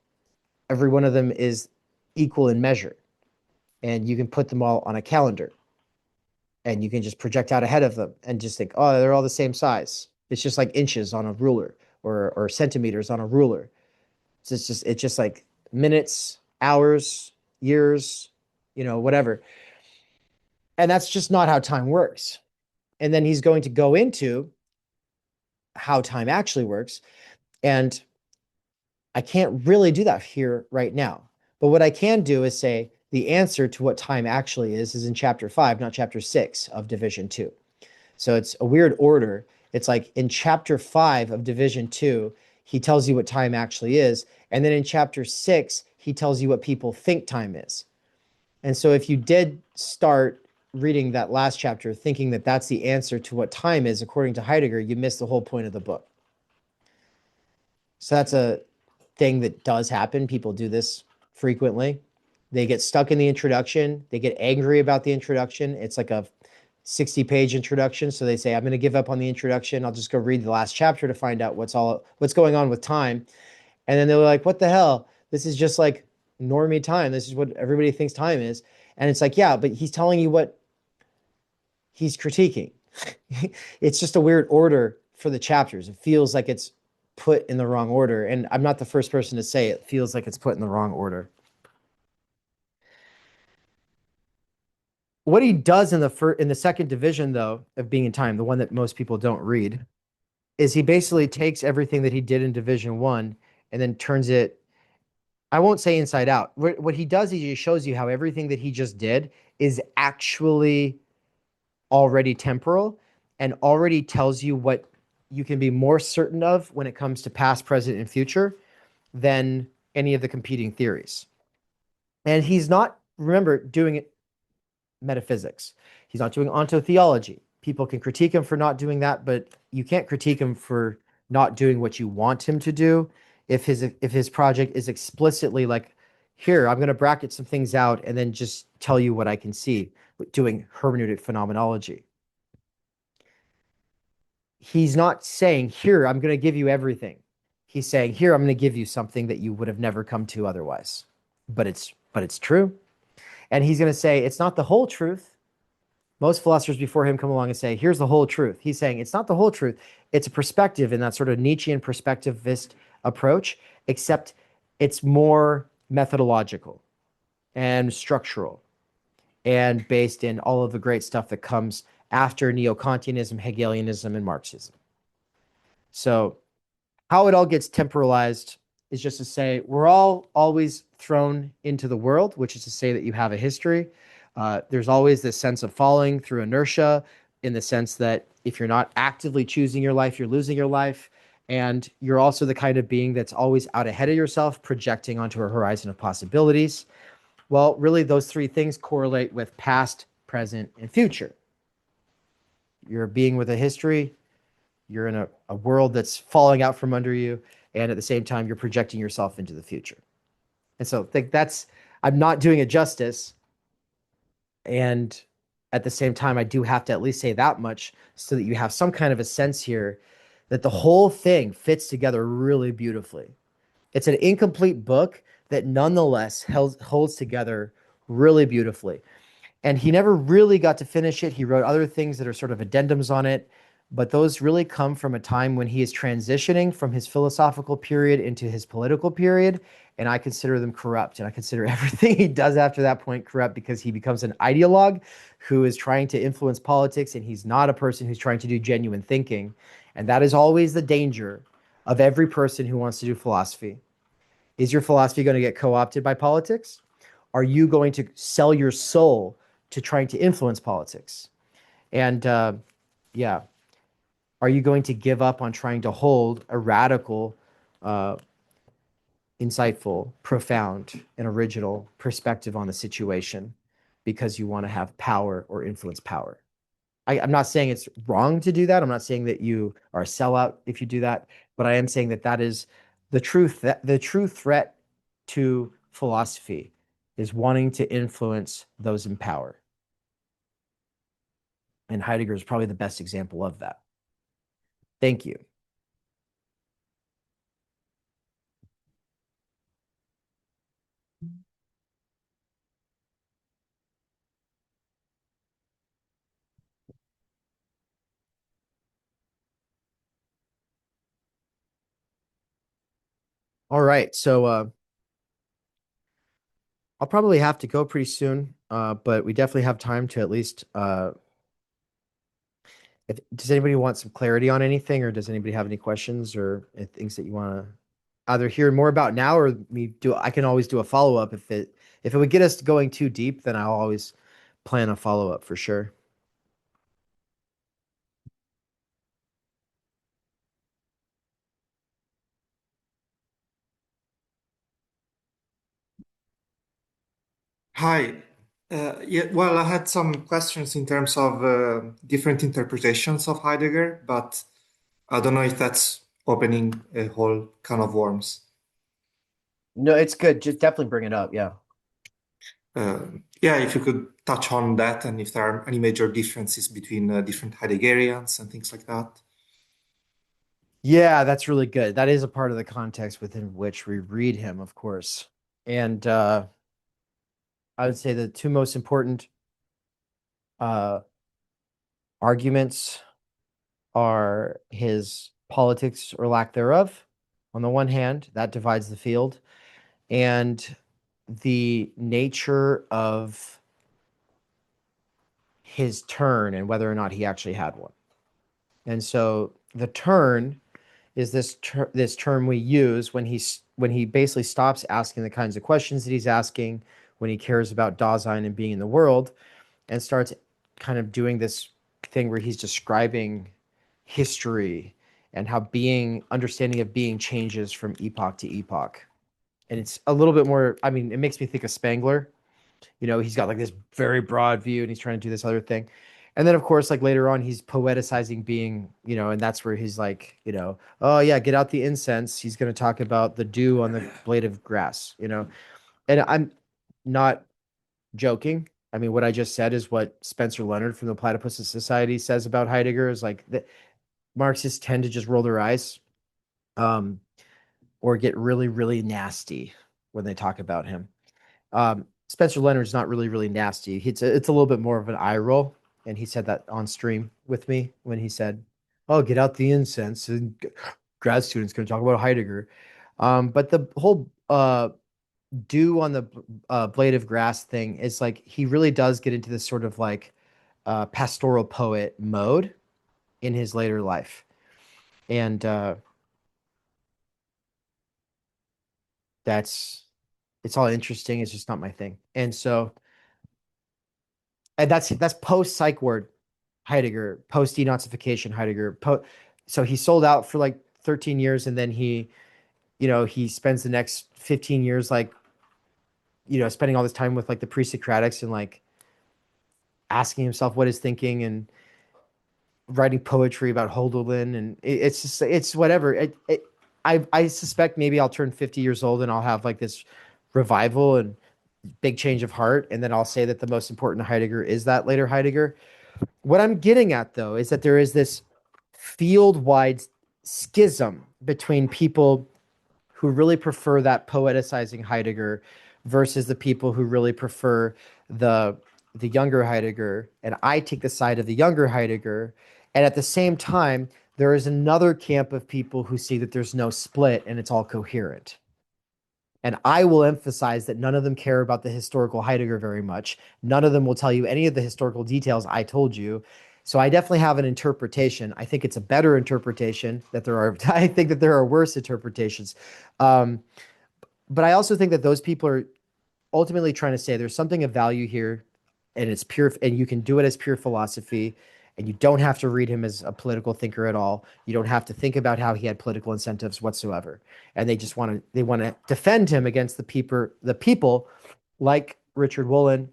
every one of them is equal in measure. And you can put them all on a calendar. And you can just project out ahead of them and just think, oh, they're all the same size. It's just like inches on a ruler, or centimeters on a ruler. So it's just like minutes, hours, years, whatever. And that's just not how time works. And then he's going to go into how time actually works. And I can't really do that here right now. But what I can do is say the answer to what time actually is in chapter 5, not chapter 6 of Division 2. So it's a weird order. It's like in chapter 5 of Division 2, he tells you what time actually is. And then in chapter 6, he tells you what people think time is. And so if you did start reading that last chapter thinking that that's the answer to what time is, according to Heidegger, you missed the whole point of the book. So that's a thing that does happen. People do this frequently. They get stuck in the introduction. They get angry about the introduction. It's like a 60-page introduction. So they say, I'm going to give up on the introduction. I'll just go read the last chapter to find out what's going on with time. And then they're like, what the hell? This is just like normie time. This is what everybody thinks time is. And it's like, yeah, but he's telling you what he's critiquing. It's just a weird order for the chapters. It feels like it's put in the wrong order. And I'm not the first person to say it feels like it's put in the wrong order. What he does in the second division, though, of Being in Time, the one that most people don't read, is he basically takes everything that he did in Division 1 and then turns it, I won't say inside out. What he does is he shows you how everything that he just did is actually already temporal and already tells you what you can be more certain of when it comes to past, present, and future than any of the competing theories. And he's not, remember, doing it metaphysics. He's not doing ontotheology. People can critique him for not doing that, but you can't critique him for not doing what you want him to do if his project is explicitly like, here, I'm going to bracket some things out and then just tell you what I can see, doing hermeneutic phenomenology. He's not saying, here, I'm going to give you everything. He's saying, here, I'm going to give you something that you would have never come to otherwise. But it's true. And he's going to say, it's not the whole truth. Most philosophers before him come along and say, here's the whole truth. He's saying, it's not the whole truth. It's a perspective in that sort of Nietzschean perspectivist approach, except it's more methodological and structural and based in all of the great stuff that comes after Neo-Kantianism, Hegelianism, and Marxism. So how it all gets temporalized is just to say we're all always thrown into the world, which is to say that you have a history. There's always this sense of falling through inertia, in the sense that if you're not actively choosing your life, you're losing your life. And you're also the kind of being that's always out ahead of yourself, projecting onto a horizon of possibilities. Well, really, those three things correlate with past, present, and future. You're a being with a history. You're in a world that's falling out from under you. And at the same time, you're projecting yourself into the future. And so I think I'm not doing it justice. And at the same time, I do have to at least say that much so that you have some kind of a sense here that the whole thing fits together really beautifully. It's an incomplete book that nonetheless holds together really beautifully. And he never really got to finish it. He wrote other things that are sort of addendums on it, but those really come from a time when he is transitioning from his philosophical period into his political period. And I consider them corrupt. And I consider everything he does after that point corrupt, because he becomes an ideologue who is trying to influence politics. And he's not a person who's trying to do genuine thinking. And that is always the danger of every person who wants to do philosophy. Is your philosophy going to get co-opted by politics? Are you going to sell your soul to trying to influence politics? And yeah, are you going to give up on trying to hold a radical, insightful, profound, and original perspective on the situation because you want to have power or influence power? I'm not saying it's wrong to do that. I'm not saying that you are a sellout if you do that, but I am saying that that is the truth. That the true threat to philosophy is wanting to influence those in power. And Heidegger is probably the best example of that. Thank you. All right. So I'll probably have to go pretty soon, but we definitely have time to at least does anybody want some clarity on anything, or does anybody have any questions or things that you want to either hear more about now, or I can always do a follow-up if it would get us going too deep, then I'll always plan a follow-up for sure. Hi. Yeah, well, I had some questions in terms of different interpretations of Heidegger, but I don't know if that's opening a whole can of worms. No, it's good. Just definitely bring it up. Yeah. Yeah, if you could touch on that and if there are any major differences between different Heideggerians and things like that. Yeah, that's really good. That is a part of the context within which we read him, of course. And I would say the two most important arguments are his politics or lack thereof. On the one hand, that divides the field, and the nature of his turn and whether or not he actually had one. And so the turn is this term we use when he basically stops asking the kinds of questions that he's asking, when he cares about Dasein and being in the world, and starts kind of doing this thing where he's describing history and how understanding of being changes from epoch to epoch. And it's a little bit more, I mean, it makes me think of Spengler. You know, he's got like this very broad view and he's trying to do this other thing. And then, of course, like later on, he's poeticizing being, you know, and that's where he's like, you know, oh, yeah, get out the incense. He's going to talk about the dew on the blade of grass, you know. And I'm not joking. I mean, what I just said is what Spencer Leonard from the Platypus Society says about Heidegger is like that Marxists tend to just roll their eyes or get really, really nasty when they talk about him. Spencer Leonard's not really, really nasty. It's a little bit more of an eye roll. And he said that on stream with me when he said, oh, get out the incense. And grad students going to talk about Heidegger. But the whole dew on the blade of grass thing is like, he really does get into this sort of like pastoral poet mode in his later life. And it's all interesting. It's just not my thing. And so, and that's post psych ward Heidegger, post denazification Heidegger. So he sold out for like 13 years, and then he, you know, he spends the next 15 years like, you know, spending all this time with like the pre-Socratics and like asking himself what he's thinking and writing poetry about Hölderlin, and it's just it's whatever. I suspect maybe I'll turn 50 years old and I'll have like this revival and big change of heart, and then I'll say that the most important Heidegger is that later Heidegger. What I'm getting at, though, is that there is this field-wide schism between people who really prefer that poeticizing Heidegger versus the people who really prefer the younger Heidegger. And I take the side of the younger Heidegger. And at the same time, there is another camp of people who see that there's no split and it's all coherent. And I will emphasize that none of them care about the historical Heidegger very much. None of them will tell you any of the historical details I told you. So I definitely have an interpretation. I think it's a better interpretation that there are. I think that there are worse interpretations. But I also think that those people are ultimately trying to say there's something of value here, and it's pure, and you can do it as pure philosophy. And you don't have to read him as a political thinker at all. You don't have to think about how he had political incentives whatsoever. And they just want to defend him against the people like Richard Woolen,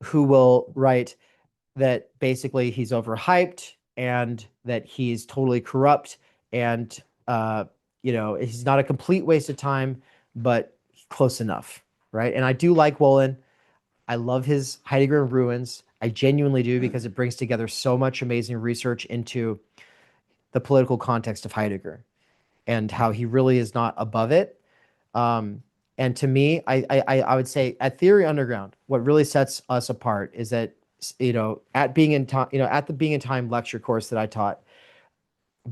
who will write that basically he's overhyped and that he's totally corrupt and you know, he's not a complete waste of time, but close enough, right? And I do like Woolen. I love his Heidegger in Ruins. I genuinely do, because it brings together so much amazing research into the political context of Heidegger and how he really is not above it. And to me, I would say at Theory Underground, what really sets us apart is that, you know, at Being in Time, you know, at the Being in Time lecture course that I taught,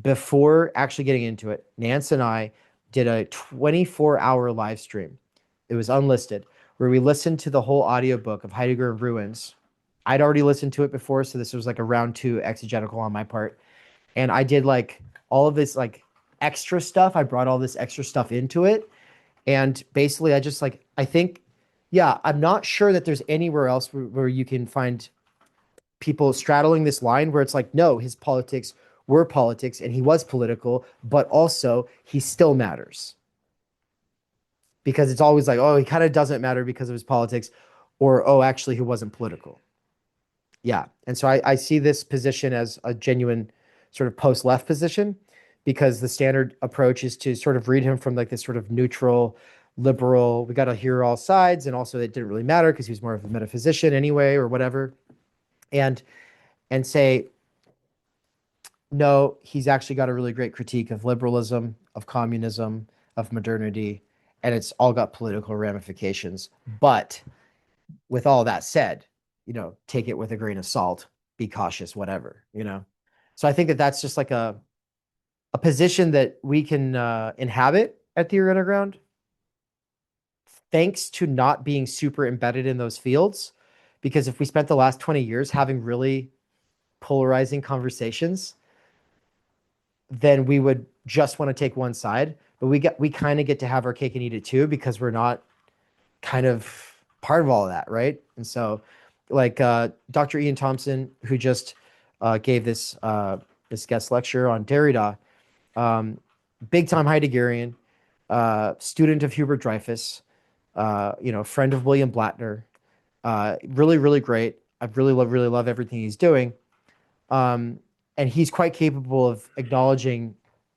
before actually getting into it, Nance and I did a 24-hour live stream. It was unlisted, where we listened to the whole audiobook of Heidegger in Ruins. I'd already listened to it before, so this was like a round 2 exegetical on my part. And I did like all of this like extra stuff. I brought all this extra stuff into it. And basically I just like, I think, yeah, I'm not sure that there's anywhere else where you can find people straddling this line where it's like, no, his politics were politics and he was political, but also he still matters. Because it's always like, oh, he kind of doesn't matter because of his politics, or, oh, actually he wasn't political. Yeah. And so I see this position as a genuine sort of post-left position, because the standard approach is to sort of read him from like this sort of neutral, liberal, we got to hear all sides. And also it didn't really matter because he was more of a metaphysician anyway, or whatever. And say, no, he's actually got a really great critique of liberalism, of communism, of modernity, and it's all got political ramifications. But with all that said, you know, take it with a grain of salt, be cautious, whatever, you know? So I think that that's just like a position that we can inhabit at Theory Underground, thanks to not being super embedded in those fields. Because if we spent the last 20 years having really polarizing conversations, then we would just want to take one side. But we kind of get to have our cake and eat it too, because we're not kind of part of all of that, right? And so, like Dr. Ian Thompson, who just gave this guest lecture on Derrida, big time Heideggerian, student of Hubert Dreyfus, friend of William Blattner. Really, really great. I really love everything he's doing. And he's quite capable of acknowledging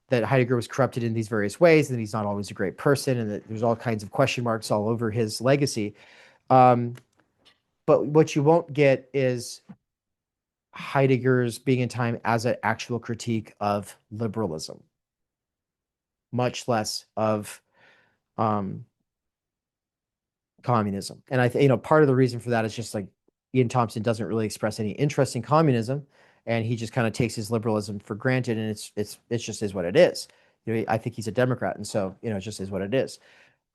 that Heidegger was corrupted in these various ways, and that he's not always a great person, and that there's all kinds of question marks all over his legacy. But what you won't get is Heidegger's Being in Time as an actual critique of liberalism, much less of communism. And I think, part of the reason for that is just like Ian Thompson doesn't really express any interest in communism, and he just kind of takes his liberalism for granted, and it just is what it is. I think he's a Democrat, and so it just is what it is.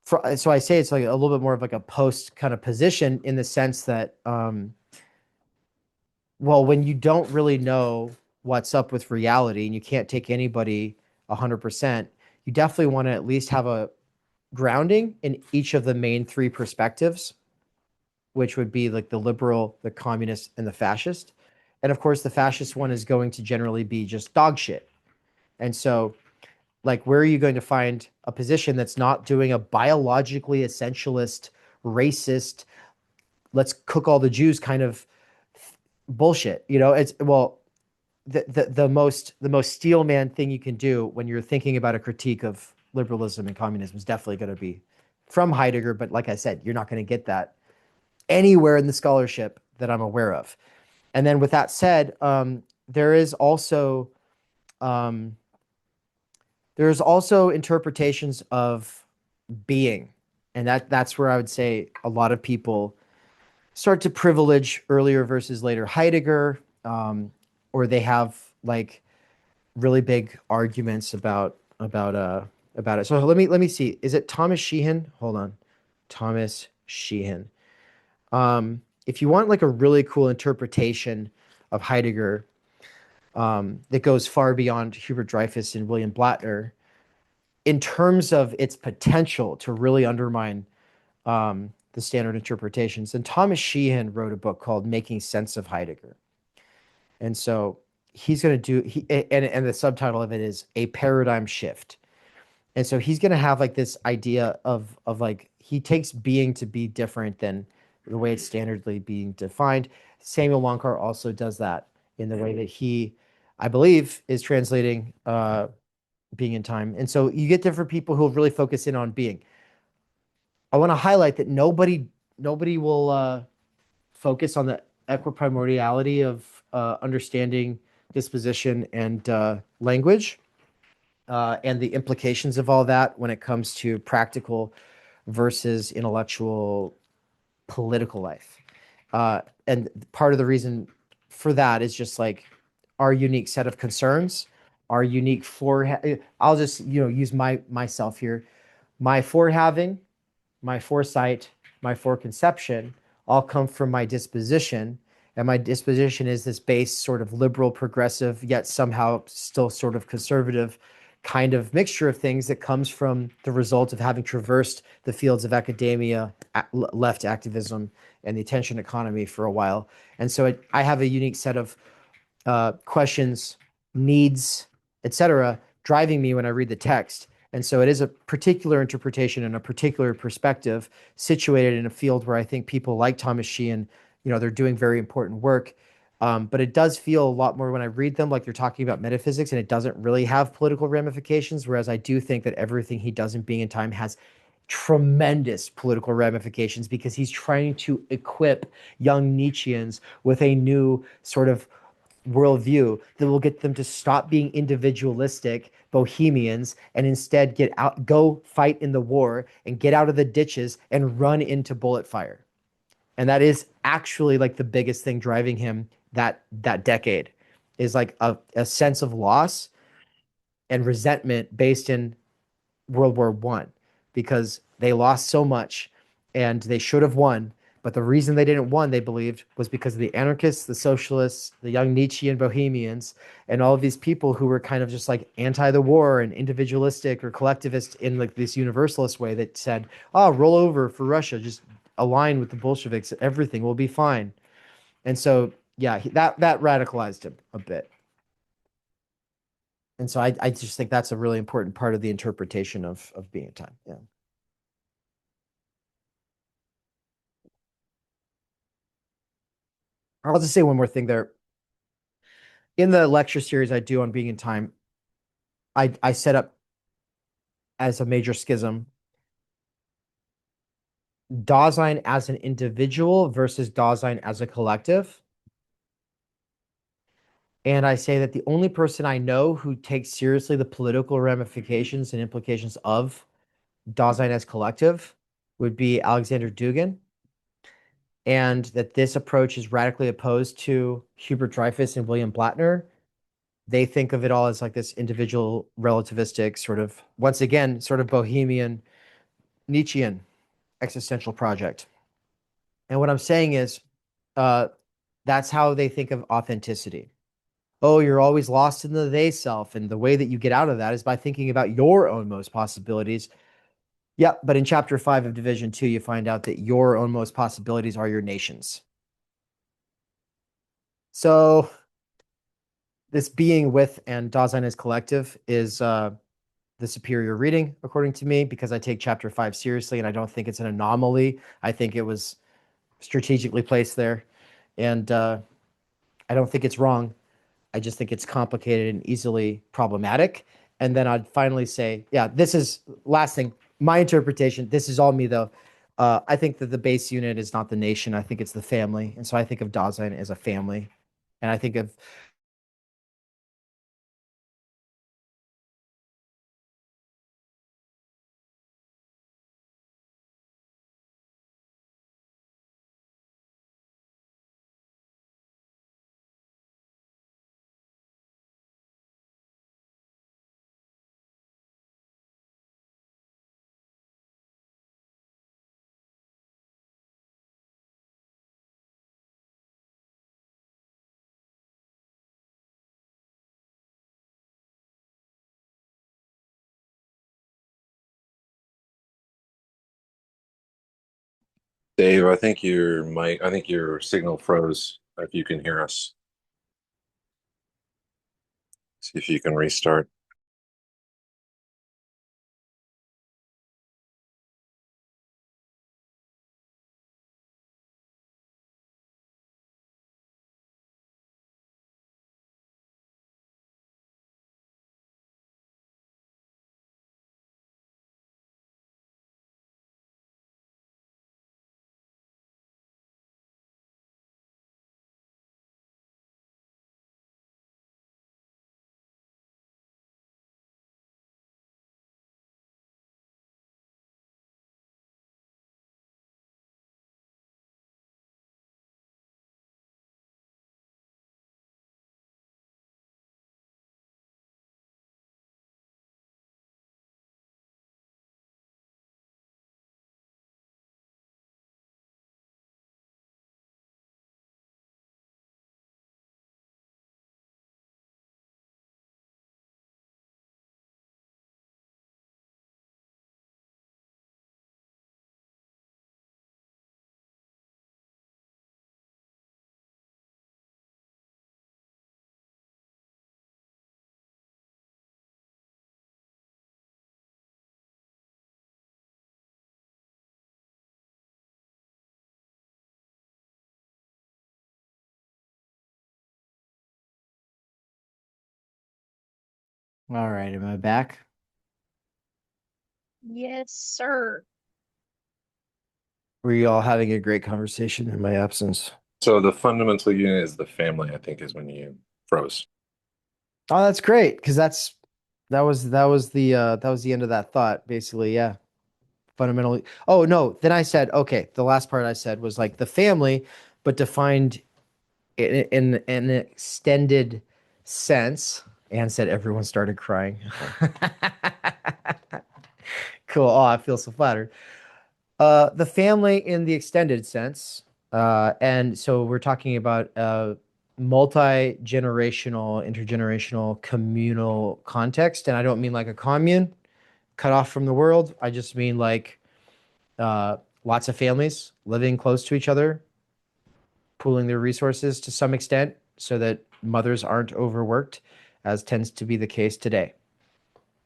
So I say it's like a little bit more of like a post kind of position in the sense that, well, when you don't really know what's up with reality and you can't take anybody 100%, you definitely want to at least have a grounding in each of the main three perspectives, which would be like the liberal, the communist, and the fascist. And of course, the fascist one is going to generally be just dog shit. And so, like, where are you going to find a position that's not doing a biologically essentialist, racist, let's cook all the Jews kind of bullshit? It's, well, the most steel man thing you can do when you're thinking about a critique of liberalism and communism is definitely going to be from Heidegger. But like I said, you're not going to get that anywhere in the scholarship that I'm aware of. And then with that said, there's also interpretations of being, and that's where I would say a lot of people start to privilege earlier versus later Heidegger, or they have like really big arguments about it. So let me see. Is it Thomas Sheehan? Hold on, Thomas Sheehan. If you want like a really cool interpretation of Heidegger that goes far beyond Hubert Dreyfus and William Blattner, in terms of its potential to really undermine the standard interpretations, then Thomas Sheehan wrote a book called Making Sense of Heidegger. And so he's going to do, and the subtitle of it is A Paradigm Shift. And so he's going to have like this idea of like, he takes being to be different than the way it's standardly being defined. Samuel Lonkar also does that in the way that he, I believe, is translating Being in Time. And so you get different people who really focus in on being. I want to highlight that nobody will focus on the equiprimordiality of understanding disposition and language, and the implications of all that when it comes to practical versus intellectual political life. And part of the reason for that is just like our unique set of concerns, our unique I'll just, use myself here. My forehaving, my foresight, my foreconception all come from my disposition. And my disposition is this base sort of liberal, progressive, yet somehow still sort of conservative kind of mixture of things that comes from the result of having traversed the fields of academia, left activism, and the attention economy for a while. And so I have a unique set of questions, needs, etc., driving me when I read the text. And so it is a particular interpretation and a particular perspective situated in a field where I think people like Thomas Sheehan, they're doing very important work. But it does feel a lot more when I read them like they're talking about metaphysics, and it doesn't really have political ramifications, whereas I do think that everything he does in Being in Time has tremendous political ramifications, because he's trying to equip young Nietzscheans with a new sort of worldview that will get them to stop being individualistic bohemians and instead go fight in the war and get out of the ditches and run into bullet fire. And that is actually like the biggest thing driving him that decade, is like a sense of loss and resentment based in World War I, because they lost so much and they should have won. But the reason they didn't win, they believed, was because of the anarchists, the socialists, the young Nietzschean bohemians, and all of these people who were kind of just like anti the war and individualistic or collectivist in like this universalist way that said, oh, roll over for Russia, just align with the Bolsheviks, everything will be fine. And so, yeah, that radicalized him a bit. And so I just think that's a really important part of the interpretation of being in time. Yeah. I'll just say one more thing there. In the lecture series I do on being in time, I set up as a major schism Dasein as an individual versus Dasein as a collective. And I say that the only person I know who takes seriously the political ramifications and implications of Dasein as collective would be Alexander Dugin. And that this approach is radically opposed to Hubert Dreyfus and William Blattner. They think of it all as like this individual relativistic sort of, once again, sort of bohemian Nietzschean existential project. And what I'm saying is, that's how they think of authenticity. Oh, you're always lost in the they self. And the way that you get out of that is by thinking about your own most possibilities. Yeah, but in chapter 5 of Division 2, you find out that your own most possibilities are your nations. So this being with and Dasein as collective is the superior reading, according to me, because I take chapter 5 seriously and I don't think it's an anomaly. I think it was strategically placed there. And I don't think it's wrong. I just think it's complicated and easily problematic. And then I'd finally say, yeah, this is last thing, my interpretation. This is all me, though. I think that the base unit is not the nation. I think it's the family. And so I think of Dasein as a family. And I think of Dave, I think your signal froze. If you can hear us, see if you can restart. all right. Am I back? Yes, sir. Were you all having a great conversation in my absence? So the fundamental unit is the family, I think, is when you froze. Oh, that's great because that was the end of that thought, basically. Yeah, fundamentally. Oh no, then I said okay. The last part I said was like the family, but defined in an extended sense. And said everyone started crying. Cool. Oh, I feel so flattered. The family in the extended sense, and so we're talking about multi-generational, intergenerational, communal context, and I don't mean like a commune cut off from the world. I just mean like lots of families living close to each other, pooling their resources to some extent, so that mothers aren't overworked as tends to be the case today.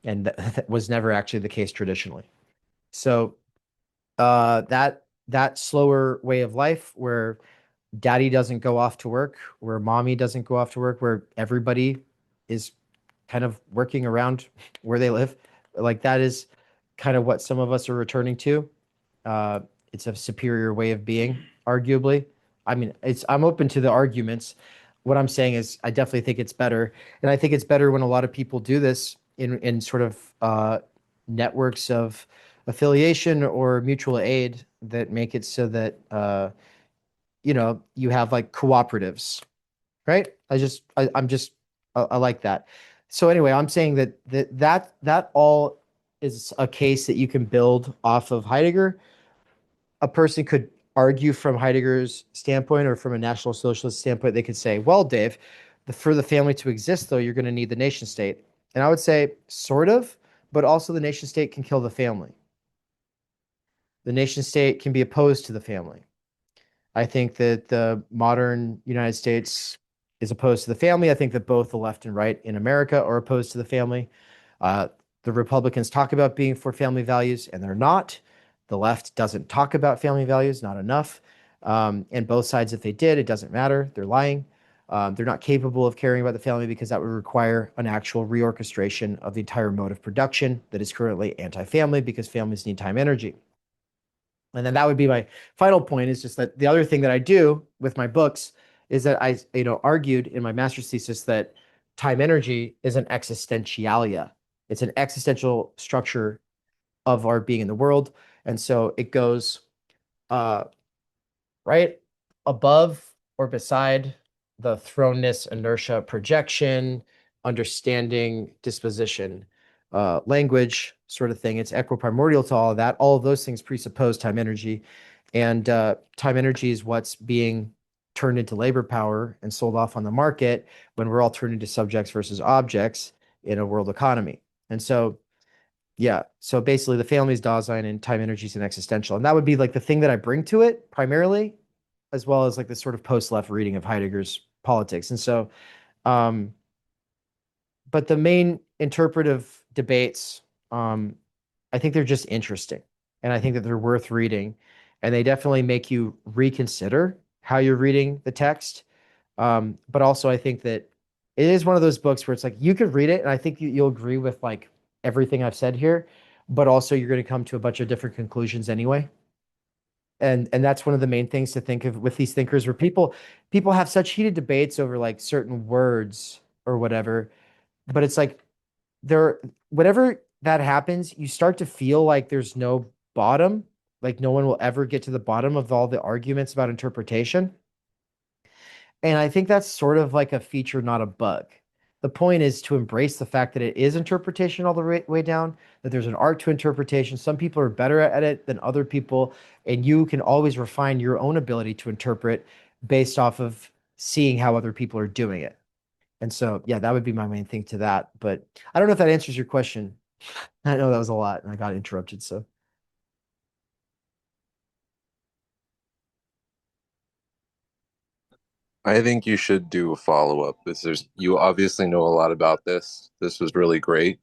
And that was never actually the case traditionally. So that slower way of life where daddy doesn't go off to work, where mommy doesn't go off to work, where everybody is kind of working around where they live, like that is kind of what some of us are returning to. It's a superior way of being, arguably. I mean, I'm open to the arguments. What I'm saying is I definitely think it's better. And I think it's better when a lot of people do this in sort of networks of affiliation or mutual aid that make it so that you have like cooperatives, right? I like that. So anyway, I'm saying that all is a case that you can build off of Heidegger. A person could argue from Heidegger's standpoint or from a National Socialist standpoint. They could say, well, Dave, for the family to exist, though, you're going to need the nation state. And I would say, sort of, but also the nation state can kill the family. The nation state can be opposed to the family. I think that the modern United States is opposed to the family. I think that both the left and right in America are opposed to the family. The Republicans talk about being for family values, and they're not. The left doesn't talk about family values, not enough. And both sides, if they did, it doesn't matter. They're lying. They're not capable of caring about the family because that would require an actual reorchestration of the entire mode of production that is currently anti-family because families need time, energy. And then that would be my final point, is just that the other thing that I do with my books is that I, argued in my master's thesis that time energy is an existentialia. It's an existential structure of our being in the world. And so it goes right above or beside the thrownness, inertia, projection, understanding, disposition, language sort of thing. It's equiprimordial to all of that. All of those things presuppose time energy. And time energy is what's being turned into labor power and sold off on the market when we're all turned into subjects versus objects in a world economy. And so, yeah, so basically the family's Dasein and time energy is an existential. And that would be like the thing that I bring to it primarily, as well as like this sort of post-left reading of Heidegger's politics. And so, but the main interpretive debates, I think they're just interesting. And I think that they're worth reading. And they definitely make you reconsider how you're reading the text. But also I think that it is one of those books where it's like you could read it, and I think you'll agree with like everything I've said here, but also you're going to come to a bunch of different conclusions anyway. And that's one of the main things to think of with these thinkers, where people have such heated debates over like certain words or whatever, but it's like whenever that happens, you start to feel like there's no bottom, like no one will ever get to the bottom of all the arguments about interpretation. And I think that's sort of like a feature, not a bug. The point is to embrace the fact that it is interpretation all the way down, that there's an art to interpretation. Some people are better at it than other people, and you can always refine your own ability to interpret based off of seeing how other people are doing it. And so, yeah, that would be my main thing to that. But I don't know if that answers your question. I know that was a lot and I got interrupted. So, I think you should do a follow-up. You obviously know a lot about this. This was really great.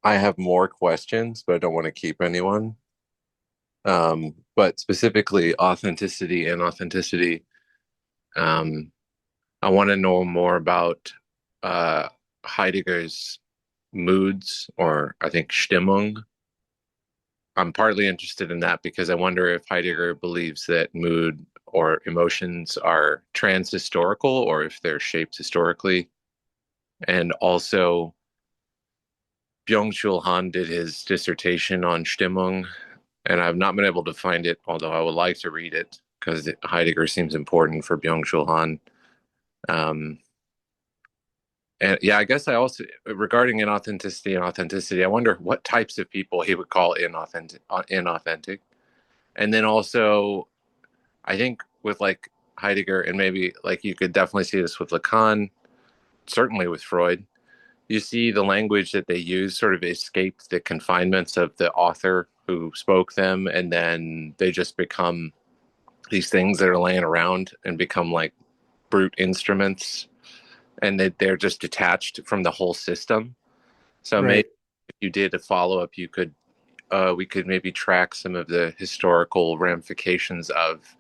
I have more questions, but I don't want to keep anyone. But specifically authenticity and authenticity. I want to know more about Heidegger's moods, or I think Stimmung. I'm partly interested in that because I wonder if Heidegger believes that mood or emotions are trans-historical or if they're shaped historically. And also, Byung-Chul Han did his dissertation on Stimmung, and I've not been able to find it, although I would like to read it because Heidegger seems important for Byung-Chul Han. And yeah, I guess I also, regarding inauthenticity, I wonder what types of people he would call inauthentic. And then also, I think with like Heidegger, and maybe like you could definitely see this with Lacan, certainly with Freud, you see the language that they use sort of escaped the confinements of the author who spoke them, and then they just become these things that are laying around and become like brute instruments and that they're just detached from the whole system. So Right. maybe if you did a follow-up, we could maybe track some of the historical ramifications of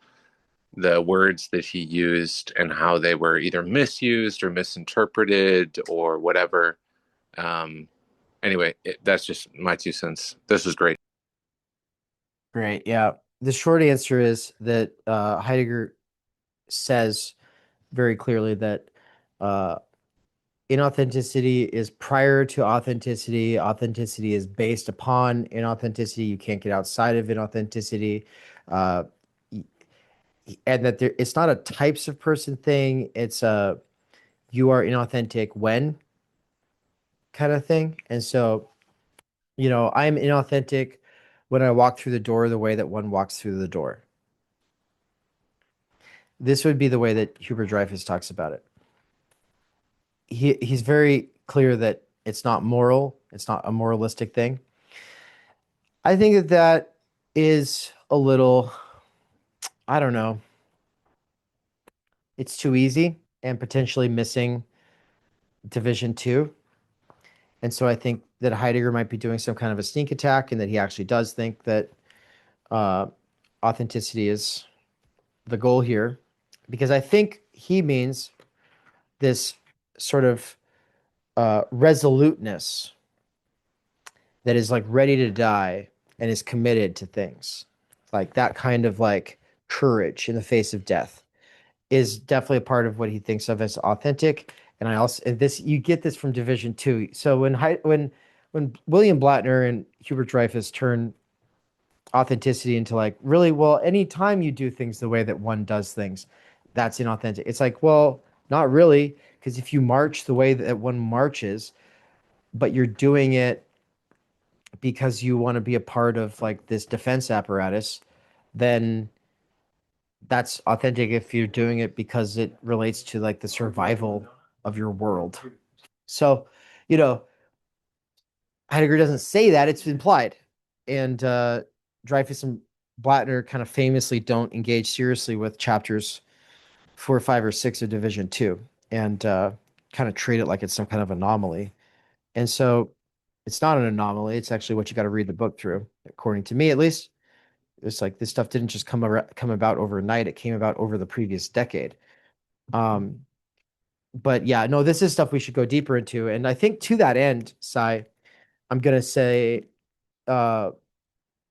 the words that he used and how they were either misused or misinterpreted or whatever. Anyway, that's just my 2 cents. This was great. Great. Yeah. The short answer is that Heidegger says very clearly that uh, inauthenticity is prior to authenticity. Authenticity is based upon inauthenticity. You can't get outside of inauthenticity. Uh, and that it's not a types of person thing. It's a you are inauthentic when kind of thing. And so, I'm inauthentic when I walk through the door the way that one walks through the door. This would be the way that Hubert Dreyfus talks about it. He's very clear that it's not moral. It's not a moralistic thing. I think that is a little, I don't know. It's too easy and potentially missing division 2. And so I think that Heidegger might be doing some kind of a sneak attack, and that he actually does think that authenticity is the goal here, because I think he means this sort of resoluteness that is like ready to die and is committed to things. Like that kind of like courage in the face of death is definitely a part of what he thinks of as authentic. And you get this from Division 2. So when William Blattner and Hubert Dreyfus turn authenticity into like, really, well, anytime you do things the way that one does things, that's inauthentic. It's like, well, not really, because if you march the way that one marches, but you're doing it because you want to be a part of like this defense apparatus, then that's authentic if you're doing it because it relates to like the survival of your world. So, Heidegger doesn't say that, it's implied. And Dreyfus and Blattner kind of famously don't engage seriously with chapters 4, 5, or 6 of Division 2, and kind of treat it like it's some kind of anomaly. And so it's not an anomaly. It's actually what you got to read the book through, according to me, at least. It's like this stuff didn't just come about overnight. It came about over the previous decade. But yeah, no, this is stuff we should go deeper into. And I think to that end, Sai, I'm going to say,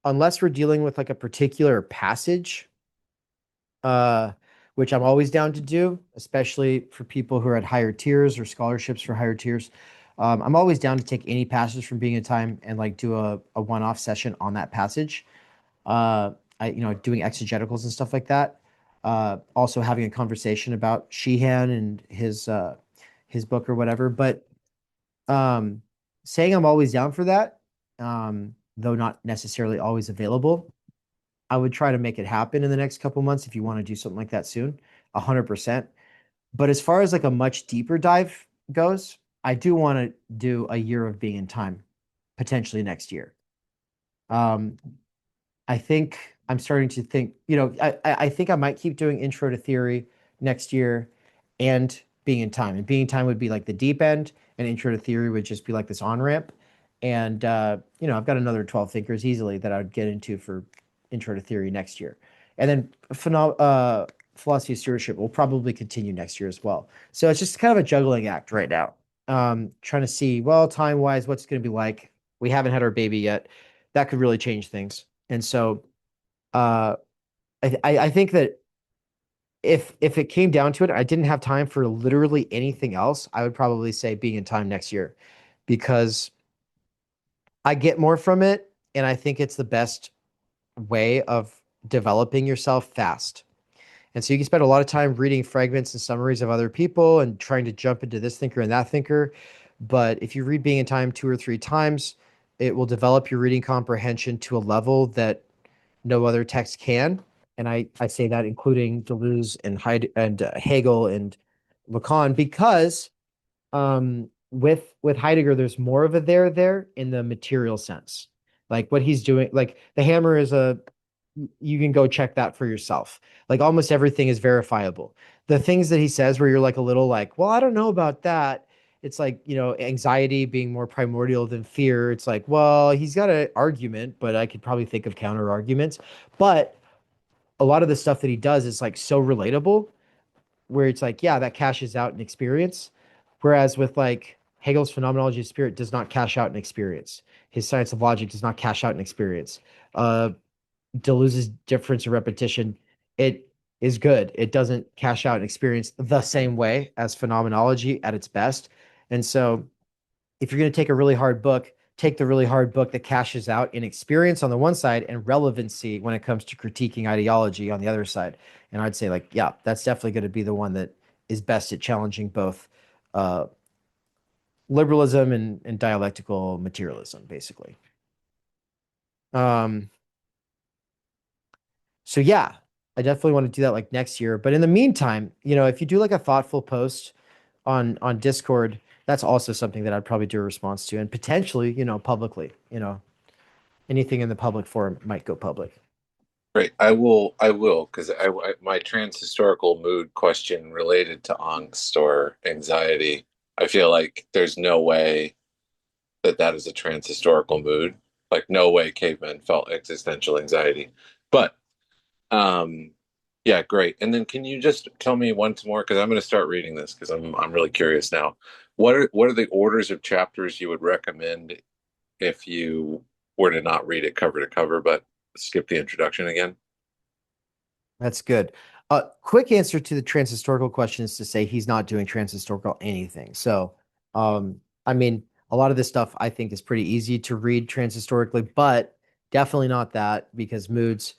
unless we're dealing with like a particular passage, which I'm always down to do, especially for people who are at higher tiers or scholarships for higher tiers. I'm always down to take any passage from Being in Time and like do a one-off session on that passage. Doing exegeticals and stuff like that. Also having a conversation about Sheehan and his book or whatever. But saying I'm always down for that, though not necessarily always available, I would try to make it happen in the next couple months if you want to do something like that soon, 100%. But as far as like a much deeper dive goes, I do want to do a year of Being in Time, potentially next year. I think I'm starting to think, I think I might keep doing Intro to Theory next year and Being in Time. And Being in Time would be like the deep end, and Intro to Theory would just be like this on-ramp. And, I've got another 12 thinkers easily that I would get into for Intro to Theory next year. And then Philosophy of Stewardship will probably continue next year as well. So it's just kind of a juggling act right now. Trying to see, well, time-wise, what's going to be like. We haven't had our baby yet. That could really change things. And so I think that if it came down to it, I didn't have time for literally anything else, I would probably say Being in Time next year, because I get more from it, and I think it's the best way of developing yourself fast. And so you can spend a lot of time reading fragments and summaries of other people and trying to jump into this thinker and that thinker. But if you read Being in Time 2 or 3 times, it will develop your reading comprehension to a level that no other text can. And I say that including Deleuze and Hegel and Lacan, because with Heidegger, there's more of a there in the material sense. Like what he's doing, like the hammer is a you can go check that for yourself. Like almost everything is verifiable. The things that he says where you're like a little like, well, I don't know about that. It's like, anxiety being more primordial than fear. It's like, well, he's got an argument, but I could probably think of counter arguments. But a lot of the stuff that he does is like so relatable where it's like, yeah, that cashes out in experience. Whereas with like Hegel's phenomenology of spirit does not cash out in experience. His science of logic does not cash out in experience. Uh, Deleuze's difference of repetition, it is good. It doesn't cash out an experience the same way as phenomenology at its best. And so if you're going to take a really hard book, take the really hard book that cashes out in experience on the one side and relevancy when it comes to critiquing ideology on the other side. And I'd say, like, yeah, that's definitely going to be the one that is best at challenging both uh, liberalism and dialectical materialism, basically. Um, So yeah, I definitely want to do that like next year. But in the meantime, if you do like a thoughtful post on Discord, that's also something that I'd probably do a response to, and potentially, publicly. Anything in the public forum might go public. Great. I will, because my trans-historical mood question related to angst or anxiety, I feel like there's no way that is a trans-historical mood. Like no way cavemen felt existential anxiety. But yeah, great. And then can you just tell me once more, because I'm going to start reading this because I'm really curious now. What are the orders of chapters you would recommend if you were to not read it cover to cover, but skip the introduction again? That's good. Quick answer to the transhistorical question is to say he's not doing transhistorical anything. So, I mean, a lot of this stuff I think is pretty easy to read transhistorically, but definitely not that because moods.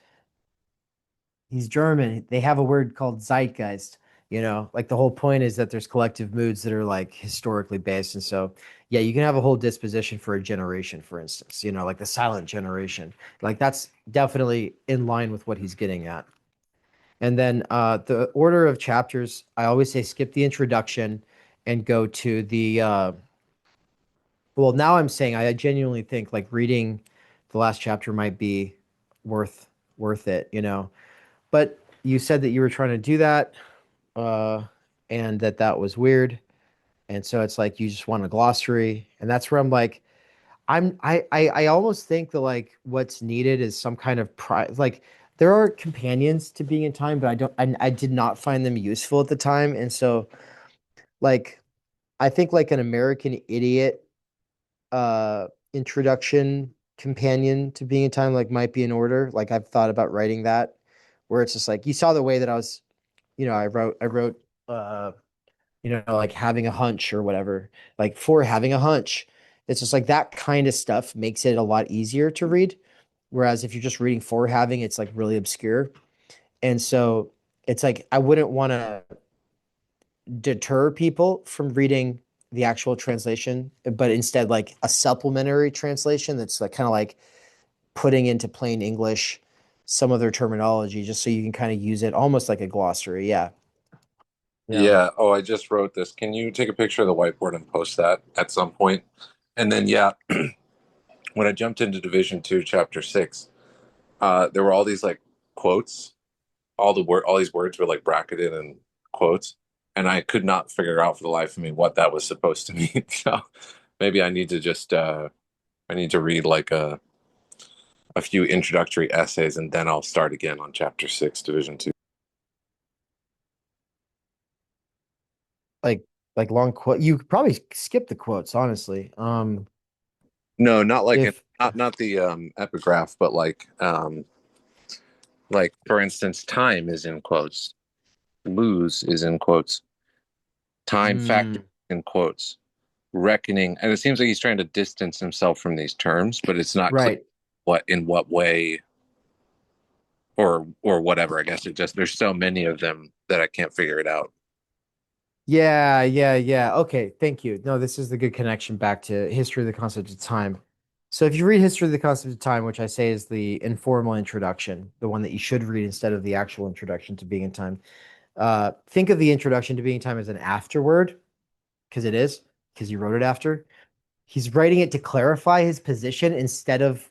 He's German. They have a word called Zeitgeist. Like the whole point is that there's collective moods that are like historically based. And so, yeah, you can have a whole disposition for a generation, for instance, like the silent generation. Like that's definitely in line with what he's getting at. And then the order of chapters, I always say skip the introduction and go to the well, now I'm saying I genuinely think like reading the last chapter might be worth it. But you said that you were trying to do that, uh, and that was weird. And so it's like you just want a glossary, and that's where I'm like, I almost think that like what's needed is some kind of like there are companions to being in time, but I did not find them useful at the time, and so like I think like an American Idiot introduction companion to being in time like might be in order. Like I've thought about writing that, where it's just like you saw the way that I was, I wrote like having a hunch or whatever, like for having a hunch. It's just like that kind of stuff makes it a lot easier to read. Whereas if you're just reading for having, it's like really obscure. And so it's like I wouldn't want to deter people from reading the actual translation, but instead like a supplementary translation that's like kind of like putting into plain English some of their terminology just so you can kind of use it almost like a glossary. Yeah. Yeah. Oh, I just wrote this. Can you take a picture of the whiteboard and post that at some point? And then, yeah, when I jumped into Division Two, Chapter 6, there were all these like quotes. All these words were like bracketed in quotes, and I could not figure out for the life of me what that was supposed to mean. So maybe I need to just I need to read like a few introductory essays, and then I'll start again on Chapter 6, Division 2. Like long quote. You could probably skip the quotes, honestly. No, not like If not the epigraph, but like for instance, time is in quotes, lose is in quotes, time factor in quotes, reckoning, and it seems like he's trying to distance himself from these terms, but it's not clear right. what way or whatever. I guess it just there's so many of them that I can't figure it out. Yeah. Okay, thank you. No, this is the good connection back to history of the concept of time. So if you read History of the Concept of Time, which I say is the informal introduction, the one that you should read instead of the actual introduction to being in time, think of the introduction to being in time as an afterword, because it is, because you wrote it after. He's writing it to clarify his position instead of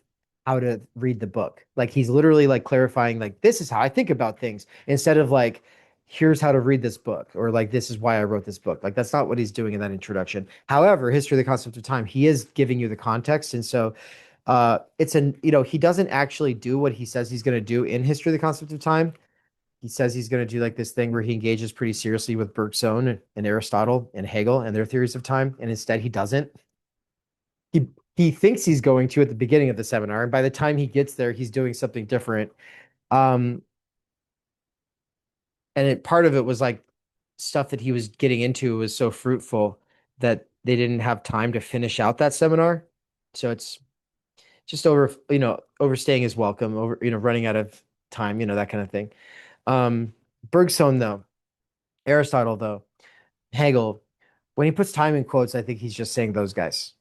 how to read the book. Like he's literally like clarifying, like, this is how I think about things, instead of like, here's how to read this book, or like, this is why I wrote this book. Like that's not what he's doing in that introduction. However, History of the Concept of Time, he is giving you the context. And so it's an, he doesn't actually do what he says he's going to do in History of the Concept of Time. He says he's going to do like this thing where he engages pretty seriously with Bergson and Aristotle and Hegel and their theories of time. And instead he doesn't. He thinks he's going to at the beginning of the seminar, and by the time he gets there, he's doing something different. And part of it was like stuff that he was getting into was so fruitful that they didn't have time to finish out that seminar. So it's just overstaying his welcome, running out of time, that kind of thing. Bergson though, Aristotle though, Hegel, when he puts time in quotes, I think he's just saying those guys.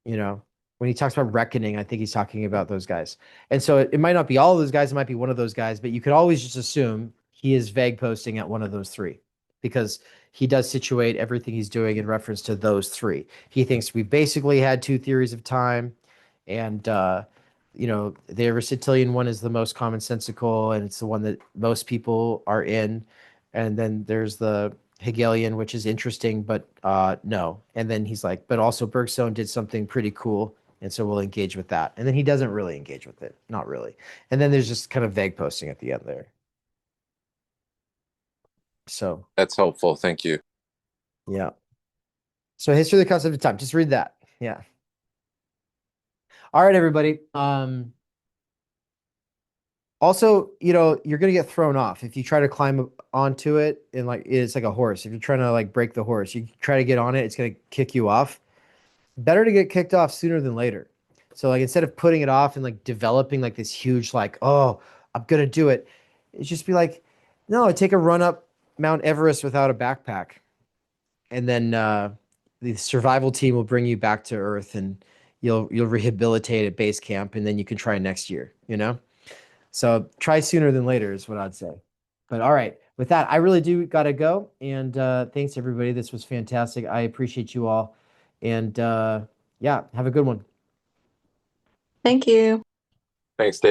When he talks about reckoning, I think he's talking about those guys. And so it might not be all of those guys, it might be one of those guys, but you could always just assume he is vague posting at one of those three, because he does situate everything he's doing in reference to those three. He thinks we basically had two theories of time, and the Aristotelian one is the most commonsensical, and it's the one that most people are in. And then there's the Hegelian, which is interesting, but no. And then he's like, but also Bergson did something pretty cool, and so we'll engage with that. And then he doesn't really engage with it, not really. And then there's just kind of vague posting at the end there. So That's helpful. Thank you. yeah. So History of the Concept of Time, just read that. Yeah. All right, everybody. Also, you're going to get thrown off if you try to climb onto it, and like it's like a horse. If you're trying to like break the horse, you try to get on it, it's going to kick you off. Better to get kicked off sooner than later. So like instead of putting it off and like developing like this huge like, oh, I'm going to do it. It's just be like, no, take a run up Mount Everest without a backpack. And then the survival team will bring you back to Earth, and you'll rehabilitate at base camp, and then you can try next year, So try sooner than later is what I'd say. But all right, with that, I really do got to go. And thanks, everybody. This was fantastic. I appreciate you all. And yeah, have a good one. Thank you. Thanks, Dave.